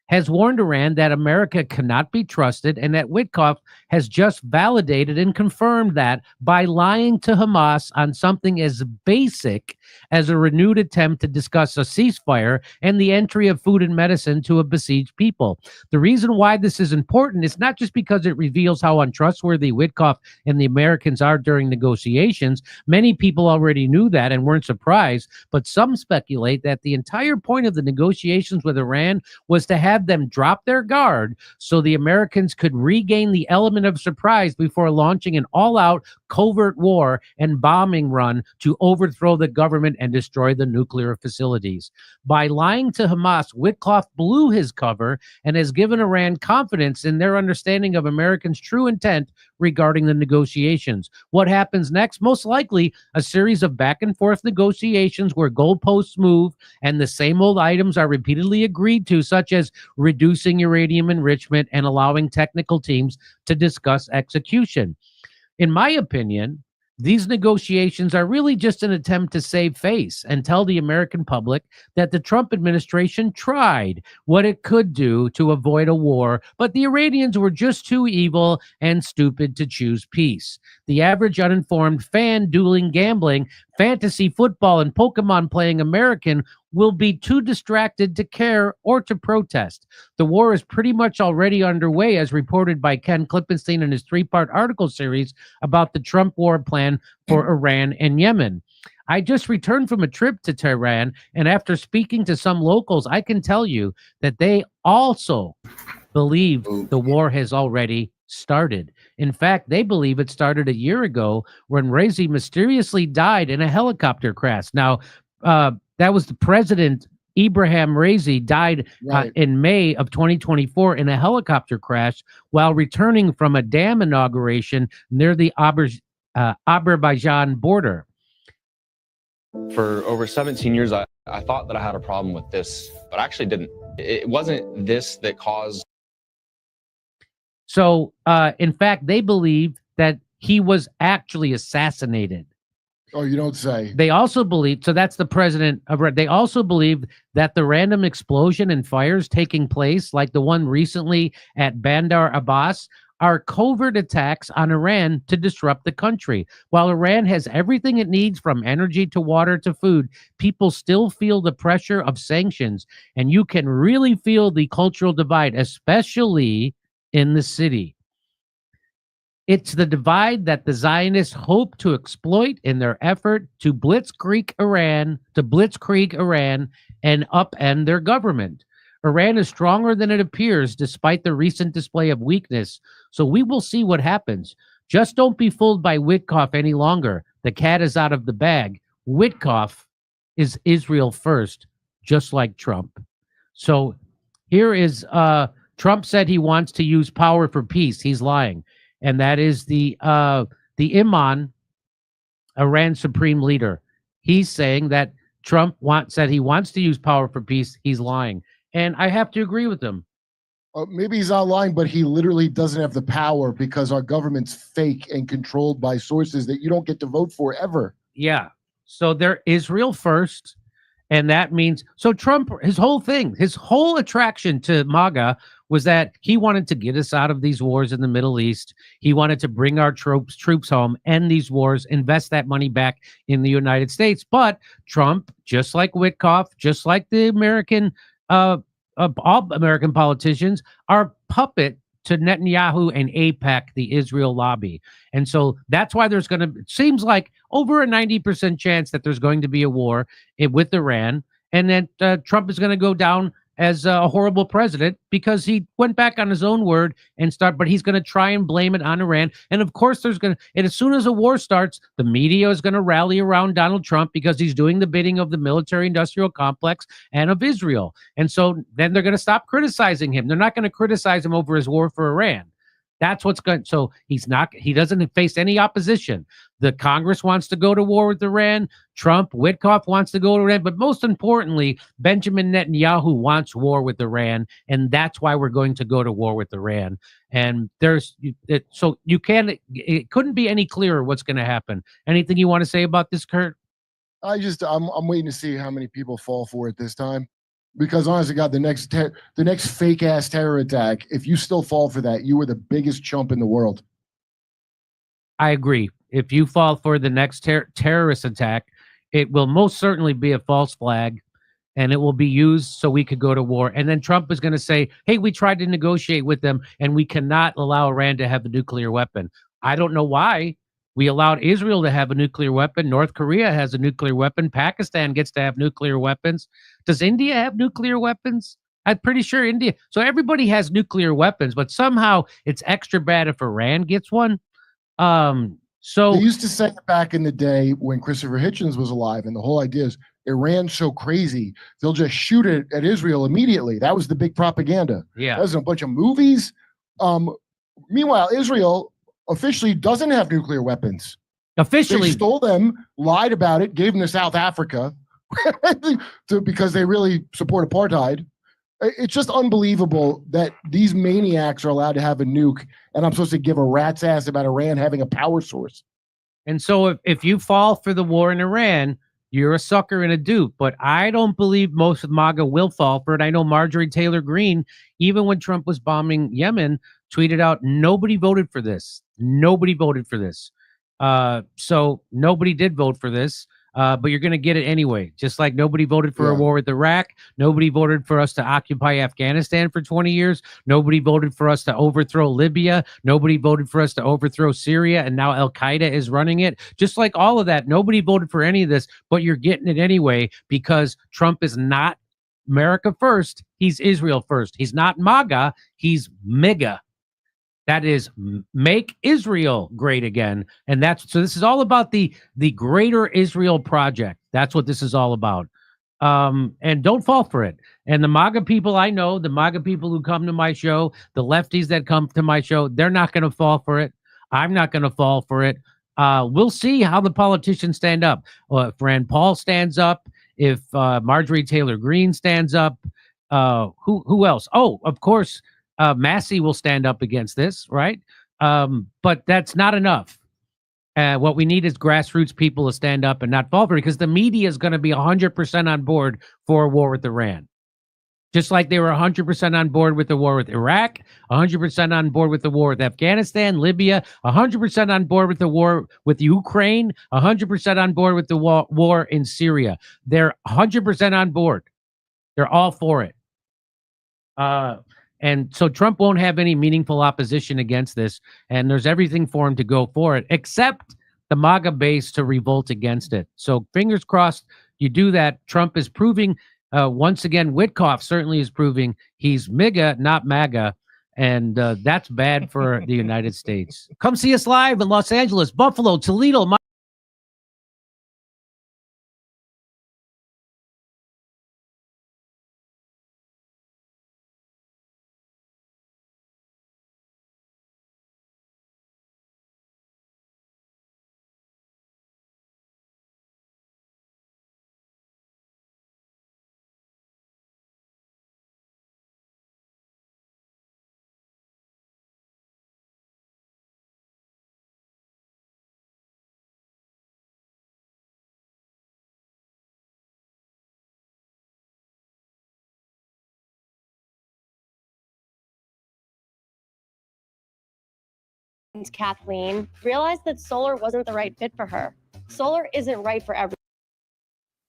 has warned Iran that America cannot be trusted, and that Witkoff has just validated and confirmed that by lying to Hamas on something as basic as a renewed attempt to discuss a ceasefire and the entry of food and medicine to a besieged people. The reason why this is important is not just because it reveals how untrustworthy Witkoff and the Americans are during negotiations. Many people already knew that and weren't surprised, but some speculate that the entire point of the negotiations with Iran was to have them drop their guard so the Americans could regain the element of surprise before launching an all-out covert war and bombing run to overthrow the government and destroy the nuclear facilities. By lying to Hamas, Witkoff blew his cover and has given Iran confidence in their understanding of Americans' true intent regarding the negotiations. What happens next? Most likely a series of back and forth negotiations where goalposts move and the same old items are repeatedly agreed to, such as reducing uranium enrichment and allowing technical teams to discuss execution. In my opinion, these negotiations are really just an attempt to save face and tell the American public that the Trump administration tried what it could do to avoid a war, but the Iranians were just too evil and stupid to choose peace. The average uninformed fan dueling gambling, fantasy football, and Pokemon playing American will be too distracted to care or to protest. The war is pretty much already underway, as reported by Ken Klippenstein in his 3-part article series about the Trump war plan for Iran and Yemen. I just returned from a trip to Tehran, and after speaking to some locals, I can tell you that they also believe the war has already started. In fact, they believe it started a year ago when Raisi mysteriously died in a helicopter crash. Now, that was the president, Ibrahim Raisi, died in May of 2024 in a helicopter crash while returning from a dam inauguration near the Azerbaijan border. For over 17 years, I thought that I had a problem with this, but I actually didn't. It wasn't this that caused. So, in fact, they believe that he was actually assassinated. Oh, you don't say. They also believe, so that's the president of Red. They also believe that the random explosion and fires taking place, like the one recently at Bandar Abbas, are covert attacks on Iran to disrupt the country. While Iran has everything it needs from energy to water to food, people still feel the pressure of sanctions, and you can really feel the cultural divide, especially in the city. It's the divide that the Zionists hope to exploit in their effort to blitzkrieg Iran and upend their government. Iran is stronger than it appears despite the recent display of weakness, so we will see what happens. Just don't be fooled by Witkoff any longer. The cat is out of the bag. Witkoff is Israel first, just like Trump. So here is Trump said he wants to use power for peace. He's lying. And that is the Imam, Iran's supreme leader. He's saying that Trump said he wants to use power for peace, he's lying. And I have to agree with him. Maybe he's not lying, but he literally doesn't have the power because our government's fake and controlled by sources that you don't get to vote for ever. Yeah. So they're Israel first. And that means, so Trump, his whole attraction to MAGA was that he wanted to get us out of these wars in the Middle East. He wanted to bring our troops home, end these wars, invest that money back in the United States. But Trump, just like Witkoff, just like the all American politicians, are puppet to Netanyahu and AIPAC, the Israel lobby. And so that's why it seems like over a 90% chance that there's going to be a war with Iran, and that Trump is going to go down as a horrible president because he went back on his own word but he's going to try and blame it on Iran. And of course and as soon as a war starts, the media is going to rally around Donald Trump because he's doing the bidding of the military industrial complex and of Israel. And so then they're going to stop criticizing him. They're not going to criticize him over his war for Iran. That's what's going. So he doesn't face any opposition. The Congress wants to go to war with Iran. Trump, Witkoff wants to go to Iran. But most importantly, Benjamin Netanyahu wants war with Iran. And that's why we're going to go to war with Iran. And it couldn't be any clearer what's going to happen. Anything you want to say about this, Kurt? I'm waiting to see how many people fall for it this time. Because honestly, God, the next fake ass terror attack, if you still fall for that, you were the biggest chump in the world. I agree. If you fall for the next terrorist attack, it will most certainly be a false flag, and it will be used so we could go to war. And then Trump is going to say, hey, we tried to negotiate with them, and we cannot allow Iran to have a nuclear weapon. I don't know why. We allowed Israel to have a nuclear weapon. North Korea has a nuclear weapon. Pakistan gets to have nuclear weapons. Does India have nuclear weapons? I'm pretty sure India. So everybody has nuclear weapons, but somehow it's extra bad if Iran gets one. So they used to say it back in the day when Christopher Hitchens was alive, and the whole idea is Iran's so crazy they'll just shoot it at Israel immediately. That was the big propaganda. Yeah, that was a bunch of movies. Meanwhile, Israel officially doesn't have nuclear weapons. Officially, they stole them, lied about it, gave them to South Africa because they really support apartheid. It's just unbelievable that these maniacs are allowed to have a nuke, and I'm supposed to give a rat's ass about Iran having a power source. And so if you fall for the war in Iran, you're a sucker and a dupe. But I don't believe most of MAGA will fall for it. I know Marjorie Taylor Greene, even when Trump was bombing Yemen, tweeted out, nobody voted for this. Nobody voted for this. So nobody did vote for this. But you're going to get it anyway. Just like nobody voted for a war with Iraq. Nobody voted for us to occupy Afghanistan for 20 years. Nobody voted for us to overthrow Libya. Nobody voted for us to overthrow Syria. And now Al-Qaeda is running it. Just like all of that, nobody voted for any of this, but you're getting it anyway because Trump is not America first. He's Israel first. He's not MAGA. He's MIGA. That is make Israel great again. And so this is all about the greater Israel project. That's what this is all about. And don't fall for it. And the MAGA people I know, the MAGA people who come to my show, the lefties that come to my show, they're not going to fall for it. I'm not going to fall for it. We'll see how the politicians stand up. If Rand Paul stands up, if Marjorie Taylor Greene stands up, who else? Oh, of course, Massey will stand up against this, right? But that's not enough. What we need is grassroots people to stand up and not fall for it because the media is going to be 100% on board for a war with Iran. Just like they were 100% on board with the war with Iraq, 100% on board with the war with Afghanistan, Libya, 100% on board with the war with Ukraine, 100% on board with the war in Syria. They're 100% on board. They're all for it. And so Trump won't have any meaningful opposition against this, and there's everything for him to go for it, except the MAGA base to revolt against it. So fingers crossed you do that. Trump is proving, once again, Witkoff certainly is proving he's MIGA, not MAGA, and that's bad for the United States. Come see us live in Los Angeles, Buffalo, Toledo, Kathleen realized that solar wasn't the right fit for her. Solar isn't right for everyone.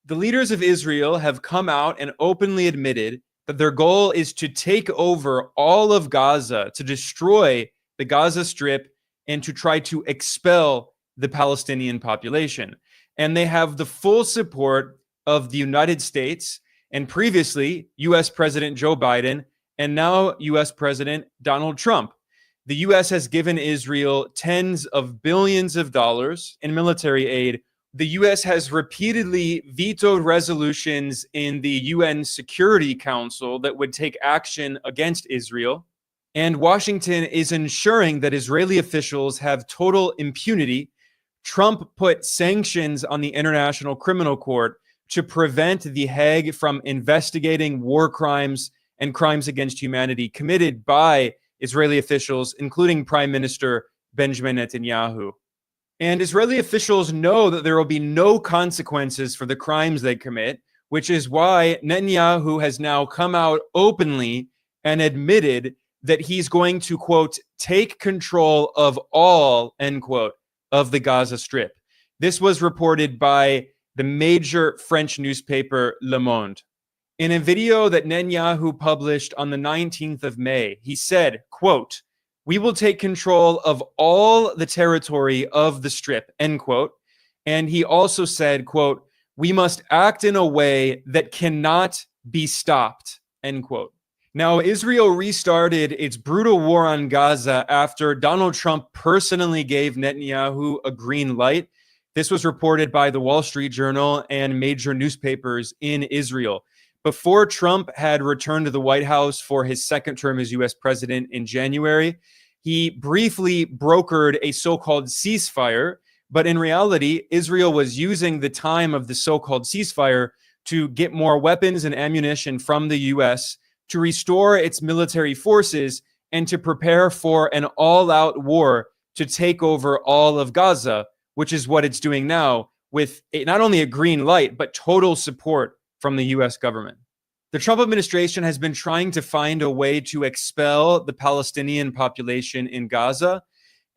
The leaders of Israel have come out and openly admitted that their goal is to take over all of Gaza, to destroy the Gaza Strip, and to try to expel the Palestinian population. And they have the full support of the United States and previously US President Joe Biden and now US President Donald Trump. The US has given Israel tens of billions of dollars in military aid. The US has repeatedly vetoed resolutions in the UN Security Council that would take action against Israel. And Washington is ensuring that Israeli officials have total impunity. Trump put sanctions on the International Criminal Court to prevent The Hague from investigating war crimes and crimes against humanity committed by Israeli officials, including Prime Minister Benjamin Netanyahu. And Israeli officials know that there will be no consequences for the crimes they commit, which is why Netanyahu has now come out openly and admitted that he's going to, quote, take control of all, end quote, of the Gaza Strip. This was reported by the major French newspaper Le Monde. In a video that Netanyahu published on the 19th of May, he said, quote, we will take control of all the territory of the Strip, end quote. And he also said, quote, we must act in a way that cannot be stopped, end quote. Now, Israel restarted its brutal war on Gaza after Donald Trump personally gave Netanyahu a green light. This was reported by the Wall Street Journal and major newspapers in Israel. Before Trump had returned to the White House for his second term as U.S. president in January, he briefly brokered a so-called ceasefire. But in reality, Israel was using the time of the so-called ceasefire to get more weapons and ammunition from the U.S., to restore its military forces, and to prepare for an all-out war to take over all of Gaza, which is what it's doing now with not only a green light, but total support from the US government. The Trump administration has been trying to find a way to expel the Palestinian population in Gaza.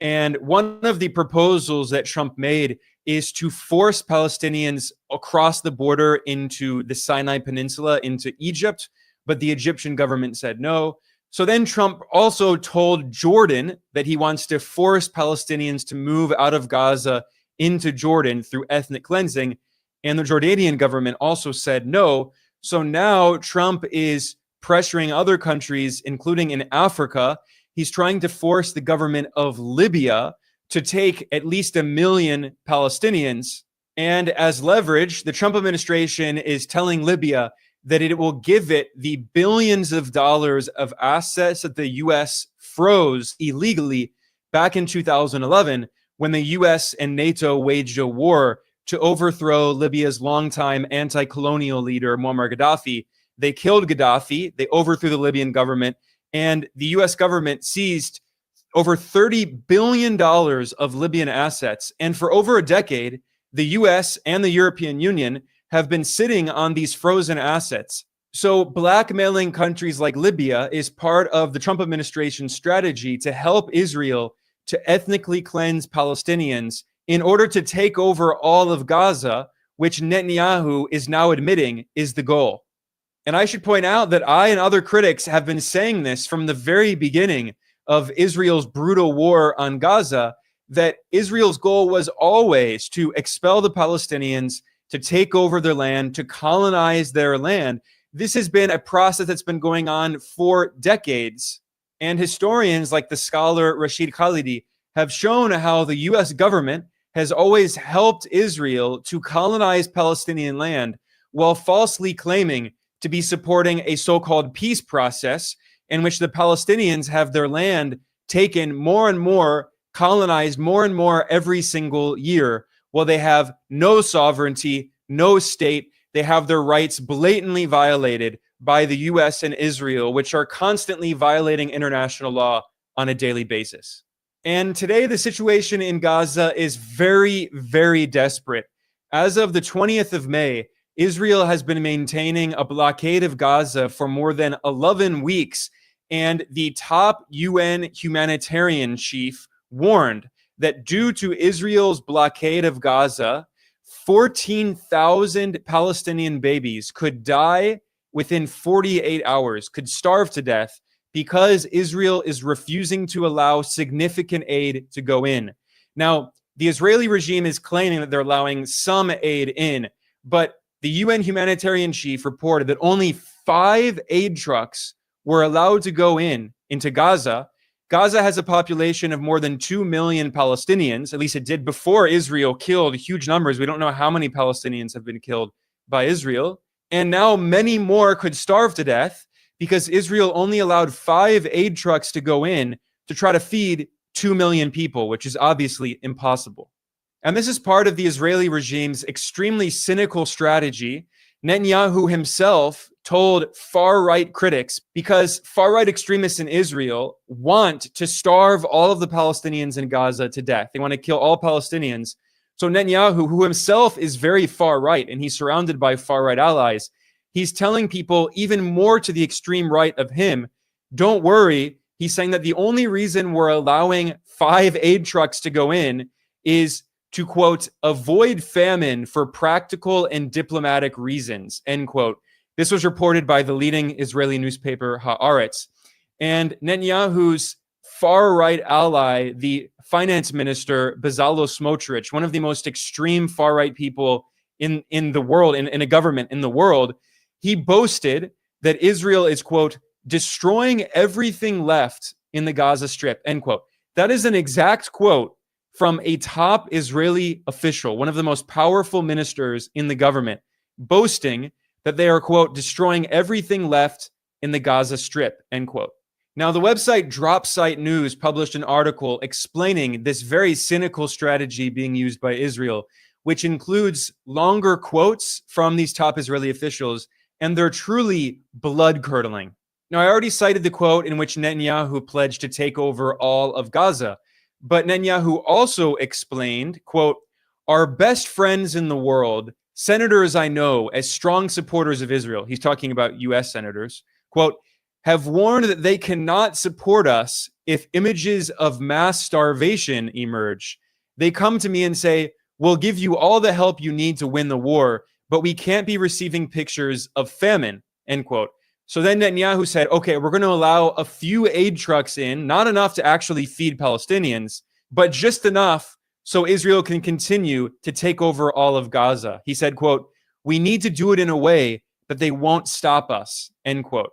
And one of the proposals that Trump made is to force Palestinians across the border into the Sinai Peninsula, into Egypt. But the Egyptian government said no. So then Trump also told Jordan that he wants to force Palestinians to move out of Gaza into Jordan through ethnic cleansing. And the Jordanian government also said no. So now Trump is pressuring other countries, including in Africa. He's trying to force the government of Libya to take at least 1 million Palestinians. And as leverage, the Trump administration is telling Libya that it will give it the billions of dollars of assets that the U.S. froze illegally back in 2011 when the U.S. and NATO waged a war to overthrow Libya's longtime anti-colonial leader, Muammar Gaddafi. They killed Gaddafi, they overthrew the Libyan government, and the U.S. government seized over $30 billion of Libyan assets. And for over a decade, the U.S. and the European Union have been sitting on these frozen assets. So blackmailing countries like Libya is part of the Trump administration's strategy to help Israel to ethnically cleanse Palestinians in order to take over all of Gaza, which Netanyahu is now admitting is the goal. And I should point out that I and other critics have been saying this from the very beginning of Israel's brutal war on Gaza, that Israel's goal was always to expel the Palestinians, to take over their land, to colonize their land. This has been a process that's been going on for decades. And historians like the scholar Rashid Khalidi have shown how the U.S. government has always helped Israel to colonize Palestinian land while falsely claiming to be supporting a so-called peace process in which the Palestinians have their land taken more and more, colonized more and more every single year, while they have no sovereignty, no state. They have their rights blatantly violated by the U.S. and Israel, which are constantly violating international law on a daily basis. And today, the situation in Gaza is very, very desperate. As of the 20th of May, Israel has been maintaining a blockade of Gaza for more than 11 weeks. And the top UN humanitarian chief warned that due to Israel's blockade of Gaza, 14,000 Palestinian babies could die within 48 hours, could starve to death, because Israel is refusing to allow significant aid to go in. Now, the Israeli regime is claiming that they're allowing some aid in, but the UN humanitarian chief reported that only 5 aid trucks were allowed to go into Gaza. Gaza has a population of more than 2 million Palestinians. At least it did before Israel killed huge numbers. We don't know how many Palestinians have been killed by Israel. And now many more could starve to death because Israel only allowed 5 aid trucks to go in to try to feed 2 million people, which is obviously impossible. And this is part of the Israeli regime's extremely cynical strategy. Netanyahu himself told far-right critics, because far-right extremists in Israel want to starve all of the Palestinians in Gaza to death. They want to kill all Palestinians. So Netanyahu, who himself is very far-right, and he's surrounded by far-right allies, he's telling people even more to the extreme right of him, don't worry. He's saying that the only reason we're allowing 5 aid trucks to go in is to, quote, avoid famine for practical and diplomatic reasons, end quote. This was reported by the leading Israeli newspaper Haaretz. And Netanyahu's far-right ally, the finance minister, Bezalel Smotrich, one of the most extreme far-right people in the world, in a government in the world, he boasted that Israel is, quote, destroying everything left in the Gaza Strip, end quote. That is an exact quote from a top Israeli official, one of the most powerful ministers in the government, boasting that they are, quote, destroying everything left in the Gaza Strip, end quote. Now, the website DropSite News published an article explaining this very cynical strategy being used by Israel, which includes longer quotes from these top Israeli officials, and they're truly blood-curdling. Now, I already cited the quote in which Netanyahu pledged to take over all of Gaza, but Netanyahu also explained, quote, our best friends in the world, senators I know as strong supporters of Israel, he's talking about US senators, quote, have warned that they cannot support us if images of mass starvation emerge. They come to me and say, we'll give you all the help you need to win the war, but we can't be receiving pictures of famine, end quote. So then Netanyahu said, okay, we're going to allow a few aid trucks in, not enough to actually feed Palestinians, but just enough so Israel can continue to take over all of Gaza. He said, quote, we need to do it in a way that they won't stop us, end quote.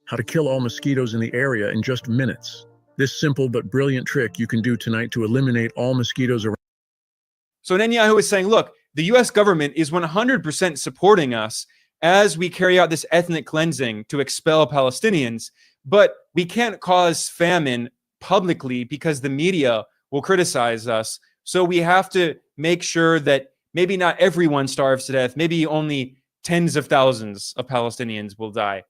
How to kill all mosquitoes in the area in just minutes. This simple but brilliant trick you can do tonight to eliminate all mosquitoes around. So Netanyahu is saying, look, the US government is 100% supporting us as we carry out this ethnic cleansing to expel Palestinians, but we can't cause famine publicly because the media will criticize us. So we have to make sure that maybe not everyone starves to death, maybe only tens of thousands of Palestinians will die.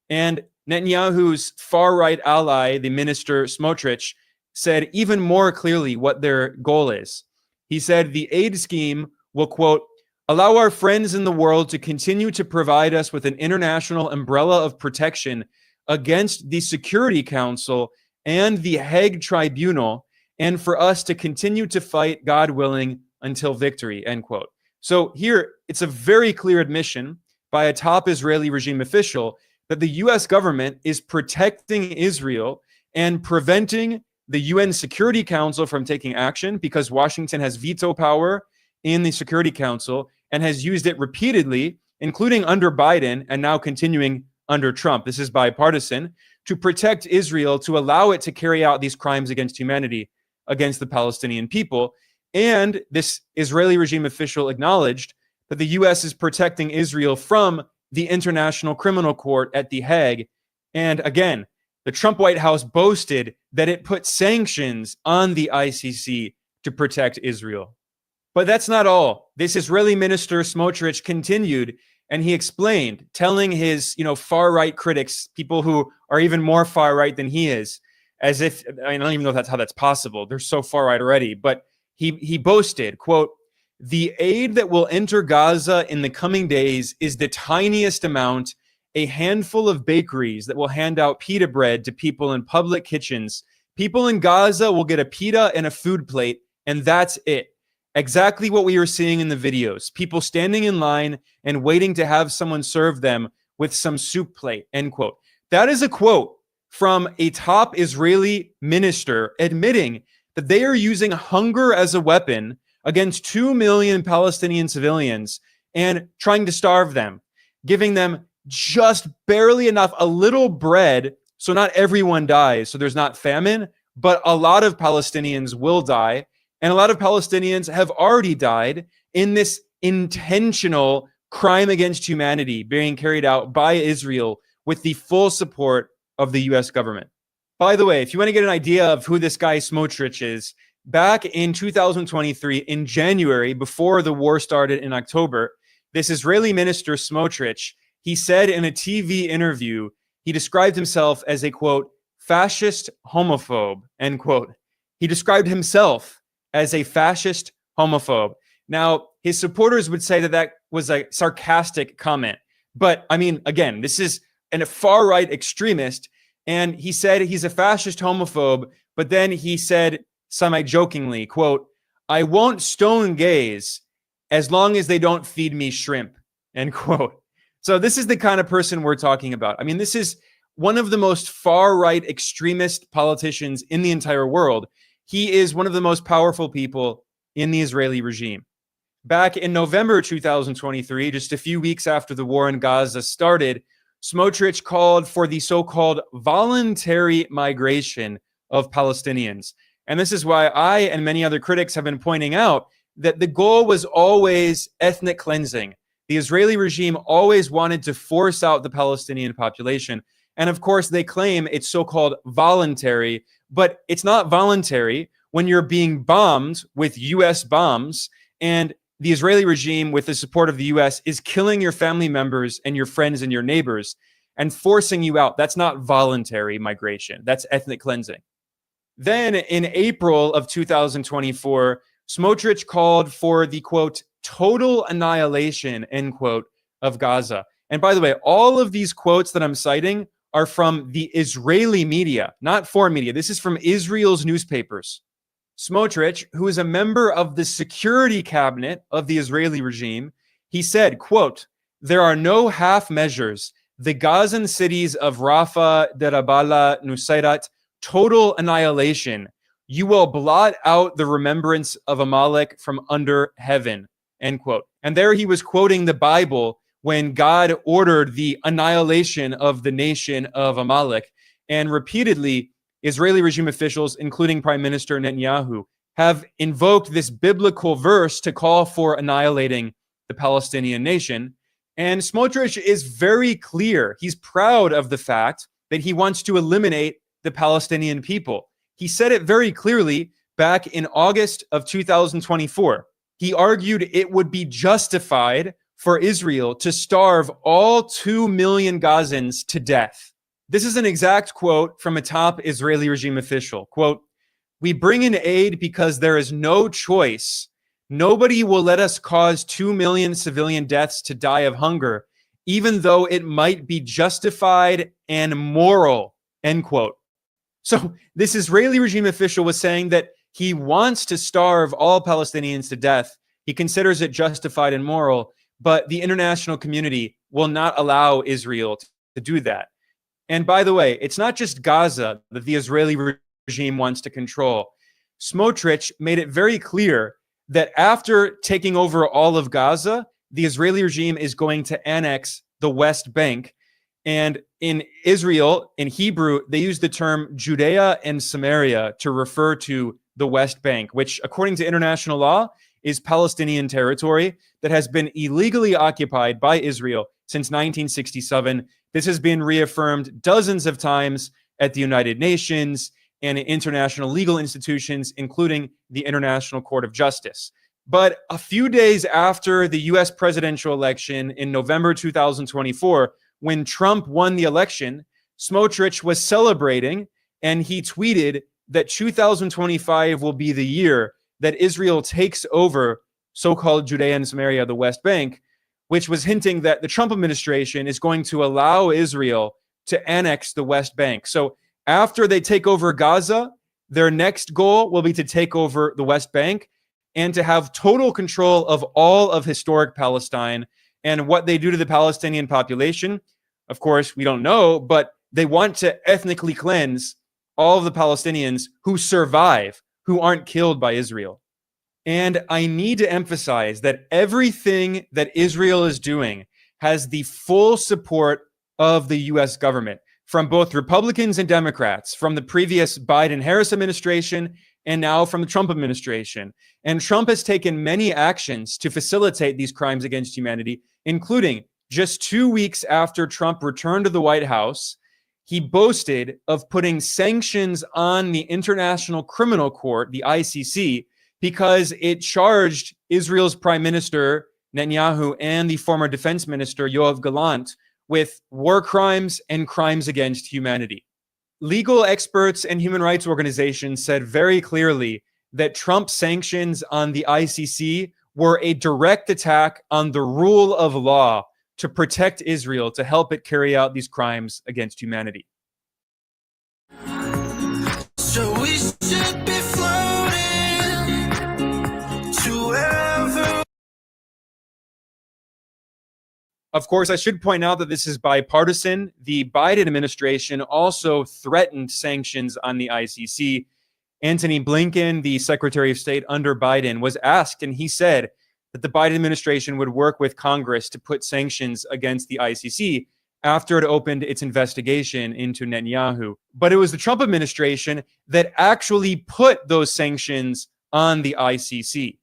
And Netanyahu's far-right ally, the minister Smotrich, said even more clearly what their goal is. He said the aid scheme will, quote, allow our friends in the world to continue to provide us with an international umbrella of protection against the Security Council and the Hague Tribunal, and for us to continue to fight, God willing, until victory, end quote. So here, it's a very clear admission by a top Israeli regime official that the US government is protecting Israel and preventing the UN Security Council from taking action because Washington has veto power in the Security Council and has used it repeatedly, including under Biden and now continuing under Trump. This is bipartisan, to protect Israel, to allow it to carry out these crimes against humanity against the Palestinian people. And this Israeli regime official acknowledged that the US is protecting Israel from the International Criminal Court at The Hague. And again, the Trump White House boasted that it put sanctions on the ICC to protect Israel. But that's not all. This Israeli minister Smotrich continued, and he explained, telling his, far-right critics, people who are even more far-right than he is, as if, I don't even know if that's possible. They're so far-right already. But he boasted, quote, the aid that will enter Gaza in the coming days is the tiniest amount, a handful of bakeries that will hand out pita bread to people in public kitchens, People in Gaza will get a pita and a food plate, and that's it. Exactly what we were seeing in the videos. People standing in line and waiting to have someone serve them with some soup plate, end quote. That is a quote from a top Israeli minister admitting that they are using hunger as a weapon against 2 million Palestinian civilians and trying to starve them, giving them just barely enough, a little bread, so not everyone dies, so there's not famine, but a lot of Palestinians will die, and a lot of Palestinians have already died in this intentional crime against humanity being carried out by Israel with the full support of the US government. By the way, if you want to get an idea of who this guy Smotrich is, back in 2023, in January, before the war started in October, this Israeli minister Smotrich, he said in a TV interview, he described himself as a, quote, fascist homophobe, end quote. He described himself as a fascist homophobe. Now, his supporters would say that that was a sarcastic comment. But, I mean, again, this is a far-right extremist, and he said he's a fascist homophobe, but then he said, semi-jokingly, quote, I won't stone gays as long as they don't feed me shrimp, end quote. So this is the kind of person we're talking about. I mean, this is one of the most far-right extremist politicians in the entire world. He is one of the most powerful people in the Israeli regime. Back in November 2023, just a few weeks after the war in Gaza started, Smotrich called for the so-called voluntary migration of Palestinians. And this is why I and many other critics have been pointing out that the goal was always ethnic cleansing. The Israeli regime always wanted to force out the Palestinian population. And of course, they claim it's so-called voluntary, but it's not voluntary when you're being bombed with US bombs and the Israeli regime, with the support of the US, is killing your family members and your friends and your neighbors and forcing you out. That's not voluntary migration. That's ethnic cleansing. Then in April of 2024, Smotrich called for the, quote, total annihilation, end quote, of Gaza. And by the way, all of these quotes that I'm citing are from the Israeli media, not foreign media. This is from Israel's newspapers. Smotrich, who is a member of the security cabinet of the Israeli regime, he said, quote, there are no half measures. The Gazan cities of Rafah, Derabala, Nusayrat, total annihilation. You will blot out the remembrance of Amalek from under heaven, end quote. And there he was quoting the Bible when God ordered the annihilation of the nation of Amalek. And repeatedly, Israeli regime officials, including Prime Minister Netanyahu, have invoked this biblical verse to call for annihilating the Palestinian nation. And Smotrich is very clear. He's proud of the fact that he wants to eliminate the Palestinian people. He said it very clearly back in August of 2024. He argued it would be justified for Israel to starve all 2 million Gazans to death. This is an exact quote from a top Israeli regime official. Quote, we bring in aid because there is no choice. Nobody will let us cause 2 million civilian deaths to die of hunger, even though it might be justified and moral, end quote. So this Israeli regime official was saying that he wants to starve all Palestinians to death. He considers it justified and moral, but the international community will not allow Israel to do that. And by the way, it's not just Gaza that the Israeli regime wants to control. Smotrich made it very clear that after taking over all of Gaza, the Israeli regime is going to annex the West Bank. And in Israel, in Hebrew, they use the term Judea and Samaria to refer to the West Bank, which, according to international law, is Palestinian territory that has been illegally occupied by Israel since 1967. This has been reaffirmed dozens of times at the United Nations and in international legal institutions, including the International Court of Justice. But a few days after the US presidential election in November 2024, when Trump won the election, Smotrich was celebrating, and he tweeted that 2025 will be the year that Israel takes over so-called Judea and Samaria, the West Bank, which was hinting that the Trump administration is going to allow Israel to annex the West Bank. So after they take over Gaza, their next goal will be to take over the West Bank and to have total control of all of historic Palestine. And what they do to the Palestinian population, of course, we don't know, but they want to ethnically cleanse all of the Palestinians who survive, who aren't killed by Israel. And I need to emphasize that everything that Israel is doing has the full support of the US government, from both Republicans and Democrats, from the previous Biden-Harris administration and now from the Trump administration. And Trump has taken many actions to facilitate these crimes against humanity, including just 2 weeks after Trump returned to the White House, he boasted of putting sanctions on the International Criminal Court, the ICC, because it charged Israel's Prime Minister Netanyahu and the former Defense Minister Yoav Gallant with war crimes and crimes against humanity. Legal experts and human rights organizations said very clearly that Trump's sanctions on the ICC were a direct attack on the rule of law to protect Israel, to help it carry out these crimes against humanity. So we should be floating to wherever. Of course, I should point out that this is bipartisan. The Biden administration also threatened sanctions on the ICC. Antony Blinken, the Secretary of State under Biden, was asked, and he said that the Biden administration would work with Congress to put sanctions against the ICC after it opened its investigation into Netanyahu. But it was the Trump administration that actually put those sanctions on the ICC.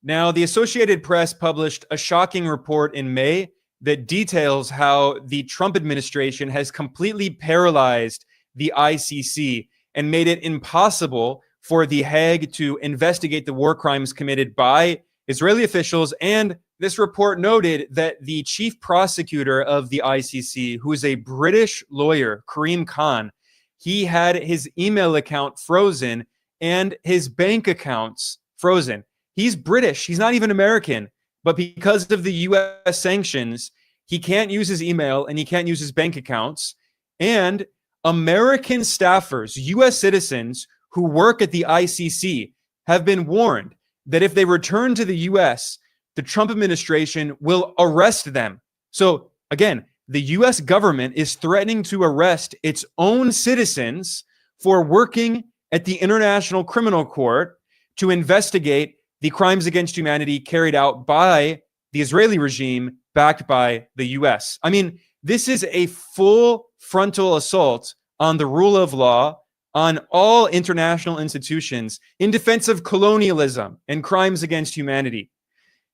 Now, the Associated Press published a shocking report in May that details how the Trump administration has completely paralyzed the ICC and made it impossible for The Hague to investigate the war crimes committed by Israeli officials. And this report noted that the chief prosecutor of the ICC, who is a British lawyer, Karim Khan, he had his email account frozen and his bank accounts frozen. He's British. He's not even American. But because of the U.S. sanctions, he can't use his email and he can't use his bank accounts. And American staffers, U.S. citizens who work at the ICC, have been warned that if they return to the U.S., the Trump administration will arrest them. So again, the U.S. government is threatening to arrest its own citizens for working at the International Criminal Court to investigate the crimes against humanity carried out by the Israeli regime backed by the U.S. I mean, this is a full frontal assault on the rule of law, on all international institutions in defense of colonialism and crimes against humanity.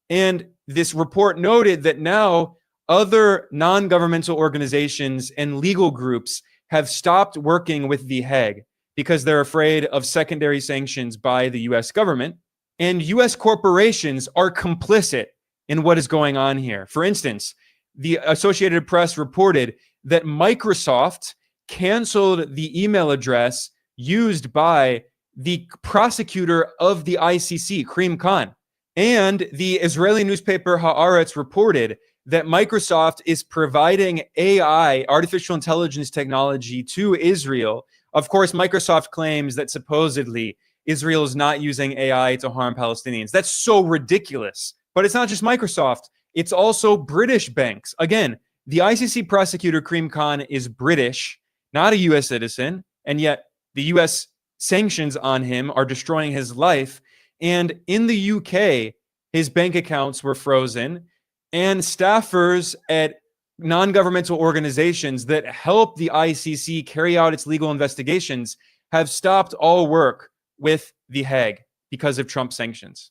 And this report noted that now other non-governmental organizations and legal groups have stopped working with The Hague because they're afraid of secondary sanctions by the U.S. government. And U.S. corporations are complicit in what is going on here. For instance, the Associated Press reported that Microsoft canceled the email address used by the prosecutor of the ICC, Karim Khan. And the Israeli newspaper Haaretz reported that Microsoft is providing AI, artificial intelligence technology, to Israel. Of course, Microsoft claims that supposedly Israel is not using AI to harm Palestinians. That's so ridiculous. But it's not just Microsoft. It's also British banks. Again, the ICC prosecutor, Karim Khan, is British, not a U.S. citizen, and yet the U.S. sanctions on him are destroying his life. And in the UK, his bank accounts were frozen, and staffers at non-governmental organizations that help the ICC carry out its legal investigations have stopped all work with The Hague because of Trump sanctions.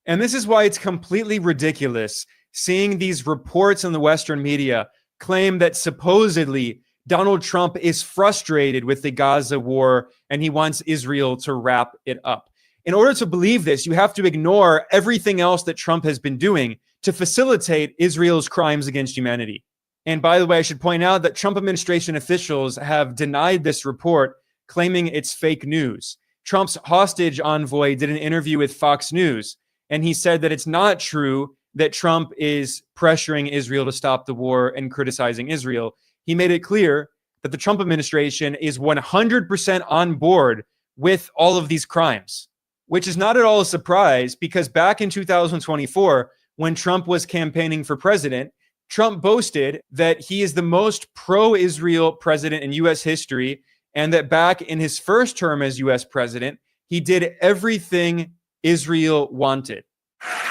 And this is why it's completely ridiculous seeing these reports in the Western media claim that supposedly Donald Trump is frustrated with the Gaza war and he wants Israel to wrap it up. In order to believe this, you have to ignore everything else that Trump has been doing to facilitate Israel's crimes against humanity. And by the way, I should point out that Trump administration officials have denied this report, claiming it's fake news. Trump's hostage envoy did an interview with Fox News, and he said that it's not true that Trump is pressuring Israel to stop the war and criticizing Israel. He made it clear that the Trump administration is 100% on board with all of these crimes, which is not at all a surprise because back in 2024, when Trump was campaigning for president, Trump boasted that he is the most pro-Israel president in U.S. history, and that back in his first term as U.S. president, he did everything Israel wanted.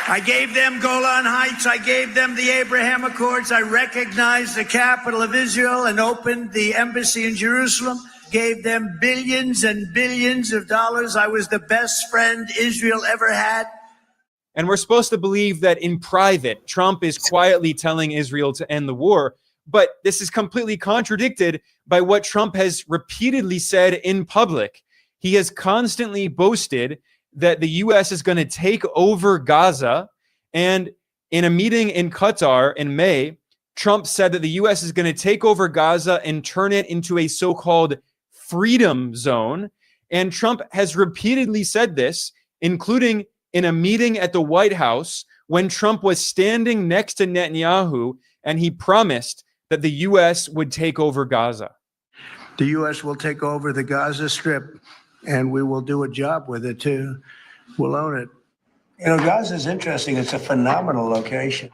I gave them Golan Heights. I gave them the Abraham Accords. I recognized the capital of Israel and opened the embassy in Jerusalem. Gave them billions and billions of dollars. I was the best friend Israel ever had. And we're supposed to believe that in private, Trump is quietly telling Israel to end the war. But this is completely contradicted by what Trump has repeatedly said in public. He has constantly boasted that the U.S. is going to take over Gaza. And in a meeting in Qatar in May, Trump said that the U.S. is going to take over Gaza and turn it into a so-called freedom zone. And Trump has repeatedly said this, including in a meeting at the White House when Trump was standing next to Netanyahu, and he promised that the U.S. would take over Gaza. The U.S. will take over the Gaza Strip, and we will do a job with it, too. We'll own it. You know, Gaza is interesting. It's a phenomenal location.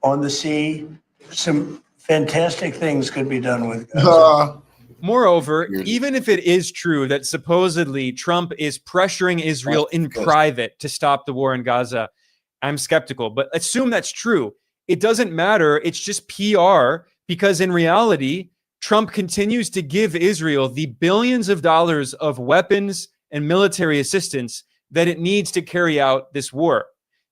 On the sea, some fantastic things could be done with Gaza. Moreover, even if it is true that supposedly Trump is pressuring Israel in private to stop the war in Gaza, I'm skeptical. But assume that's true. It doesn't matter. It's just PR, because in reality, Trump continues to give Israel the billions of dollars of weapons and military assistance that it needs to carry out this war.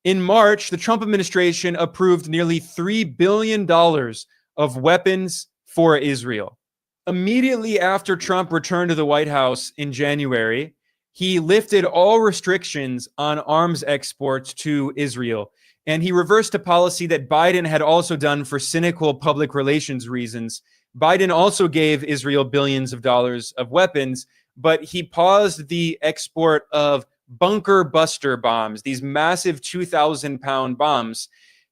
In March, the Trump administration approved nearly $3 billion of weapons for Israel. Immediately after Trump returned to the White House in January, he lifted all restrictions on arms exports to Israel. And he reversed a policy that Biden had also done for cynical public relations reasons. Biden also gave Israel billions of dollars of weapons, but he paused the export of bunker buster bombs, these massive 2,000-pound bombs,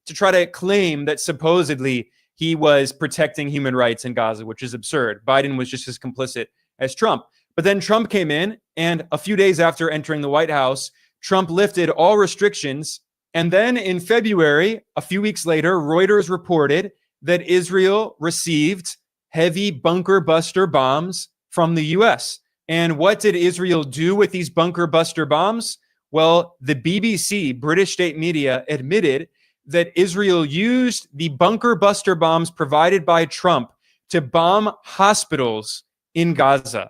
to try to claim that supposedly he was protecting human rights in Gaza, which is absurd. Biden was just as complicit as Trump. But then Trump came in, and a few days after entering the White House, Trump lifted all restrictions. And then in February, a few weeks later, Reuters reported that Israel received heavy bunker buster bombs from the U.S. And what did Israel do with these bunker buster bombs? Well, the BBC, British state media, admitted that Israel used the bunker buster bombs provided by Trump to bomb hospitals in Gaza.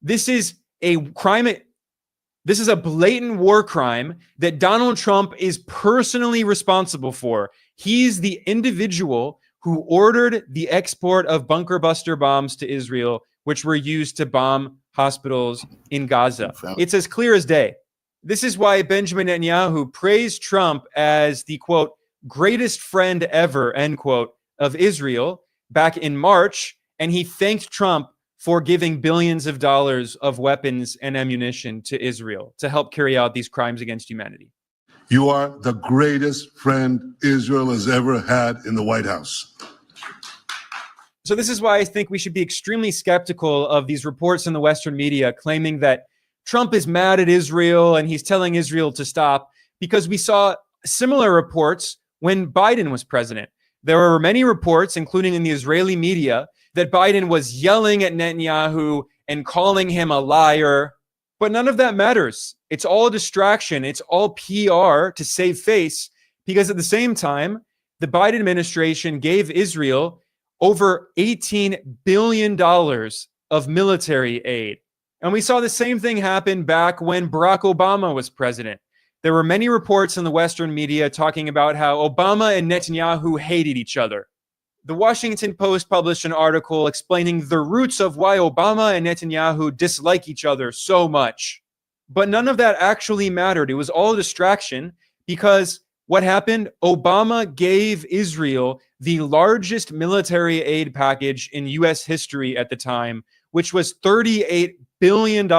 This is a crime. This is a blatant war crime that Donald Trump is personally responsible for. He's the individual who ordered the export of bunker buster bombs to Israel, which were used to bomb hospitals in Gaza. It's as clear as day. This is why Benjamin Netanyahu praised Trump as the, quote, greatest friend ever, end quote, of Israel back in March. And he thanked Trump for giving billions of dollars of weapons and ammunition to Israel to help carry out these crimes against humanity. You are the greatest friend Israel has ever had in the White House. So this is why I think we should be extremely skeptical of these reports in the Western media claiming that Trump is mad at Israel and he's telling Israel to stop, because we saw similar reports when Biden was president. There were many reports, including in the Israeli media, that Biden was yelling at Netanyahu and calling him a liar. But none of that matters. It's all a distraction. It's all PR to save face, because at the same time, the Biden administration gave Israel over $18 billion of military aid. And we saw the same thing happen back when Barack Obama was president. There were many reports in the Western media talking about how Obama and Netanyahu hated each other. The Washington Post published an article explaining the roots of why Obama and Netanyahu dislike each other so much. But none of that actually mattered. It was all a distraction, because what happened? Obama gave Israel the largest military aid package in U.S. history at the time, which was $38 billion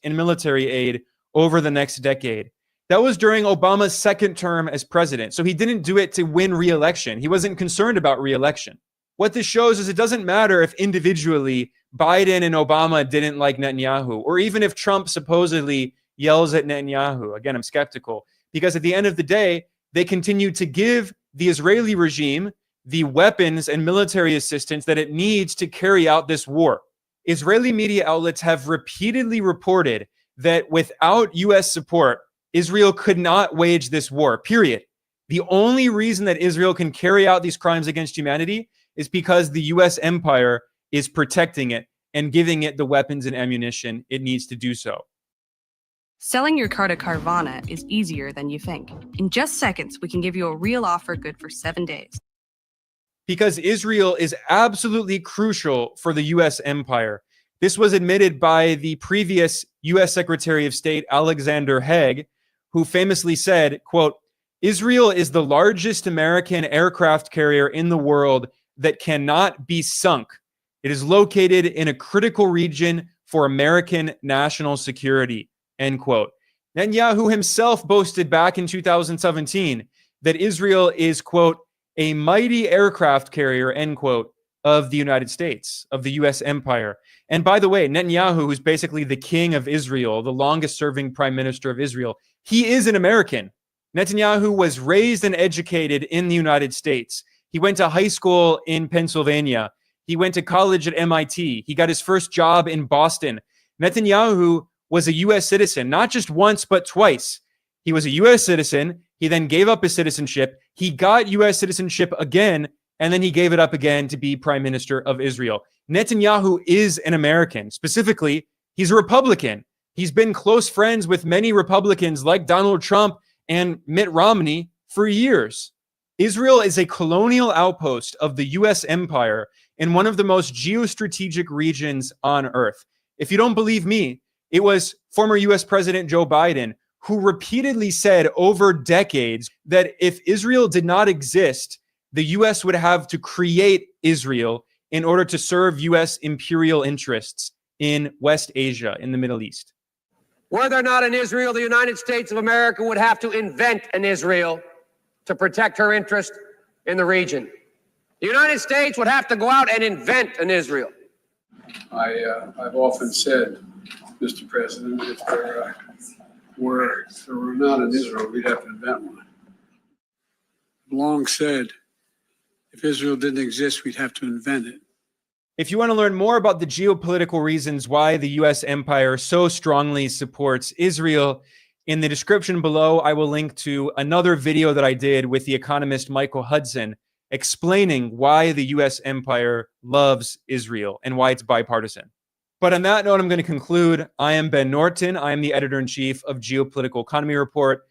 in military aid over the next decade. That was during Obama's second term as president. So he didn't do it to win re-election. He wasn't concerned about re-election. What this shows is it doesn't matter if individually Biden and Obama didn't like Netanyahu, or even if Trump supposedly yells at Netanyahu. Again, I'm skeptical, because at the end of the day, they continue to give the Israeli regime the weapons and military assistance that it needs to carry out this war. Israeli media outlets have repeatedly reported that without U.S. support, Israel could not wage this war, period. The only reason that Israel can carry out these crimes against humanity is because the U.S. empire is protecting it and giving it the weapons and ammunition it needs to do so. Selling your car to Carvana is easier than you think. In just seconds, we can give you a real offer good for 7 days. Because Israel is absolutely crucial for the U.S. empire. This was admitted by the previous U.S. Secretary of State, Alexander Haig, who famously said, quote, "Israel is the largest American aircraft carrier in the world that cannot be sunk. It is located in a critical region for American national security," end quote. Netanyahu himself boasted back in 2017 that Israel is, quote, "a mighty aircraft carrier," end quote, of the United States, of the U.S. empire. And by the way, Netanyahu, who's basically the king of Israel, the longest serving prime minister of Israel, he is an American. Netanyahu was raised and educated in the United States. He went to high school in Pennsylvania. He went to college at MIT. He got his first job in Boston. Netanyahu was a U.S. citizen, not just once, but twice. He was a U.S. citizen. He then gave up his citizenship. He got U.S. citizenship again, and then he gave it up again to be prime minister of Israel. Netanyahu is an American. Specifically, he's a Republican. He's been close friends with many Republicans like Donald Trump and Mitt Romney for years. Israel is a colonial outpost of the U.S. empire in one of the most geostrategic regions on earth. If you don't believe me, it was former U.S. President Joe Biden who repeatedly said over decades that if Israel did not exist, the U.S. would have to create Israel in order to serve U.S. imperial interests in West Asia, in the Middle East. Were there not an Israel, the United States of America would have to invent an Israel to protect her interest in the region. The United States would have to go out and invent an Israel. I've often said, Mr. President, if there were not an Israel, we'd have to invent one. I've long said, if Israel didn't exist, we'd have to invent it. If you want to learn more about the geopolitical reasons why the U.S. empire so strongly supports Israel, in the description below, I will link to another video that I did with the economist Michael Hudson explaining why the U.S. empire loves Israel and why it's bipartisan. But on that note, I'm going to conclude. I am Ben Norton. I am the editor-in-chief of Geopolitical Economy Report.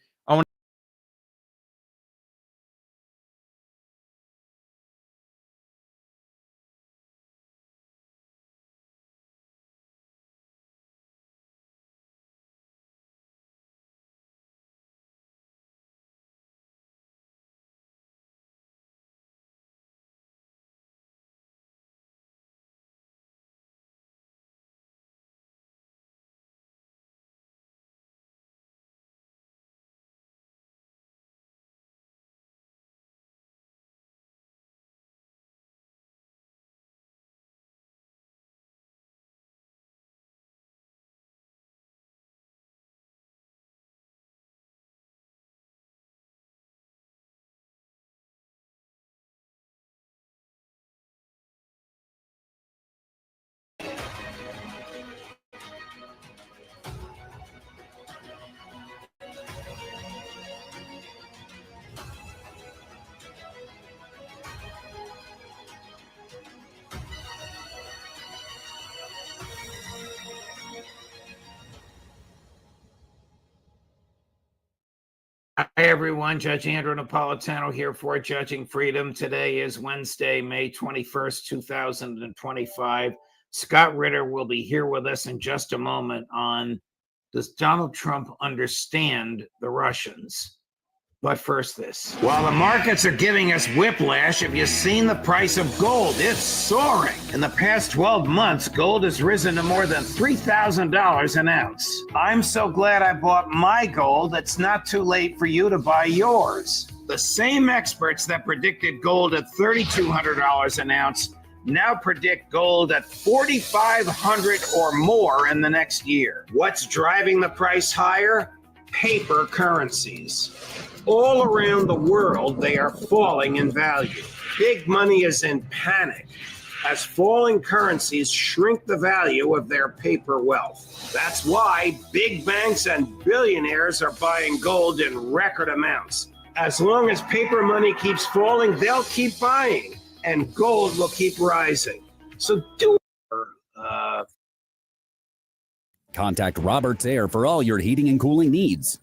Hi, everyone. Judge Andrew Napolitano here for Judging Freedom. Today is Wednesday, May 21st, 2025. Scott Ritter will be here with us in just a moment on does Donald Trump understand the Russians? But first this. While the markets are giving us whiplash, have you seen the price of gold? It's soaring. In the past 12 months, gold has risen to more than $3,000 an ounce. I'm so glad I bought my gold. It's not too late for you to buy yours. The same experts that predicted gold at $3,200 an ounce now predict gold at $4,500 or more in the next year. What's driving the price higher? Paper currencies. All around the world, they are falling in value. Big money is in panic as falling currencies shrink the value of their paper wealth. That's why big banks and billionaires are buying gold in record amounts. As long as paper money keeps falling, they'll keep buying, and gold will keep rising. So Contact Roberts Air for all your heating and cooling needs.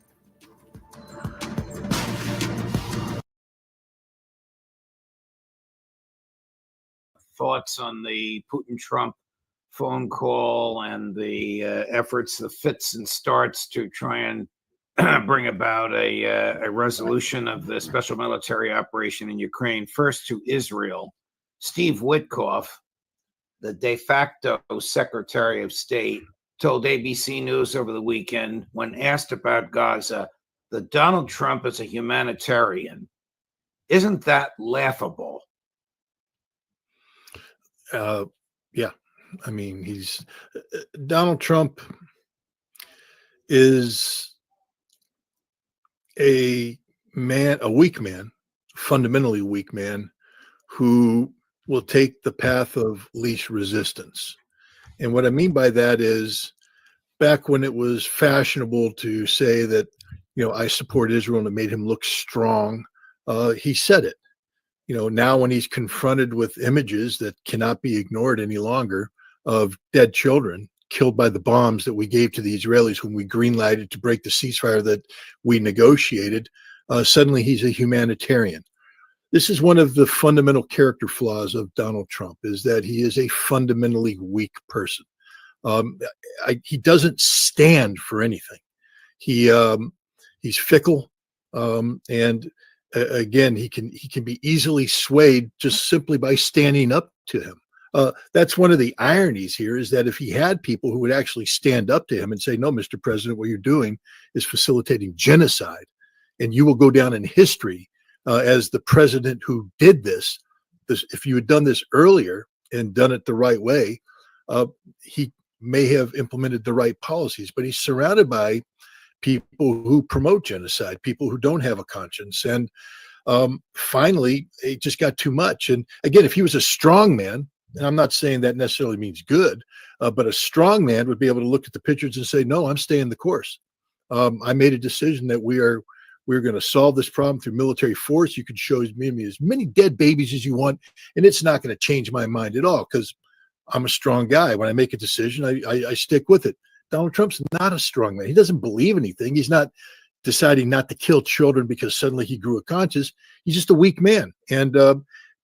Thoughts on the Putin-Trump phone call and the efforts, the fits and starts to try and bring about a resolution of the special military operation in Ukraine. First to Israel. Steve Witkoff, the de facto Secretary of State, told ABC News over the weekend when asked about Gaza that Donald Trump is a humanitarian. Isn't that laughable? Yeah, I mean, Donald Trump is a weak man, fundamentally weak man, who will take the path of least resistance. And what I mean by that is, back when it was fashionable to say that, I support Israel, and it made him look strong, he said it. Now when he's confronted with images that cannot be ignored any longer of dead children killed by the bombs that we gave to the Israelis when we greenlighted to break the ceasefire that we negotiated, suddenly he's a humanitarian. This is one of the fundamental character flaws of Donald Trump, is that he is a fundamentally weak person. He doesn't stand for anything. He's fickle, and again, he can be easily swayed just simply by standing up to him. That's one of the ironies here, is that if he had people who would actually stand up to him and say, no, Mr. President, what you're doing is facilitating genocide, and you will go down in history as the president who did this. If you had done this earlier and done it the right way, he may have implemented the right policies, but he's surrounded by people who promote genocide, people who don't have a conscience. And finally, it just got too much. And again, if he was a strong man, and I'm not saying that necessarily means good, but a strong man would be able to look at the pictures and say, no, I'm staying the course. I made a decision that we're going to solve this problem through military force. You can show me as many dead babies as you want, and it's not going to change my mind at all, because I'm a strong guy. When I make a decision, I stick with it. Donald Trump's not a strong man. He doesn't believe anything. He's not deciding not to kill children because suddenly he grew a conscience. He's just a weak man. And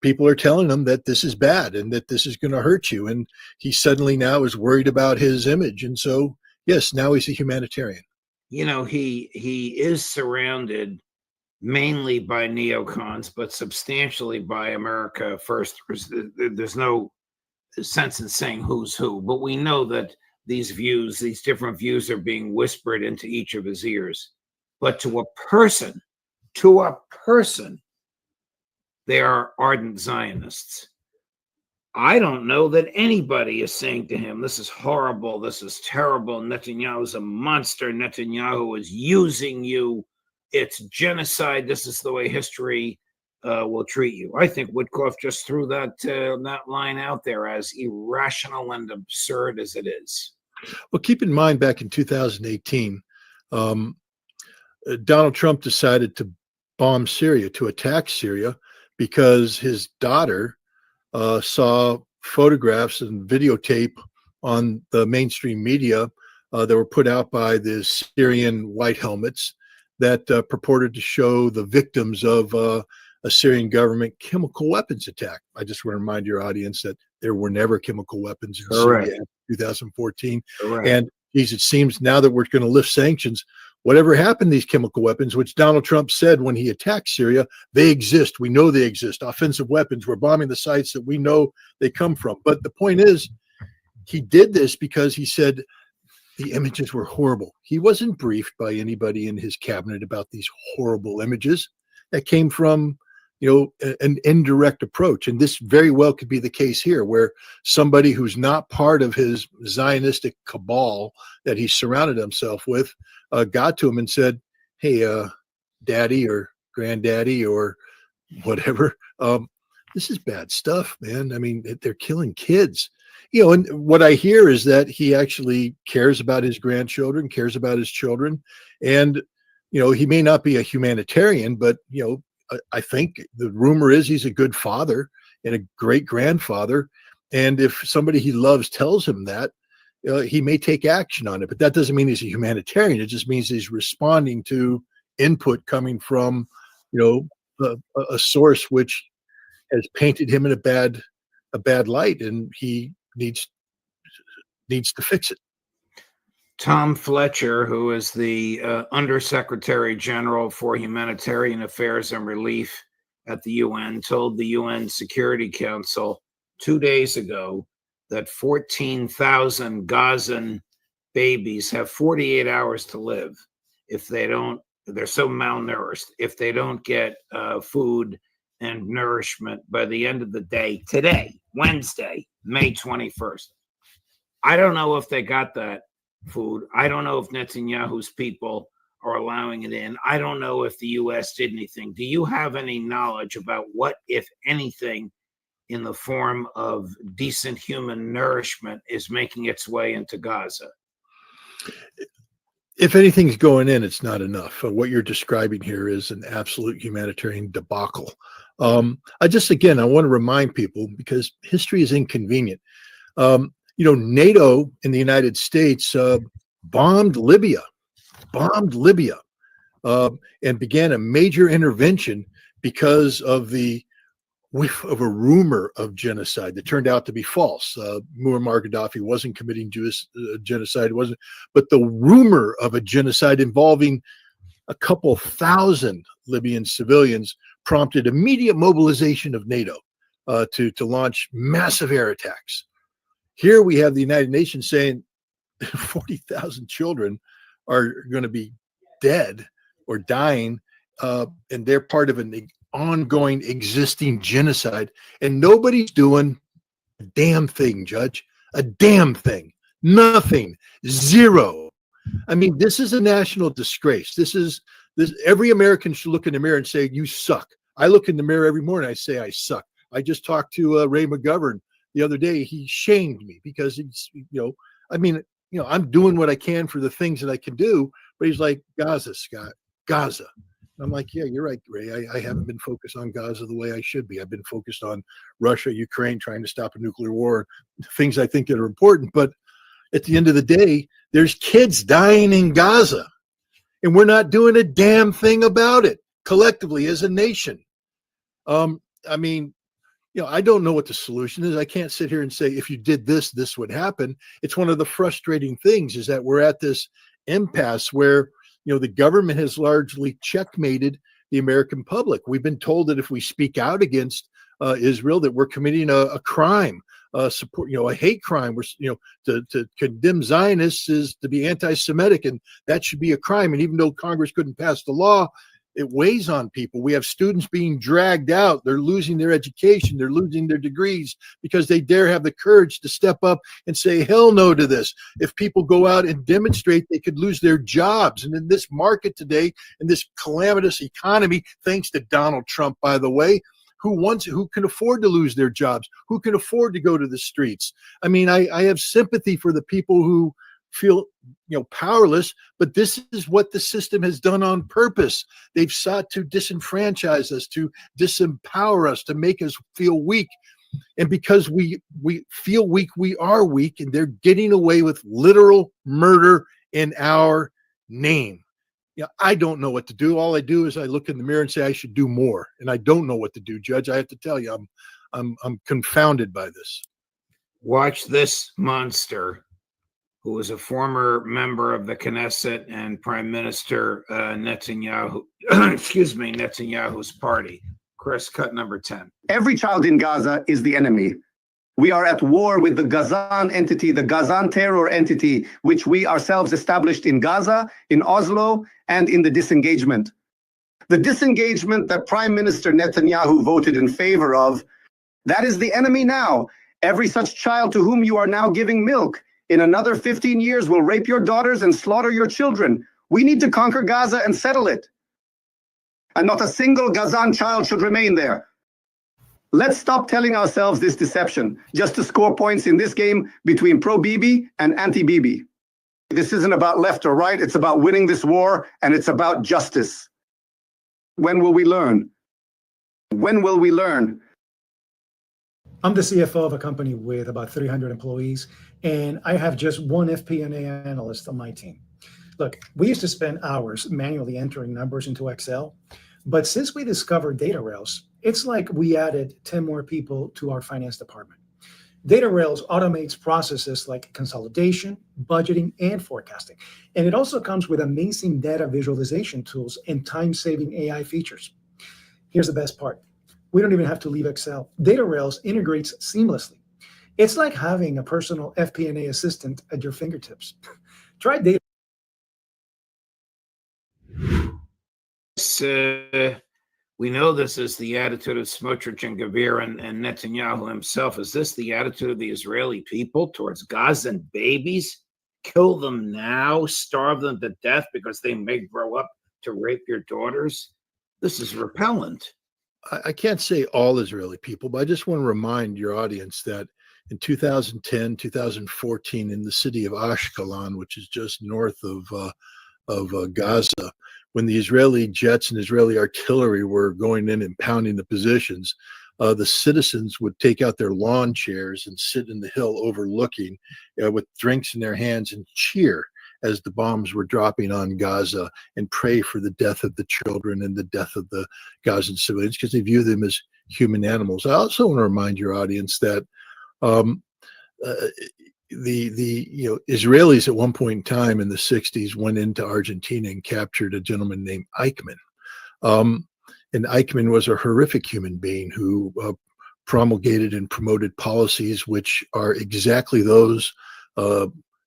people are telling him that this is bad and that this is going to hurt you. And he suddenly now is worried about his image. And so, yes, now he's a humanitarian. He is surrounded mainly by neocons, but substantially by America First. There's no sense in saying who's who, but we know that these different views are being whispered into each of his ears. But to a person, they are ardent Zionists. I don't know that anybody is saying to him, this is horrible, this is terrible, Netanyahu is a monster, Netanyahu is using you, it's genocide, this is the way history will treat you. I think Witkoff just threw that line out there, as irrational and absurd as it is. Well, keep in mind, back in 2018, Donald Trump decided to bomb Syria, to attack Syria, because his daughter saw photographs and videotape on the mainstream media that were put out by the Syrian white helmets that purported to show the victims of a Syrian government chemical weapons attack. I just want to remind your audience that there were never chemical weapons in Syria in 2014. Correct. And geez, it seems now that we're going to lift sanctions, whatever happened to these chemical weapons, which Donald Trump said when he attacked Syria, they exist. We know they exist. Offensive weapons. We're bombing the sites that we know they come from. But the point is, he did this because he said the images were horrible. He wasn't briefed by anybody in his cabinet about these horrible images. that came from, an indirect approach. And this very well could be the case here, where somebody who's not part of his Zionistic cabal that he surrounded himself with got to him and said, hey, daddy or granddaddy or whatever, this is bad stuff, man. I mean, they're killing kids. And what I hear is that he actually cares about his grandchildren, cares about his children. And, he may not be a humanitarian, but, I think the rumor is he's a good father and a great grandfather. And if somebody he loves tells him that, he may take action on it. But that doesn't mean he's a humanitarian. It just means he's responding to input coming from, a source which has painted him in a bad light, and he needs to fix it. Tom Fletcher, who is the Undersecretary General for Humanitarian Affairs and Relief at the UN, told the UN Security Council 2 days ago that 14,000 Gazan babies have 48 hours to live if they're so malnourished, if they don't get food and nourishment by the end of the day today, Wednesday, May 21st. I don't know if they got that food. I don't know if Netanyahu's people are allowing it in. I don't know if the U.S. did anything. Do you have any knowledge about what, if anything, in the form of decent human nourishment is making its way into Gaza? If anything's going in, it's not enough. What you're describing here is an absolute humanitarian debacle. I want to remind people, because history is inconvenient. NATO in the United States bombed Libya, and began a major intervention because of the whiff of a rumor of genocide that turned out to be false. Muammar Gaddafi wasn't committing genocide, but the rumor of a genocide involving a couple thousand Libyan civilians prompted immediate mobilization of NATO to launch massive air attacks. Here we have the United Nations saying 40,000 children are going to be dead or dying, and they're part of an ongoing existing genocide, and nobody's doing a damn thing, Judge. A damn thing. Nothing. Zero. I mean, this is a national disgrace. This. Every American should look in the mirror and say, you suck. I look in the mirror every morning, I say, I suck. I just talked to Ray McGovern the other day. He shamed me because I'm doing what I can for the things that I can do, but he's like, Gaza, Scott, Gaza. I'm like, yeah, you're right, Ray. I haven't been focused on Gaza the way I should be. I've been focused on Russia, Ukraine, trying to stop a nuclear war, things I think that are important. But at the end of the day, there's kids dying in Gaza, and we're not doing a damn thing about it collectively as a nation. I don't know what the solution is. I can't sit here and say, if you did this, this would happen. It's one of the frustrating things is that we're at this impasse where, the government has largely checkmated the American public. We've been told that if we speak out against Israel, that we're committing a crime, a hate crime. We're, to condemn Zionists is to be anti-Semitic, and that should be a crime. And even though Congress couldn't pass the law, it weighs on people. We have students being dragged out. They're losing their education. They're losing their degrees because they dare have the courage to step up and say, hell no to this. If people go out and demonstrate, they could lose their jobs. And in this market today, in this calamitous economy, thanks to Donald Trump, by the way, who can afford to lose their jobs? Who can afford to go to the streets? I mean, I have sympathy for the people who feel powerless, but this is what the system has done on purpose. They've sought to disenfranchise us, to disempower us, to make us feel weak. And because we feel weak, we are weak, and they're getting away with literal murder in our name. I don't know what to do. All I do is I look in the mirror and say I should do more, and I don't know what to do, Judge. I have to tell you, I'm confounded by this. Watch this monster, who was a former member of the Knesset and Prime Minister Netanyahu, Netanyahu's party. Chris, cut number 10. Every child in Gaza is the enemy. We are at war with the Gazan entity, the Gazan terror entity, which we ourselves established in Gaza, in Oslo, and in the disengagement. The disengagement that Prime Minister Netanyahu voted in favor of, that is the enemy now. Every such child to whom you are now giving milk, in another 15 years will rape your daughters and slaughter your children. We need to conquer Gaza and settle it. And not a single Gazan child should remain there. Let's stop telling ourselves this deception just to score points in this game between pro-Bibi and anti-Bibi. This isn't about left or right. It's about winning this war, and it's about justice. When will we learn? When will we learn? I'm the CFO of a company with about 300 employees, and I have just one FP&A analyst on my team. Look, we used to spend hours manually entering numbers into Excel, but since we discovered data rails, it's like we added 10 more people to our finance department. Data rails automates processes like consolidation, budgeting, and forecasting. And it also comes with amazing data visualization tools and time-saving AI features. Here's the best part. We don't even have to leave Excel. Data rails integrates seamlessly. It's like having a personal FP&A assistant at your fingertips. Try data. We know this is the attitude of Smotrich and Gavir and Netanyahu himself. Is this the attitude of the Israeli people towards Gazan babies? Kill them now, starve them to death because they may grow up to rape your daughters? This is repellent. I can't say all Israeli people, but I just want to remind your audience that in 2010, 2014, in the city of Ashkelon, which is just north of Gaza, when the Israeli jets and Israeli artillery were going in and pounding the positions, the citizens would take out their lawn chairs and sit in the hill overlooking with drinks in their hands and cheer as the bombs were dropping on Gaza and pray for the death of the children and the death of the Gazan civilians because they view them as human animals. I also want to remind your audience that the Israelis at one point in time in the 60s went into Argentina and captured a gentleman named Eichmann. And Eichmann was a horrific human being who promulgated and promoted policies which are exactly those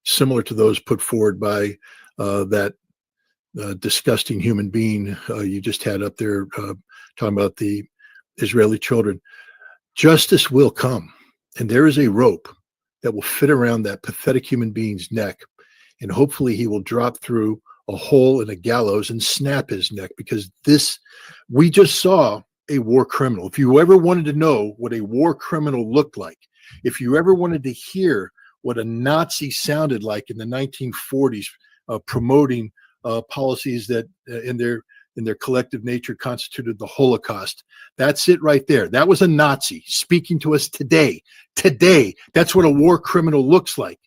similar to those put forward by that disgusting human being you just had up there talking about the Israeli children. Justice will come, and there is a rope that will fit around that pathetic human being's neck, and hopefully he will drop through a hole in a gallows and snap his neck, because we just saw a war criminal. If you ever wanted to know what a war criminal looked like, if you ever wanted to hear what a Nazi sounded like in the 1940s, promoting policies that in their collective nature constituted the Holocaust. That's it right there. That was a Nazi speaking to us today. Today, that's what a war criminal looks like.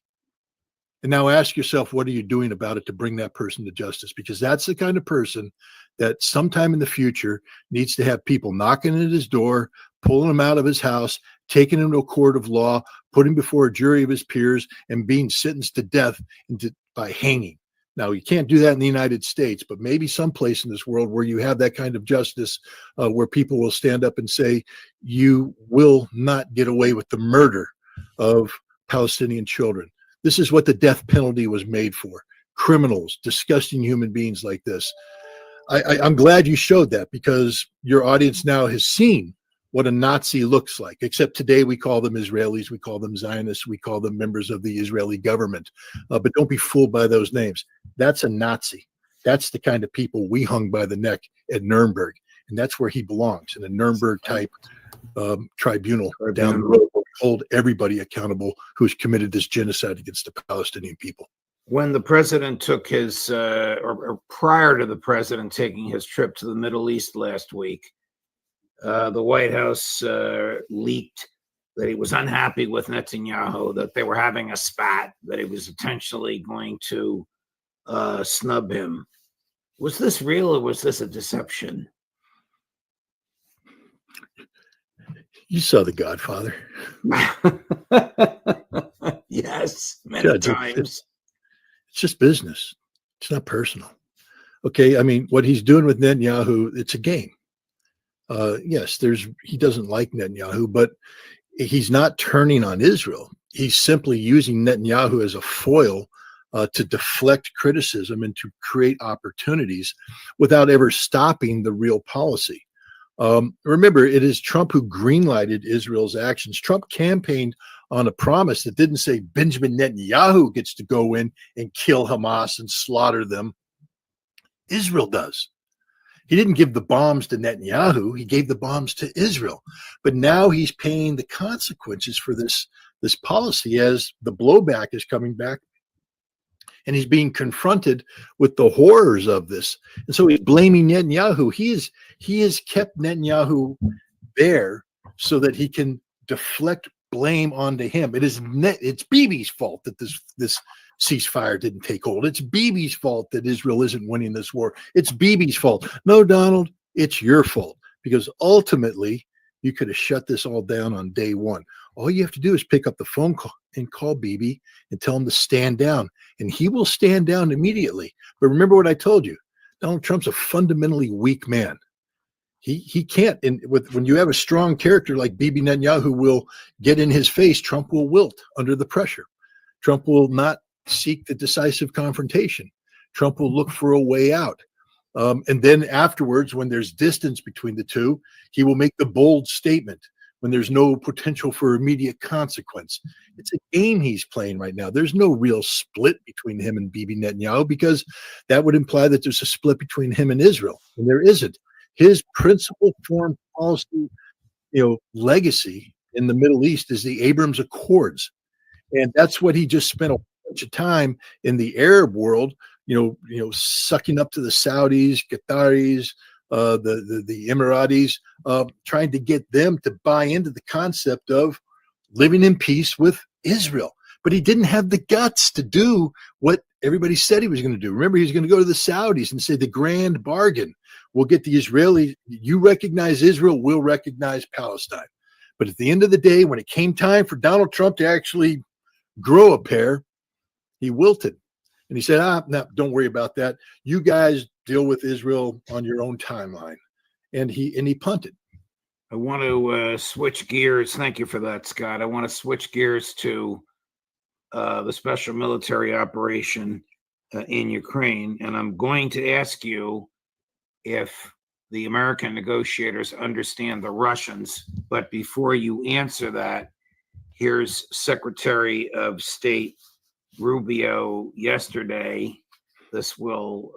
And now ask yourself, what are you doing about it to bring that person to justice? Because that's the kind of person that sometime in the future needs to have people knocking at his door, pulling him out of his house, taking him to a court of law, putting him before a jury of his peers, and being sentenced to death by hanging. Now, you can't do that in the United States, but maybe someplace in this world where you have that kind of justice, where people will stand up and say, you will not get away with the murder of Palestinian children. This is what the death penalty was made for. Criminals, disgusting human beings like this. I'm glad you showed that, because your audience now has seen what a Nazi looks like, except today we call them Israelis, we call them Zionists, we call them members of the Israeli government. But don't be fooled by those names. That's a Nazi. That's the kind of people we hung by the neck at Nuremberg. And that's where he belongs, in a Nuremberg type tribunal down the road, where we hold everybody accountable who's committed this genocide against the Palestinian people. When the president took his, or prior to the president taking his trip to the Middle East last week, the White House leaked that he was unhappy with Netanyahu, that they were having a spat, that he was potentially going to snub him. Was this real, or was this a deception? You saw The Godfather. Yes, many times. It's just business. It's not personal. Okay, I mean, what he's doing with Netanyahu, it's a game. Yes, he doesn't like Netanyahu, but he's not turning on Israel. He's simply using Netanyahu as a foil to deflect criticism and to create opportunities without ever stopping the real policy. Remember, it is Trump who greenlighted Israel's actions. Trump campaigned on a promise that didn't say Benjamin Netanyahu gets to go in and kill Hamas and slaughter them. Israel does. He didn't give the bombs to Netanyahu. He gave the bombs to Israel. But now he's paying the consequences for this policy as the blowback is coming back. And he's being confronted with the horrors of this. And so he's blaming Netanyahu. He has kept Netanyahu there so that he can deflect blame onto him. It's Bibi's fault that this ceasefire didn't take hold. It's Bibi's fault that Israel isn't winning this war. It's Bibi's fault. No, Donald, it's your fault, because ultimately you could have shut this all down on day one. All you have to do is pick up the phone call and call Bibi and tell him to stand down, and he will stand down immediately. But remember what I told you, Donald Trump's a fundamentally weak man. He can't, and when you have a strong character like Bibi Netanyahu will get in his face, Trump will wilt under the pressure. Trump will not seek the decisive confrontation. Trump will look for a way out. And then afterwards, when there's distance between the two, he will make the bold statement when there's no potential for immediate consequence. It's a game he's playing right now. There's no real split between him and Bibi Netanyahu, because that would imply that there's a split between him and Israel, and there isn't. His principal foreign policy, legacy in the Middle East is the Abrams Accords, and that's what he just spent a bunch of time in the Arab world, sucking up to the Saudis, Qataris, the Emiratis, trying to get them to buy into the concept of living in peace with Israel. But he didn't have the guts to do what everybody said he was going to do. Remember, he was going to go to the Saudis and say the grand bargain. We'll get the Israelis. You recognize Israel, we'll recognize Palestine. But at the end of the day, when it came time for Donald Trump to actually grow a pair, he wilted. And he said, no, don't worry about that. You guys deal with Israel on your own timeline. And he punted. I want to switch gears. Thank you for that, Scott. I want to switch gears to the special military operation in Ukraine. And I'm going to ask you if the American negotiators understand the Russians. But before you answer that, here's Secretary of State Rubio yesterday. This will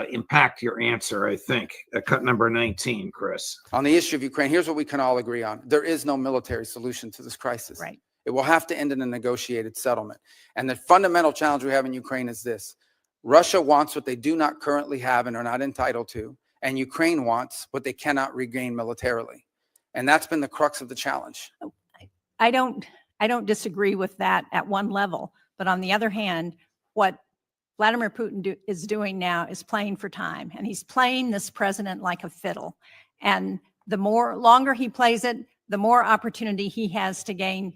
impact your answer, I think. Cut number 19, Chris. On the issue of Ukraine, here's what we can all agree on. There is no military solution to this crisis. Right. It will have to end in a negotiated settlement. And the fundamental challenge we have in Ukraine is this. Russia wants what they do not currently have and are not entitled to, and Ukraine wants what they cannot regain militarily. And that's been the crux of the challenge. I don't disagree with that at one level. But on the other hand, what Vladimir Putin is doing now is playing for time, and he's playing this president like a fiddle. And the longer he plays it, the more opportunity he has to gain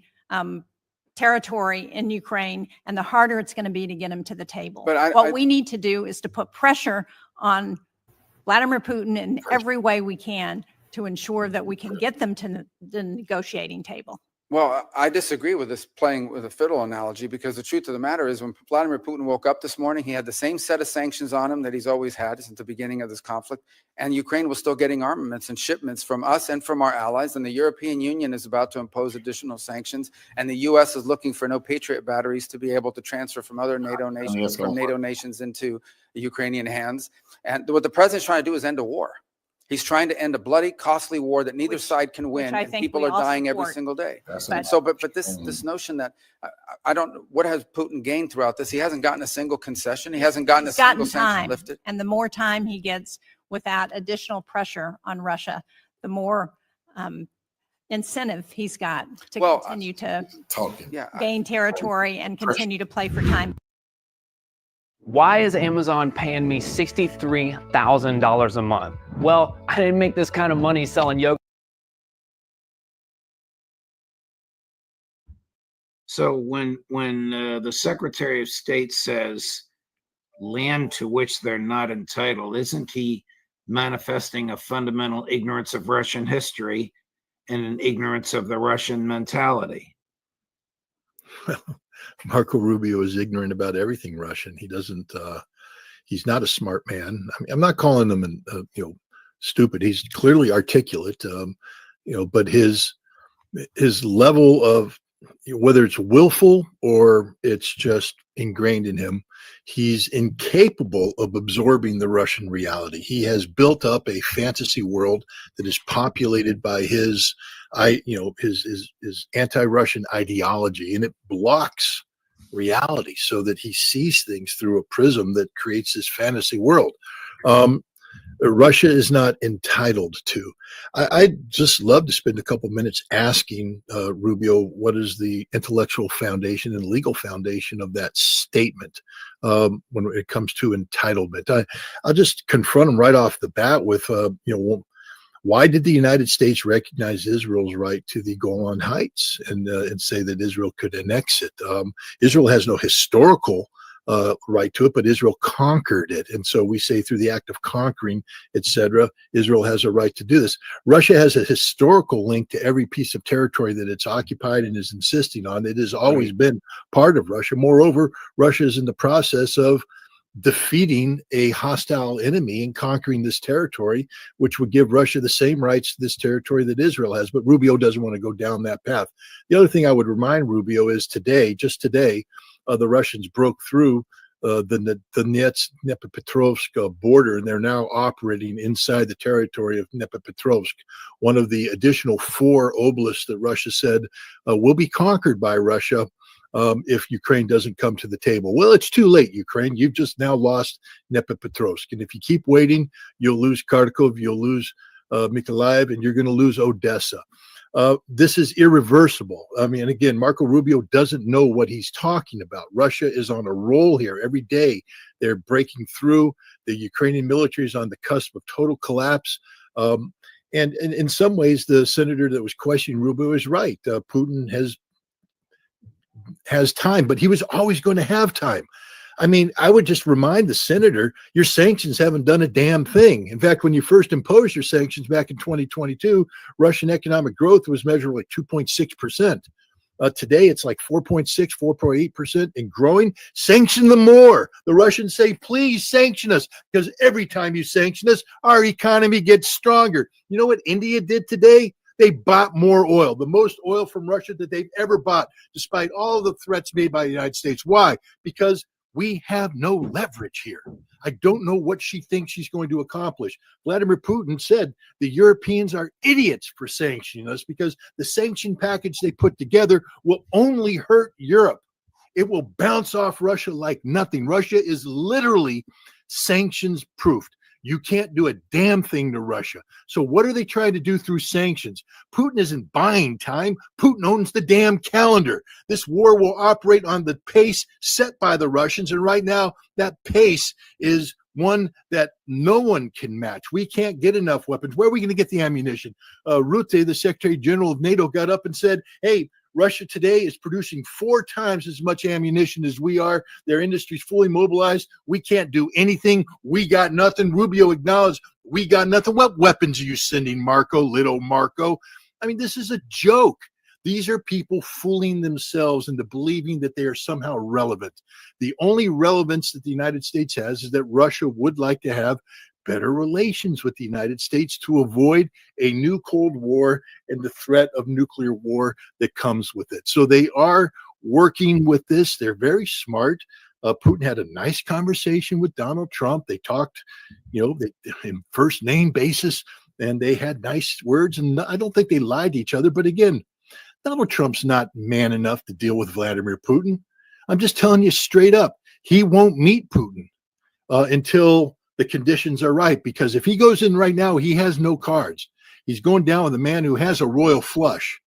territory in Ukraine, and the harder it's going to be to get him to the table. But what we need to do is to put pressure on Vladimir Putin in every way we can to ensure that we can get them to the negotiating table. Well, I disagree with this playing with a fiddle analogy, because the truth of the matter is when Vladimir Putin woke up this morning, he had the same set of sanctions on him that he's always had since the beginning of this conflict. And Ukraine was still getting armaments and shipments from us and from our allies. And the European Union is about to impose additional sanctions. And the U.S. is looking for no Patriot batteries to be able to transfer from other NATO nations into the Ukrainian hands. And what the president's trying to do is end a war. He's trying to end a bloody, costly war that neither side can win, and people are dying every single day. But this notion that I don't, what has Putin gained throughout this? He hasn't gotten a single concession. He hasn't gotten a single sanction lifted. And the more time he gets without additional pressure on Russia, the more incentive he's got to continue to gain territory and continue to play for time. Why is Amazon paying me $63,000 a month? Well, I didn't make this kind of money selling yoga. So when the Secretary of State says land to which they're not entitled, isn't he manifesting a fundamental ignorance of Russian history and an ignorance of the Russian mentality? Marco Rubio is ignorant about everything Russian. He doesn't. He's not a smart man. I mean, I'm not calling him stupid. He's clearly articulate. But his level of, whether it's willful or it's just ingrained in him, he's incapable of absorbing the Russian reality. He has built up a fantasy world that is populated by his anti-Russian ideology, and it blocks reality so that he sees things through a prism that creates this fantasy world. Russia is not entitled to. I'd just love to spend a couple minutes asking Rubio what is the intellectual foundation and legal foundation of that statement when it comes to entitlement. I'll just confront him right off the bat with, why did the United States recognize Israel's right to the Golan Heights and say that Israel could annex it? Israel has no historical right to it, but Israel conquered it. And so we say through the act of conquering, etc., Israel has a right to do this. Russia has a historical link to every piece of territory that it's occupied and is insisting on. It has always been part of Russia. Moreover, Russia is in the process of defeating a hostile enemy and conquering this territory, which would give Russia the same rights to this territory that Israel has. But Rubio doesn't want to go down that path. The other thing I would remind Rubio is just today, the Russians broke through the Dnepropetrovsk border, and they're now operating inside the territory of Dnepropetrovsk, one of the additional 4 oblasts that Russia said will be conquered by Russia if Ukraine doesn't come to the table. Well, it's too late, Ukraine. You've just now lost Dnepropetrovsk. And if you keep waiting, you'll lose Kharkov, you'll lose Mykolaiv, and you're going to lose Odessa. This is irreversible. I mean, again, Marco Rubio doesn't know what he's talking about. Russia is on a roll here. Every day they're breaking through. The Ukrainian military is on the cusp of total collapse. And in some ways, the senator that was questioning Rubio is right. Putin has time, but he was always going to have time. I mean, I would just remind the senator, your sanctions haven't done a damn thing. In fact, when you first imposed your sanctions back in 2022, Russian economic growth was measured like 2.6%. Today, it's like 4.6, 4.8% and growing. Sanction them more. The Russians say, please sanction us, because every time you sanction us, our economy gets stronger. You know what India did today? They bought more oil, the most oil from Russia that they've ever bought, despite all the threats made by the United States. Why? Because we have no leverage here. I don't know what she thinks she's going to accomplish. Vladimir Putin said the Europeans are idiots for sanctioning us because the sanction package they put together will only hurt Europe. It will bounce off Russia like nothing. Russia is literally sanctions proofed. You can't do a damn thing to Russia. So what are they trying to do through sanctions? Putin isn't buying time. Putin owns the damn calendar. This war will operate on the pace set by the Russians. And right now, that pace is one that no one can match. We can't get enough weapons. Where are we going to get the ammunition? Rutte, the Secretary General of NATO, got up and said, hey, Russia today is producing 4 times as much ammunition as we are. Their industry's fully mobilized. We can't do anything. We got nothing. Rubio acknowledged, we got nothing. What weapons are you sending, Marco, little Marco? I mean, this is a joke. These are people fooling themselves into believing that they are somehow relevant. The only relevance that the United States has is that Russia would like to have better relations with the United States to avoid a new Cold War and the threat of nuclear war that comes with it. So they are working with this. They're very smart. Putin had a nice conversation with Donald Trump. They talked, in first name basis, and they had nice words. And I don't think they lied to each other. But again, Donald Trump's not man enough to deal with Vladimir Putin. I'm just telling you straight up, he won't meet Putin until the conditions are right, because if he goes in right now, he has no cards. He's going down with a man who has a royal flush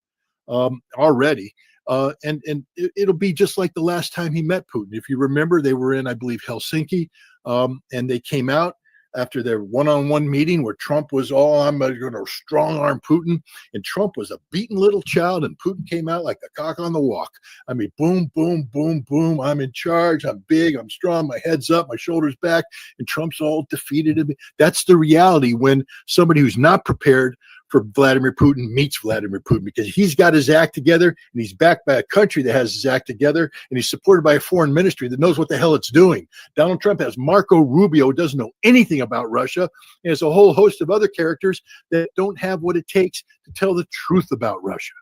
already. And it'll be just like the last time he met Putin. If you remember, they were in, I believe, Helsinki, and they came out after their one-on-one meeting where Trump was all, I'm going to strong-arm Putin. And Trump was a beaten little child, and Putin came out like a cock on the walk. I mean, boom, boom, boom, boom. I'm in charge. I'm big. I'm strong. My head's up. My shoulders back. And Trump's all defeated. That's the reality when somebody who's not prepared for Vladimir Putin meets Vladimir Putin, because he's got his act together and he's backed by a country that has his act together, and he's supported by a foreign ministry that knows what the hell it's doing. Donald Trump has Marco Rubio, who doesn't know anything about Russia, and there's a whole host of other characters that don't have what it takes to tell the truth about Russia.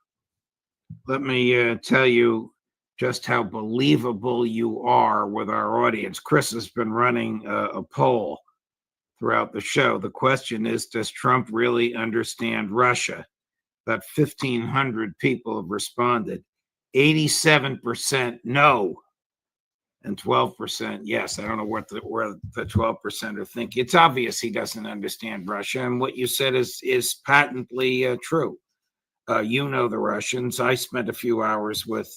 Let me tell you just how believable you are with our audience. Chris has been running a poll throughout the show. The question is, does Trump really understand Russia? About 1,500 people have responded. 87% no, and 12% yes. I don't know where the 12% are thinking. It's obvious he doesn't understand Russia, and what you said is patently true. You know the Russians. I spent a few hours with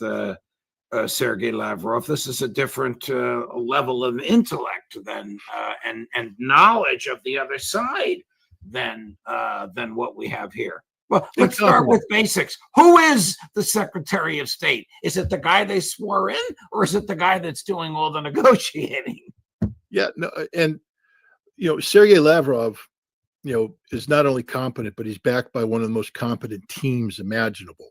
Sergei Lavrov. This is a different level of intellect than and knowledge of the other side than what we have here. Well, let's start with basics. Who is the Secretary of State? Is it the guy they swore in, or is it the guy that's doing all the negotiating? Yeah, no, and Sergei Lavrov, is not only competent, but he's backed by one of the most competent teams imaginable.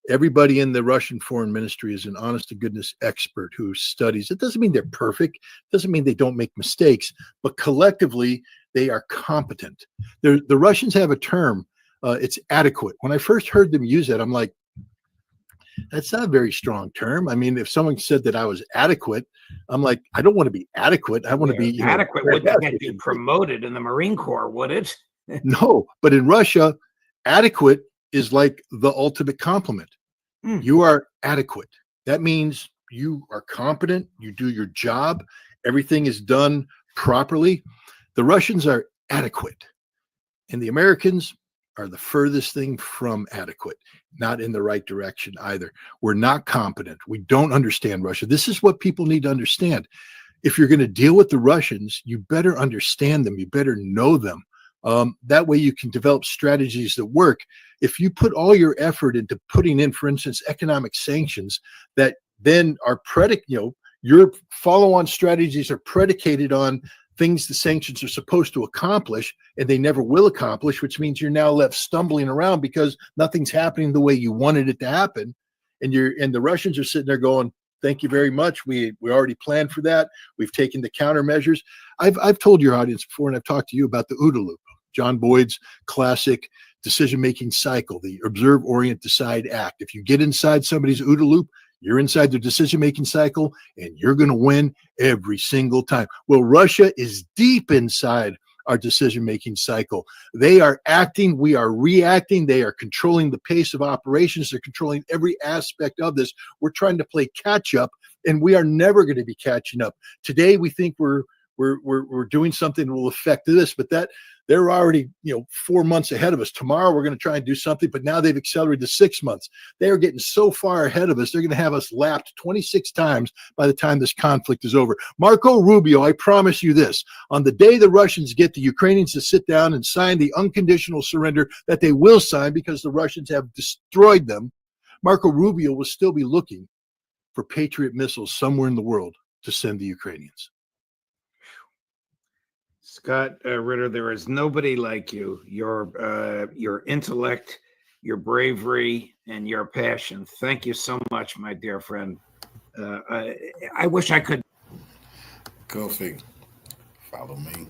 Everybody in the Russian foreign ministry is an honest to goodness expert who studies. It doesn't mean they're perfect. It doesn't mean they don't make mistakes, but collectively they are competent. The Russians have a term, it's adequate. When I first heard them use that, I'm like, that's not a very strong term. I mean, if someone said that I was adequate, I'm like, I don't want to be adequate. I want to be adequate. Wouldn't get you promoted in the Marine Corps, would it? No, but in Russia, adequate is like the ultimate compliment. You are adequate. That means you are competent, you do your job, everything is done properly. The Russians are adequate, and the Americans are the furthest thing from adequate, not in the right direction either. We're not competent. We don't understand Russia. This is what people need to understand. If you're going to deal with the Russians, you better understand them. You better know them. That way you can develop strategies that work. If you put all your effort into putting in, for instance, economic sanctions that then are your follow-on strategies are predicated on things the sanctions are supposed to accomplish, and they never will accomplish, which means you're now left stumbling around because nothing's happening the way you wanted it to happen. And the Russians are sitting there going, thank you very much. We already planned for that. We've taken the countermeasures. I've told your audience before, and I've talked to you about the OODA loop, John Boyd's classic decision-making cycle, the observe, orient, decide, act. If you get inside somebody's OODA loop, you're inside their decision-making cycle, and you're going to win every single time. Well, Russia is deep inside our decision-making cycle. They are acting, we are reacting, they are controlling the pace of operations, they're controlling every aspect of this. We're trying to play catch-up, and we are never going to be catching up. Today, we think we're doing something that will affect this, but that they're already 4 months ahead of us. Tomorrow we're going to try and do something, but now they've accelerated to 6 months. They are getting so far ahead of us, they're going to have us lapped 26 times by the time this conflict is over. Marco Rubio, I promise you this, on the day the Russians get the Ukrainians to sit down and sign the unconditional surrender that they will sign because the Russians have destroyed them, Marco Rubio will still be looking for Patriot missiles somewhere in the world to send the Ukrainians. Scott Ritter, there is nobody like you. Your intellect, your bravery, and your passion. Thank you so much, my dear friend. I wish I could. Kofi, follow me.